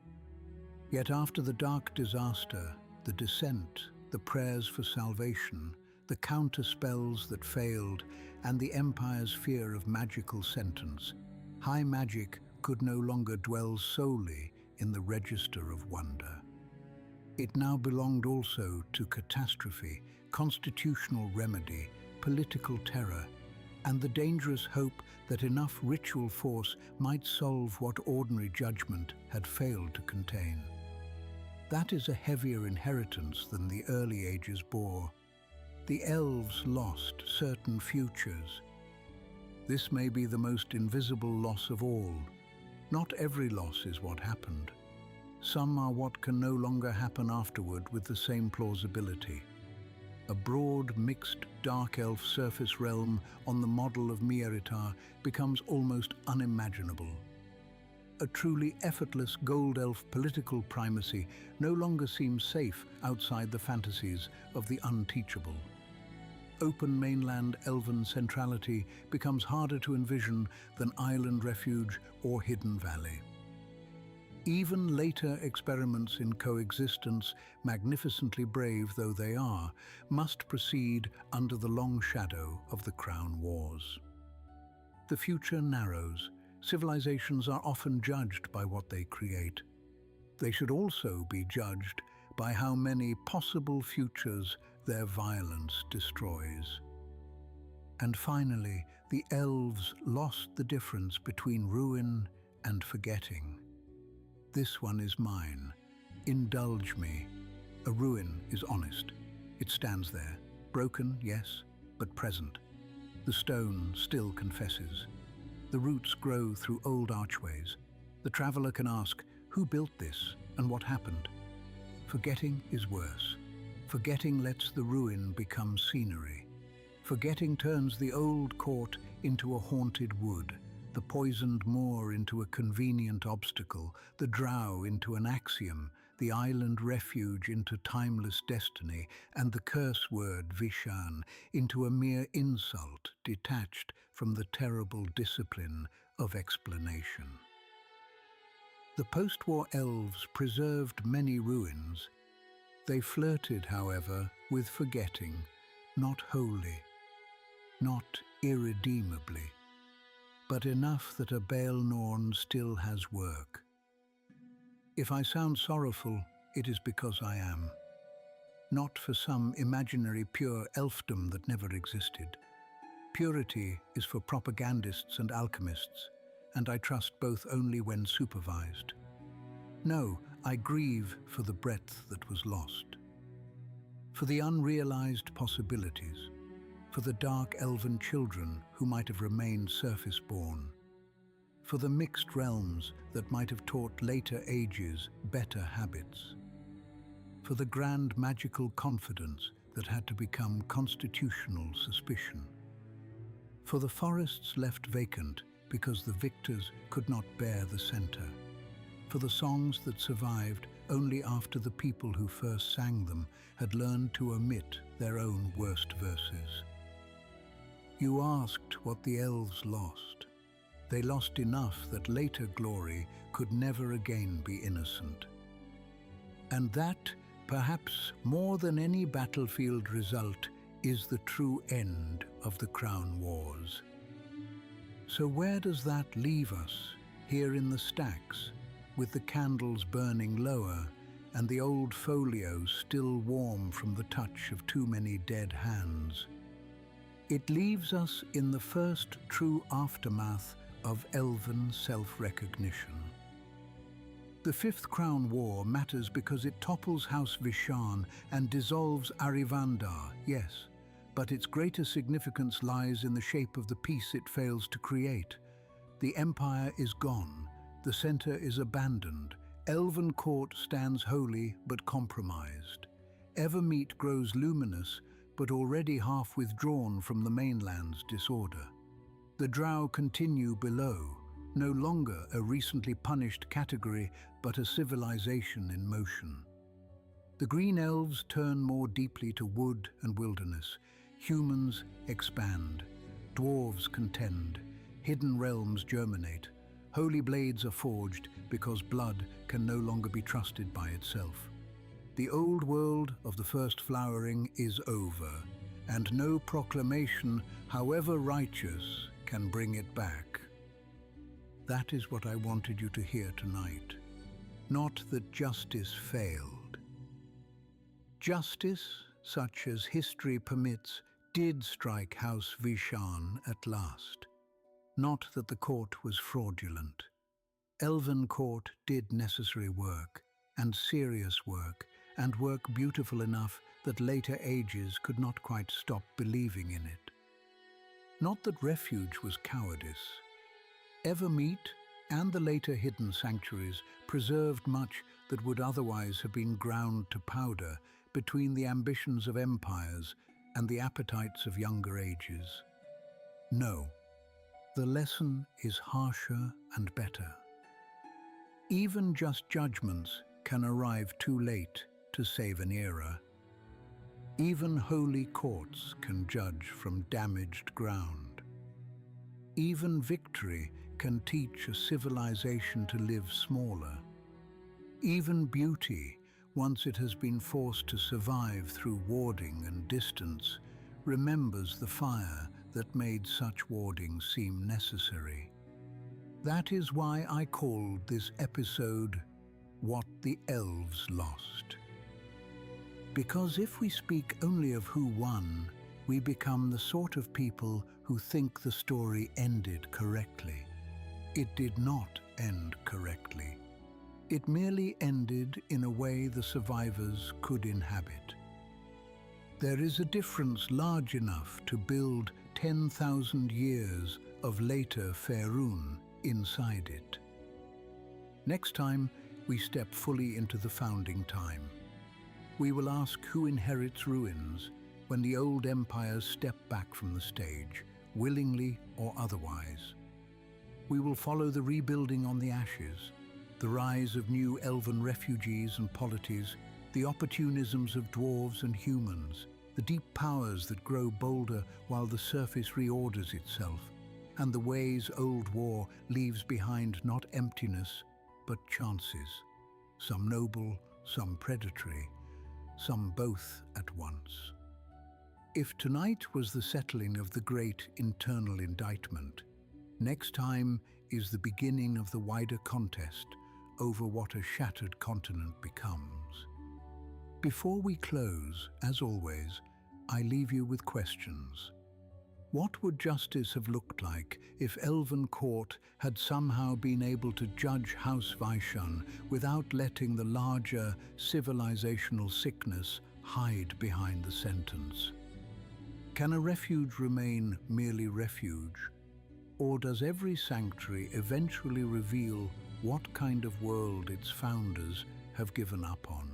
Yet after the dark disaster, the descent, the prayers for salvation, the counterspells that failed, and the Empire's fear of magical sentence, high magic could no longer dwell solely in the register of wonder. It now belonged also to catastrophe, constitutional remedy, political terror, and the dangerous hope that enough ritual force might solve what ordinary judgment had failed to contain. That is a heavier inheritance than the early ages bore. The elves lost certain futures. This may be the most invisible loss of all. Not every loss is what happened. Some are what can no longer happen afterward with the same plausibility. A broad, mixed, dark elf surface realm on the model of Mieritar becomes almost unimaginable. A truly effortless gold elf political primacy no longer seems safe outside the fantasies of the unteachable. Open mainland elven centrality becomes harder to envision than island refuge or hidden valley. Even later experiments in coexistence, magnificently brave though they are, must proceed under the long shadow of the Crown Wars. The future narrows. Civilizations are often judged by what they create. They should also be judged by how many possible futures their violence destroys. And finally, the elves lost the difference between ruin and forgetting. This one is mine. Indulge me. A ruin is honest. It stands there, broken, yes, but present. The stone still confesses. The roots grow through old archways. The traveler can ask, who built this and what happened? Forgetting is worse. Forgetting lets the ruin become scenery. Forgetting turns the old court into a haunted wood, the poisoned moor into a convenient obstacle, the drow into an axiom, the island refuge into timeless destiny, and the curse word Vishan into a mere insult detached from the terrible discipline of explanation. The post-war elves preserved many ruins. They flirted, however, with forgetting, not wholly, not irredeemably, but enough that a Baelnorn still has work. If I sound sorrowful, it is because I am. Not for some imaginary pure elfdom that never existed. Purity is for propagandists and alchemists, and I trust both only when supervised. No, I grieve for the breadth that was lost. For the unrealized possibilities. For the dark elven children who might have remained surface-born. For the mixed realms that might have taught later ages better habits. For the grand magical confidence that had to become constitutional suspicion. For the forests left vacant because the victors could not bear the center. For the songs that survived only after the people who first sang them had learned to omit their own worst verses. You asked what the elves lost. They lost enough that later glory could never again be innocent. And that, perhaps more than any battlefield result, is the true end of the Crown Wars. So where does that leave us, here in the stacks, with the candles burning lower and the old folios still warm from the touch of too many dead hands? It leaves us in the first true aftermath of elven self-recognition. The Fifth Crown War matters because it topples House Vishan and dissolves Arivandar, yes, but its greater significance lies in the shape of the peace it fails to create. The empire is gone, the center is abandoned, Elven court stands holy but compromised. Evermeet grows luminous but already half withdrawn from the mainland's disorder. The drow continue below, no longer a recently punished category, but a civilization in motion. The green elves turn more deeply to wood and wilderness. Humans expand. Dwarves contend. Hidden realms germinate. Holy blades are forged because blood can no longer be trusted by itself. The old world of the first flowering is over, and no proclamation, however righteous, can bring it back. That is what I wanted you to hear tonight. Not that justice failed. Justice, such as history permits, did strike House Vishan at last. Not that the court was fraudulent. Elven court did necessary work, and serious work, and work beautiful enough that later ages could not quite stop believing in it. Not that refuge was cowardice. Evermeet and the later hidden sanctuaries preserved much that would otherwise have been ground to powder between the ambitions of empires and the appetites of younger ages. No, the lesson is harsher and better. Even just judgments can arrive too late to save an era. Even holy courts can judge from damaged ground. Even victory can teach a civilization to live smaller. Even beauty, once it has been forced to survive through warding and distance, remembers the fire that made such warding seem necessary. That is why I called this episode What the Elves Lost. Because if we speak only of who won, we become the sort of people who think the story ended correctly. It did not end correctly. It merely ended in a way the survivors could inhabit. There is a difference large enough to build 10,000 years of later Faerûn inside it. Next time, we step fully into the founding time. We will ask who inherits ruins when the old empires step back from the stage, willingly or otherwise. We will follow the rebuilding on the ashes, the rise of new elven refugees and polities, the opportunisms of dwarves and humans, the deep powers that grow bolder while the surface reorders itself, and the ways old war leaves behind not emptiness, but chances, some noble, some predatory, some both at once. If tonight was the settling of the great internal indictment, next time is the beginning of the wider contest over what a shattered continent becomes. Before we close, as always, I leave you with questions. What would justice have looked like if Elven Court had somehow been able to judge House Vishan without letting the larger civilizational sickness hide behind the sentence? Can a refuge remain merely refuge? Or does every sanctuary eventually reveal what kind of world its founders have given up on?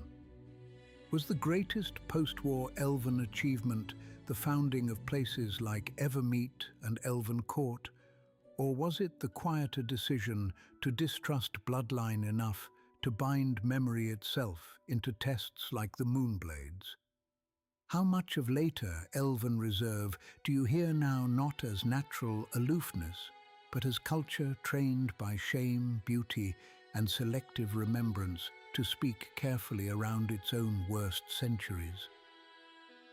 Was the greatest post-war Elven achievement the founding of places like Evermeet and Elven Court, or was it the quieter decision to distrust bloodline enough to bind memory itself into tests like the Moonblades? How much of later Elven reserve do you hear now not as natural aloofness, but as culture trained by shame, beauty, and selective remembrance to speak carefully around its own worst centuries?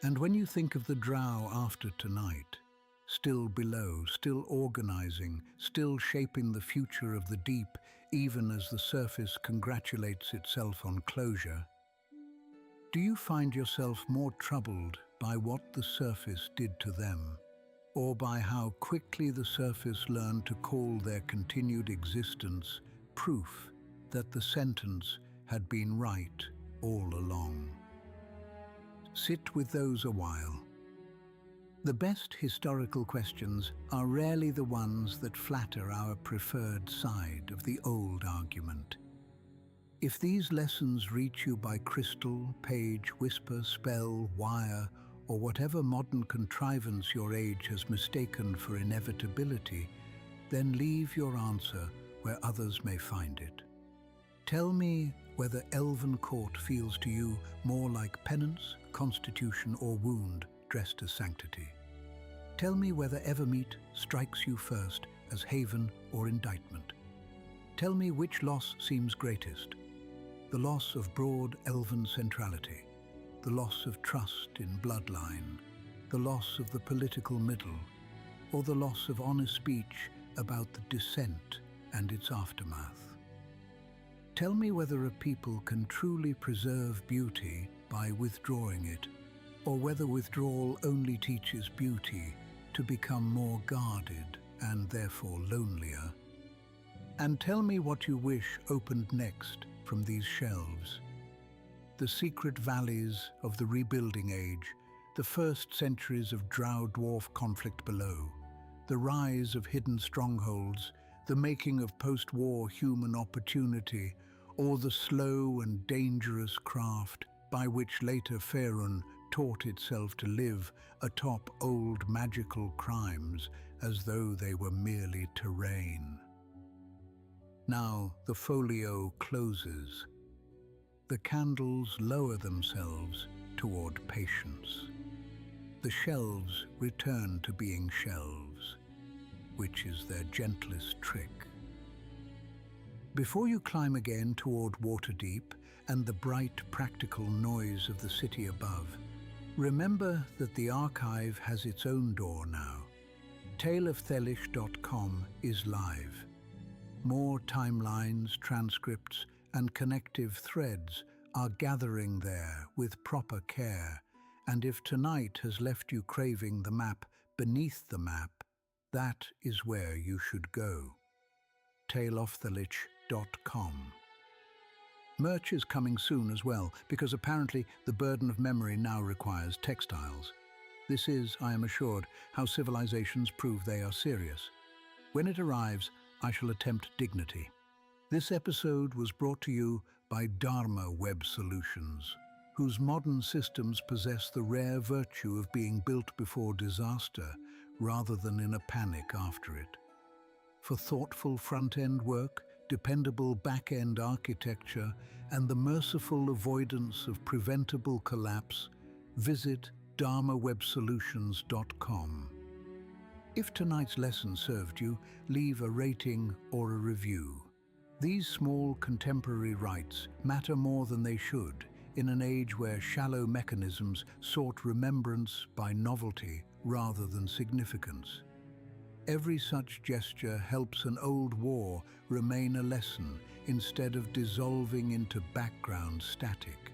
And when you think of the drow after tonight, still below, still organizing, still shaping the future of the deep, even as the surface congratulates itself on closure, do you find yourself more troubled by what the surface did to them, or by how quickly the surface learned to call their continued existence proof that the sentence had been right all along? Sit with those a while. The best historical questions are rarely the ones that flatter our preferred side of the old argument. If these lessons reach you by crystal, page, whisper, spell, wire, or whatever modern contrivance your age has mistaken for inevitability, then leave your answer where others may find it. Tell me whether Elven Court feels to you more like penance, constitution, or wound dressed as sanctity. Tell me whether Evermeet strikes you first as haven or indictment. Tell me which loss seems greatest: the loss of broad elven centrality, the loss of trust in bloodline, the loss of the political middle, or the loss of honest speech about the descent and its aftermath. Tell me whether a people can truly preserve beauty by withdrawing it, or whether withdrawal only teaches beauty to become more guarded and therefore lonelier. And tell me what you wish opened next from these shelves. The secret valleys of the rebuilding age, the first centuries of drow-dwarf conflict below, the rise of hidden strongholds, the making of post-war human opportunity, or the slow and dangerous craft by which later Faerûn taught itself to live atop old magical crimes as though they were merely terrain. Now the folio closes. The candles lower themselves toward patience. The shelves return to being shelves, which is their gentlest trick. Before you climb again toward Waterdeep and the bright, practical noise of the city above, remember that the archive has its own door now. taleofthelich.com is live. More timelines, transcripts, and connective threads are gathering there with proper care, and if tonight has left you craving the map beneath the map, that is where you should go. taleofthelich.com. Merch is coming soon as well, because apparently the burden of memory now requires textiles. This is, I am assured, how civilizations prove they are serious. When it arrives, I shall attempt dignity. This episode was brought to you by Dharma Web Solutions, whose modern systems possess the rare virtue of being built before disaster rather than in a panic after it. For thoughtful front-end work, dependable back-end architecture, and the merciful avoidance of preventable collapse, visit dharmawebsolutions.com. If tonight's lesson served you, leave a rating or a review. These small contemporary rites matter more than they should in an age where shallow mechanisms sought remembrance by novelty rather than significance. Every such gesture helps an old war remain a lesson instead of dissolving into background static.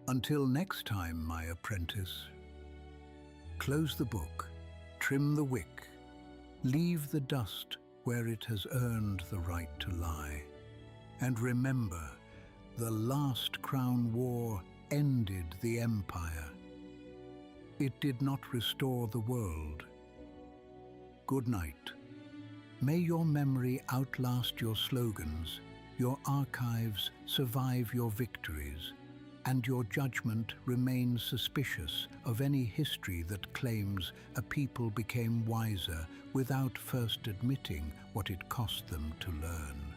Until next time, my apprentice, close the book, trim the wick, leave the dust where it has earned the right to lie, and remember, the last Crown War ended the Empire. It did not restore the world. Good night. May your memory outlast your slogans, your archives survive your victories, and your judgment remain suspicious of any history that claims a people became wiser without first admitting what it cost them to learn.